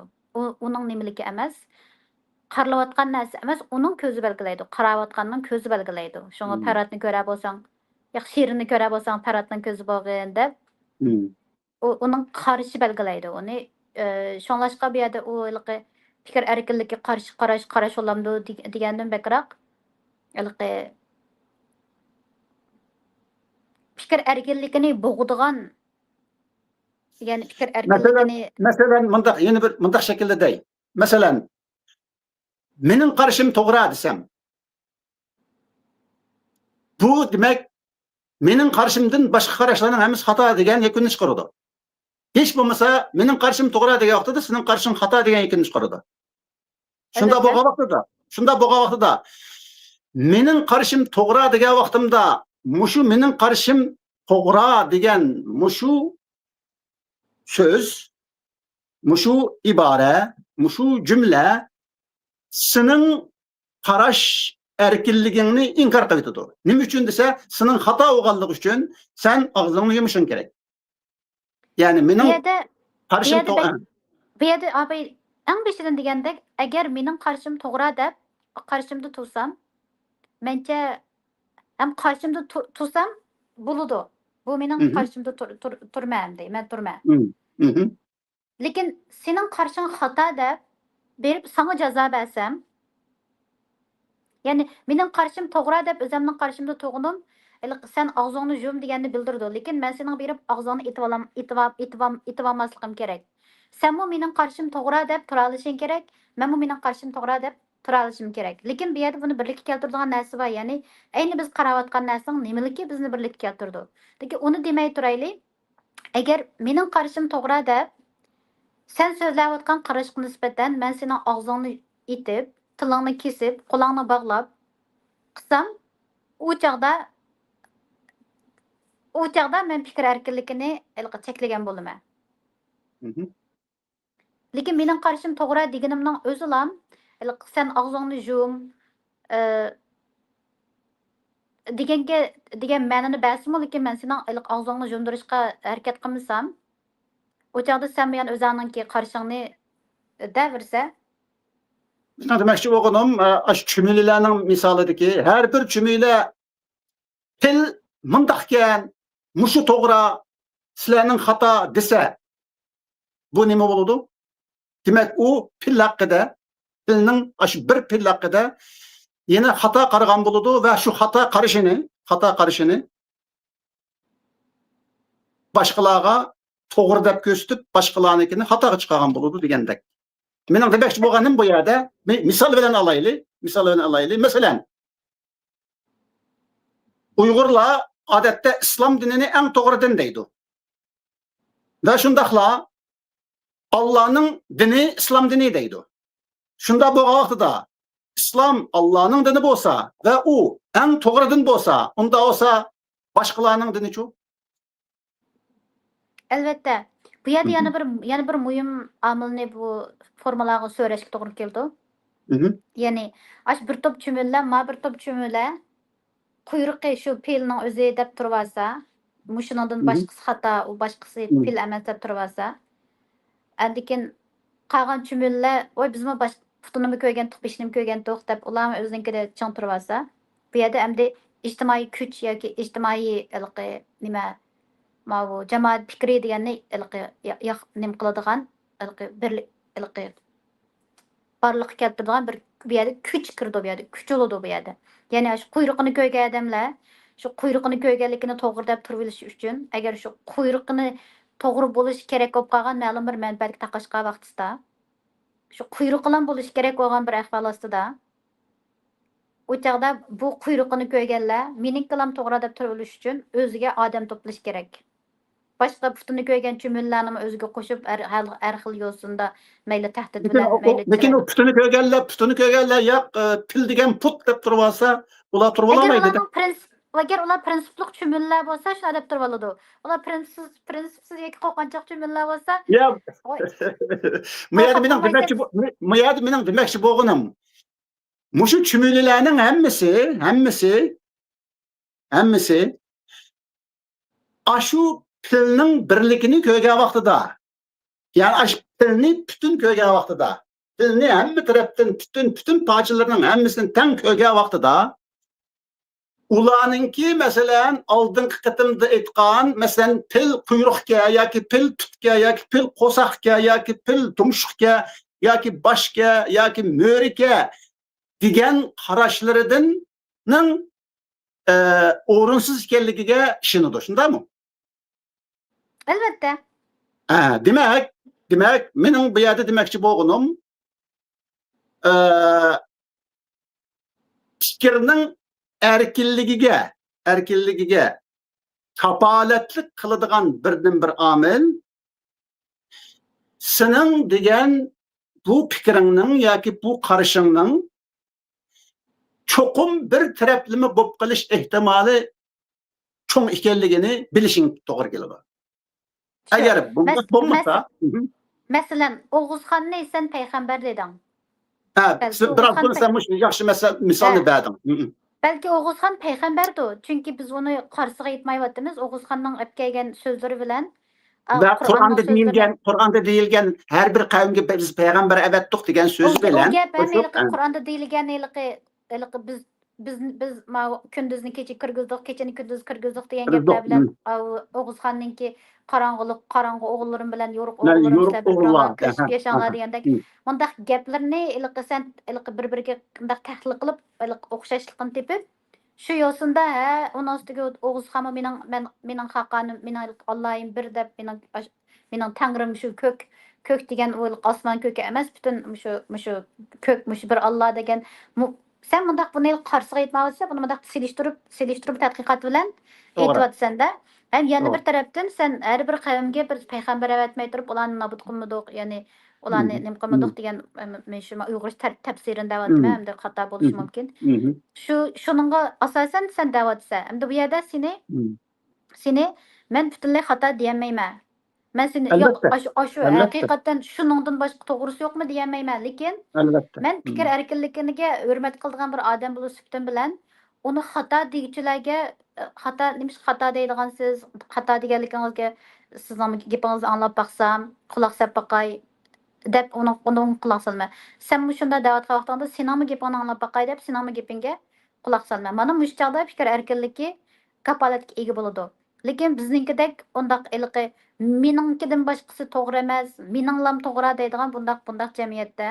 Uning nimaligi emas, qaralayotgan narsa emas, uning ko'zi belgilaydi. Qarayotganning ko'zi belgilaydi. Shunga parrotni ko'ra bo'lsang, yoki sherni ko'ra bo'lsang, parrotning ko'zi bo'lgan deb uning qarashi belgilaydi. Uni shunlashqa bu yerda u fikr erkinlikka qarshi qarash olamdi degandan bakroq fikr erkinligini bo'g'digan yani fikr erkinligini Masalan, yeni bir mundaq shaklda dey. Masalan, mening qarashim to'g'ri desam, bu demak mening qarashimdan boshqa qarashlarning hammasi xato degan yakunni chiqaradi. Hech bo'lmasa mening qarashim to'g'ri degan vaqtida sening qarashing xato degan yakunni chiqaradi. Shunda bo'lgan vaqtida mening qarashim to'g'ri degan vaqtimda mushu mening qarashim to'g'ri degan mushu söz, mushu ibora, mushu jumla sening qarash erkinligingni inkor qiladi. Nima uchun desa, sening xato bo'lganligi uchun sen og'zingni yumishing kerak. Ya'ni mening qarashim to'g'ri. Bu yerda abi eng beshidan degandek, agar mening qarashim to'g'ri deb qarashimda tursam, mencha ham qarashimda tursam bo'ladi. Bu mening qarashimda turmayman deyman, men turmayman. Lekin sening qarashing xato deb berib sana jazo bersam, ya'ni mening qarashim to'g'ri deb o'zimning qarashimda to'g'ridim, sen og'zingni yum deganni bildirdi. Lekin men sening berib og'zingni itib olmasligim kerak. Sen bu mening qarashim to'g'ri deb tura olishing kerak, men bu mening qarashim to'g'ri deb tura olishim kerak. Lekin bu yerda buni birlikka keltiradigan narsa bor. Ya'ni ayni biz qarayotgan narsaning nimaligi bizni birlikka keltirdi. Lekin uni demay turaylik. Agar mening qarashim to'g'ri deb sen so'zlayotgan qarashga nisbatan men sening og'zingni itib, tilingni kesib, qo'lingni bog'lab qilsam, u chaqda men fikr erkinligini cheklagan bo'laman. Lekin mening qarashim to'g'ri deganimning o'zi ham sen og'zingni yum degan ma'noni bersim, lekin men sening og'zingni yumdirishga harakat qilmasam, o chaqda sen men o'zingning qarashingni davirsa, Shuna demoqchi bo'lganim, shu chumililarning misolidagi har bir chumila til mundaqkan, mushu to'g'ri, sizlarning xato desa, bu nima bo'ladi? Demak, u fil haqida, filning shu bir fil haqida yana xato qaragan bo'ladi va shu xato qarashini boshqalarga to'g'ri deb ko'rsatib, boshqalarnikini xatoga chiqargan bo'ladi degandek. Mening demoqchi bo'lganim bu yerda misol bilan olaylik. Masalan, Uyg'urlar odatda islom dinini eng to'g'ri din deydi. Va shundaqla Allohning dini islom dini deydi. Shunda bo'lgan vaqtida islom Allohning dini bo'lsa va u eng to'g'ri din bo'lsa, unda olsa boshqalarning dini-chu? Albatta. Bu yerda yana bir muhim omilni bu formulaga so'rashga to'g'ri keldi. Ya'ni bir to'p chumillar, bir to'p chumillar quyruqi shu pelning o'zi deb turib olsa, Muşundan Hı hı. başqası xata, u başqası Hı. pil emas deb turib olsa. Andikin qolgan chumullar, "Voy bizmi bosh putunimi ko'rgan, beshini ko'rgan to'q" deb ularni o'zinikida ching turib olsa, bu yerda endi ijtimoiy kuch yoki ijtimoiy nima bu jamoat fikri deganni nim qiladigan bir barliqqa keltiradigan bir bu yerda kuch kirdi bu yerda, kuch bo'ladi bu yerda. Ya'ni shu quyruqini ko'rgan odamlar shu quyruqini ko'rganligini to'g'ri deb turib olish uchun agar shu quyruqini to'g'ri bo'lishi kerak bo'lib qolgan ma'lum bir manfaatga taqashgan vaqtida shu quyruq bilan bo'lishi kerak bo'lgan bir ahvol ostida u chog'da bu quyruqini ko'rganlar meningkilam to'g'ri deb turib olish uchun o'ziga odam to'plash kerak. Boshqa putini ko'rgan chumullarni o'ziga qo'shib har xil yo'sinda mayli tahdid Lekin bilan mayli lekin o putini ko'rganlar yo'q, pil degan put deb turib olsa, ular turib olmaydi. agar ular prinsipli chumullar bo'lsa shuni deb turib oladi. Ular prinsipsiz yoki qo'rqinchoq chumullar bo'lsa Ya, voy bu yerda mening qo'rqolmaysiz. demoqchi bu yerda mening demoqchi bo'lganim, mushu chumililarning hammasi ashu pilning birligini ko'rgan vaqtida, ya'ni ash pilni butun ko'rgan vaqtida, pilni hamma tarafdan butun parchalarning hammasini teng ko'rgan vaqtida ularninki masalan oldingi qitimda aytgan masalan pil quyruqga yoki pil tutga yoki pil qo'saqga yoki pil tumshuqga yoki boshga yoki mo'riga degan qarashlaridan o'rinsiz ekanligiga ishonadi, shundaymi? Albatta. Demak, mening bu yerda demoqchi bo'lganim, fikrning erkinligiga kapolatlik qiladigan birdan bir omil sening degan bu fikringning yoki bu qarashingning cho'qim bir taraflama bo'lib qolish ehtimoli cho'ng ekanligini bilishing to'g'ri keladi. Agar bunday bo'lmasa, masalan, Oğuzxonni sen payg'ambar deding. biroq buni sen yaxshi misolni berding. Balki Oğuzxon payg'ambardir. Chunki biz uni qarsiga aytmayapmiz. Oğuzxonning olib kelgan so'zlari bilan Ve Kur'an'da deyilgen her bir kavimge biz peygamber evettik degan so'z bilan Qur'onda deyilgan biz kunduzni kecha kirgizdik, kechani kunduz kirgizdik degan gaplar bilan Oğuzxonningki qorong'i o'g'illarim bilan yo'riq o'g'illarim ishlab ko'rishib yashagan degandek bundaq gaplarni sen bir-biriga bundaq tahlil qilib o'xshashlikni tepib shu yo'sinda uning ustiga Oğuzxonmi mening xaqanim, mening Allohim bir deb mening tangrim shu ko'k degan osmon ko'ki emas, butun shu ko'k bir Alloh degan sen bundaq buni qarsiga aytmoqchi, buni bundaq selishtirib tadqiqot bilan aytyotsanda ham yana bir tarafdan sen har bir qavmga bir payg'ambar avatmay turib ularni nobud qilmadik, ya'ni ularni nim qilmadik degan men shu uyg'ur tafsirini davatman, hamda xato bo'lishi mumkin. Shuningga asosan sen davatsa, hamda bu yerda seni men butunlay xato deyolmayman. Men seni yo'q, shu haqiqatan shuningdan boshqa to'g'risi yo'qmi deyolmayman, lekin men fikr erkinligiga hurmat qiladigan bir odam bo'lish sifatim bilan uni xato deguchilarga xato deydigansiz, xato deganligingizga sizning gapingizni anglab baqsam, quloq solib baqay deb uni quloq solma. Sen shunda da'vat qilgan vaqtda seningmi gapingni anglab baqay deb seningmi gapingga quloq solma. Mana bu chog'da fikr erkinligi kapolatga ega bo'ladi. Lekin bizninkidek undaq meningkidan boshqasi to'g'ri emas, meninglam to'g'ri deydigan bundaq jamiyatda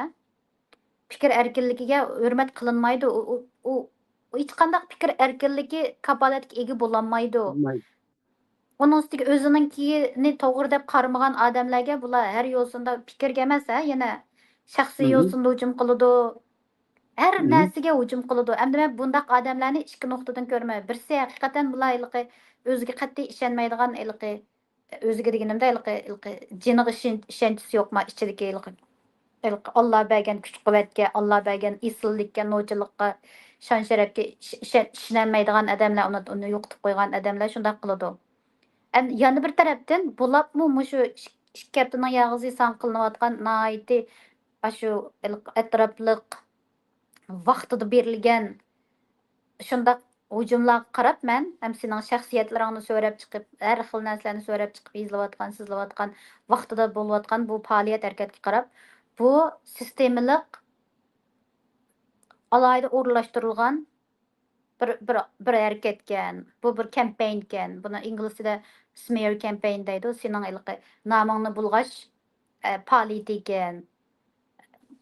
fikr erkinligiga hurmat qilinmaydi. U hech qanday fikr erkinligi kapolatga ega bo'lolmaydi. Uning ustiga o'zininkini to'g'ri deb qaramagan odamlarga bular har yo'sinda fikrga emas, yana shaxsiy yo'sinda hujum qiladi. Her narsaga hujum qiladi. Endi men bundaq odamlarni ikki nuqtadan ko'raman. Birisi haqiqatan bular o'ziga qat'iy ishonmaydigan o'ziga deganimda jiniga ishonchisi yo'qmi ichidagi Alloh bergan kuch-quvvatga, Alloh bergan isillikka, nochilikqa, shon sharafga ishonmaydigan odamlar, uni yo'qitib qo'ygan odamlar shunday qiladi. Yana bir tarafdan bularmi shu ikki haftaning yog'izi son qilinayotgan noiti shu atrofliq vaqtida berilgan shunday hujumlarga qarab men ham sening shaxsiyatlaringni so'rab chiqib, har xil narsalarni so'rab chiqib izlayotgan, sizlayotgan, vaqtida bo'layotgan bu faoliyat harakatga qarab, bu sistemalik alayda o'rinlashtirilgan bir harakatkan. Bu bir kampanyakan. Buni ingliz tilida smear campaign deydi. Sening ilqi nomingni bulg'ash faoliyatikan.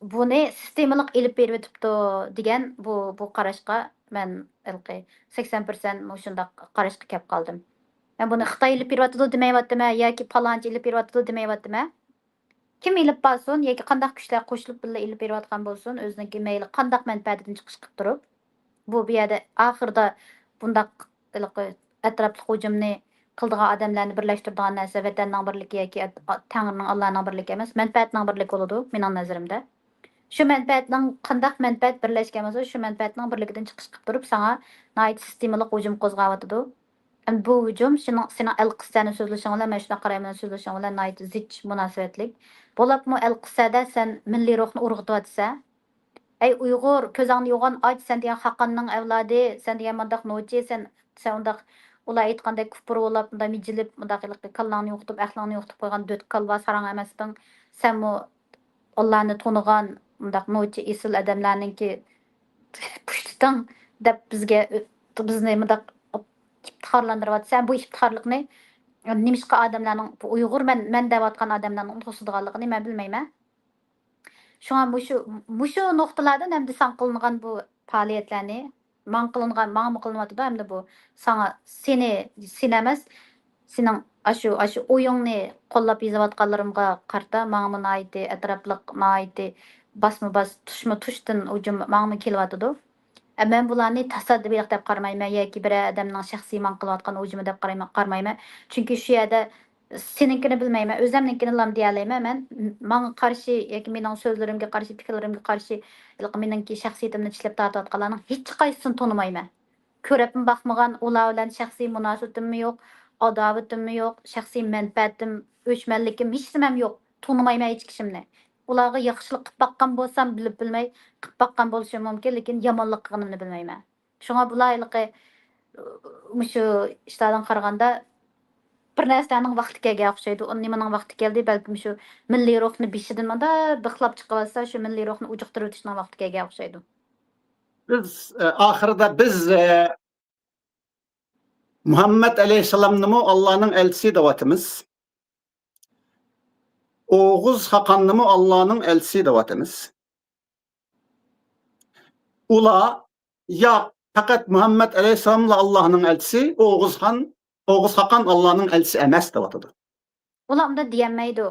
Buni sistemalik ilib berib o'tibdi degan bu qarashga men ilqi 80% shundaq qarashga kelib qoldim. Men buni Xitoy ilib beryapti demayaptimi yoki palonchi ilib beryapti demayaptimi? Kim ilib borsin yoki qandaq kuchlar qo'shilib birga ilib berayotgan bo'lsin, o'ziniki mayli qandaq manfaatidan chiqish qilib turib, bu yerda oxirida bundaq atrofli hujumni qildigan odamlarni birlashtiradigan narsa vatanning birligi yoki Tangrining Allohning birligi emas, manfaatning birligi bo'ladi mening nazarimda. Shu manfaatning qandaq manfaat birlashgan bo'lsa, shu manfaatning birligidan chiqish qilib turib, sana nihoyat sistemalik hujum qo'zg'ayotidi. Bu hujum sening al-qissani so'zlashing bilan, mana shunaqa qarayman so'zlashing bilan nihoyat zich munosabatlik. Bo'libmi al-qissada sen milliy ruhni urg'itayotsa, ey Uyg'ur, ko'zingni yo'g'on och, sen degan Xaqonning avlodi, sen degan mundaq nochi, sen undaq ular aytganda kufr bo'lib, unda mijilib, undaq kallangni yo'qitib, axlingni yo'qitib qo'ygan döt kalva sarang emasding. Sen mu Allahni tonigan undaq nochi esil odamlarningki pushtiting deb bizni mundaq iftixorlantiryapsan. Bu iftixorlikni nimishqa odamlarning Uyg'ur men deyotgan odamlarning to'sidiganligini men bilmayman. Şuna muşu noktalardan hem de san kılınan bu faaliyetlerini man kılınmadı da hem de bu sana sinemez senin aşı oyunni qo'llab yozayotganlarimga qarta ma'mın ayti atrofliq ma'ayti bas tushdan hujum ma'mı kelyapti. Men bularni tasadduq deb qaramayman yoki bir odamning shaxsiy man qilayotgan hujumi deb qaramayman. Chunki shu yerda seninkini bilmayman, o'zimninkini lam deya olmayman. Menga qarshi yoki mening so'zlarimga qarshi, fikrlarimga qarshi meningki shaxsiyatimni tishlab tortayotganlarning hech qaysisini tonimayman. Ko'rib baxmagan ular bilan shaxsiy munosabatim yo'q, adovatim yo'q, shaxsiy manfaatim, o'chmanlikim hech nimam yo'q. Tonimayman hech kishimni. Ularga yaxshilik qilib baqqan bo'lsam bilib bilmay qilib baqqan bo'lishim mumkin, lekin yomonlik qilganimni bilmayman. Shunga bularliqi shu ishlardan qaraganda bir narsaning vaqti kelgan o'xshaydi. Uni nimaning vaqti keldi, balkim shu milliy ruhni beshidan manda bixlab chiqib olsa, shu milliy ruhni ujuqtirib o'tishning vaqti kelgan o'xshaydi. Biz ahirda biz Muhammed Aleyhisselam'nı Allah'ın elçisi davatımız. Oğuz Hakan'ı Allah'ın elçisi davatımız. Ula ya fakat Muhammed Aleyhisselam'la Allah'ın elçisi, Oğuz Hakan Allah'ın elçisi emas davatıdır. Ular unda deyamaydi.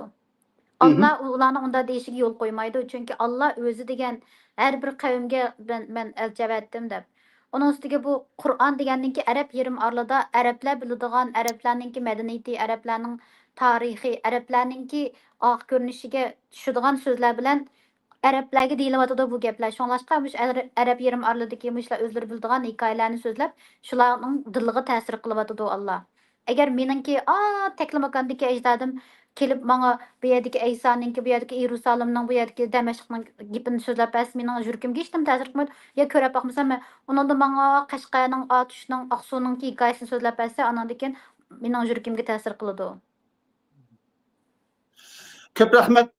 Allah ularni unda deyishiga yo'l qo'ymaydi, chunki Allah o'zi degan har bir qavmga men elchi avatdim deb. Onun ustiga bu Qur'on deganninki arab yerim orlida arablar biladigan, arablarninki madaniyati, arablarning tarixi, arablarninki oq ko'rinishiga tushadigan so'zlar bilan arablarga deyilyotidi bu gaplar. Shunlashqa arab yerim orlidagi mushlar o'zlari biladigan hikoyalarni so'zlab, shularning diliga ta'sir qilyotidi Alloh. Agar meningki Teklimakondagi ajdadim kelib menga bu yerdagi Aysoninki, bu yerdagi Yerusalimning, bu yerdagi Damashqning gapini so'zlab bas mening yuragimga hech nima ta'sir qilmaydi. Ya ko'rib baxmasam, uningda menga Qashqarning, Otushning, Oqsuvning hikoyasini so'zlab bersa, andan keyin mening yuragimga ta'sir qiladi. Köp rahmet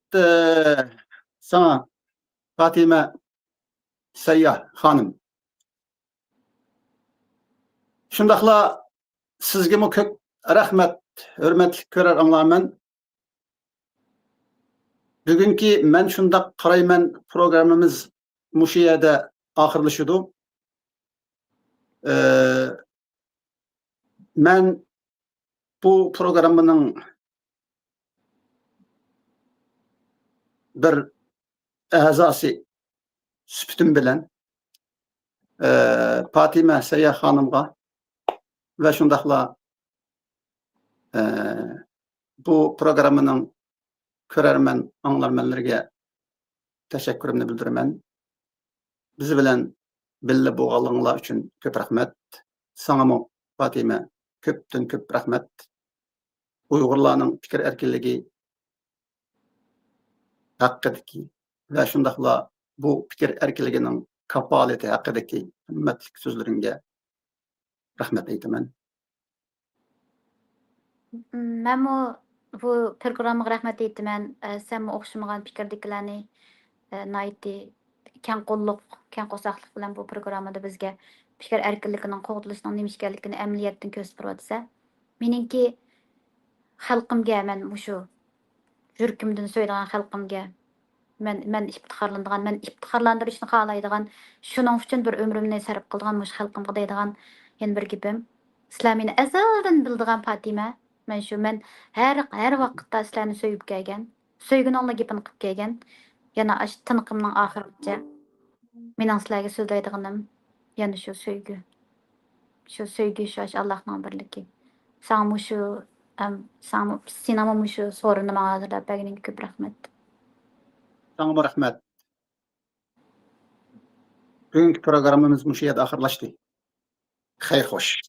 sana Fatime Seyyah hanım. Şundaqla sizge mi köp rahmet, hürmetli körer anlamen. Bugünkü men şundaq qarayman programımız muşiyada ahırlaşıdı. Men bu programının bir azası süpütüm bilen Fatime Seyyah hanımga ve şundaqla bu programının körermen, anlarmenlerge teşekkürümünü bildirimen. Bizi bilen bille boğalığınlar için köp rahmet. Sana mı Fatime köptün köp rahmet. Uygurlarının fikir erkinliği hakkıdaki ve şundaqla bu fikir erkinliğinin kapaleti hakkıdaki hürmetlik sözleringe Rahmet aytaman. Men bu programmaga rahmat aytaman. Sen o'xshamagan fikrdagilarni nayti keng qo'lliq, keng qo'saqlik bilan bu programmada bizga fikr erkinligining qo'g'dilishining nima ekanligini amaliyotdan ko'rsatib bersa, meningki xalqimga men mushu yurkimdan so'ydigan xalqimga men iftixorlanadigan, men iftixorlantirishni xohlaydigan, shuning uchun bir umrimni sarf qilgan mush xalqimga deydigan yana bir gapim. Sizlar meni azaldan bildigan Fatima. Men har vaqtda sizlarni so'yib kelgan. So'yguninglar gapini qilib kelgan. Yana ash tiniqimning oxirigacha mening sizlarga so'zlaydiganim yana shu so'ygu. Shu so'ygu shu ash Allohning birligi. Sana shu senama shu so'rinni menga hozirlab berganinga ko'p rahmat. Sana rahmet. Bugünkü programımız bu şeye de ahırlaştı. Hayır hoş.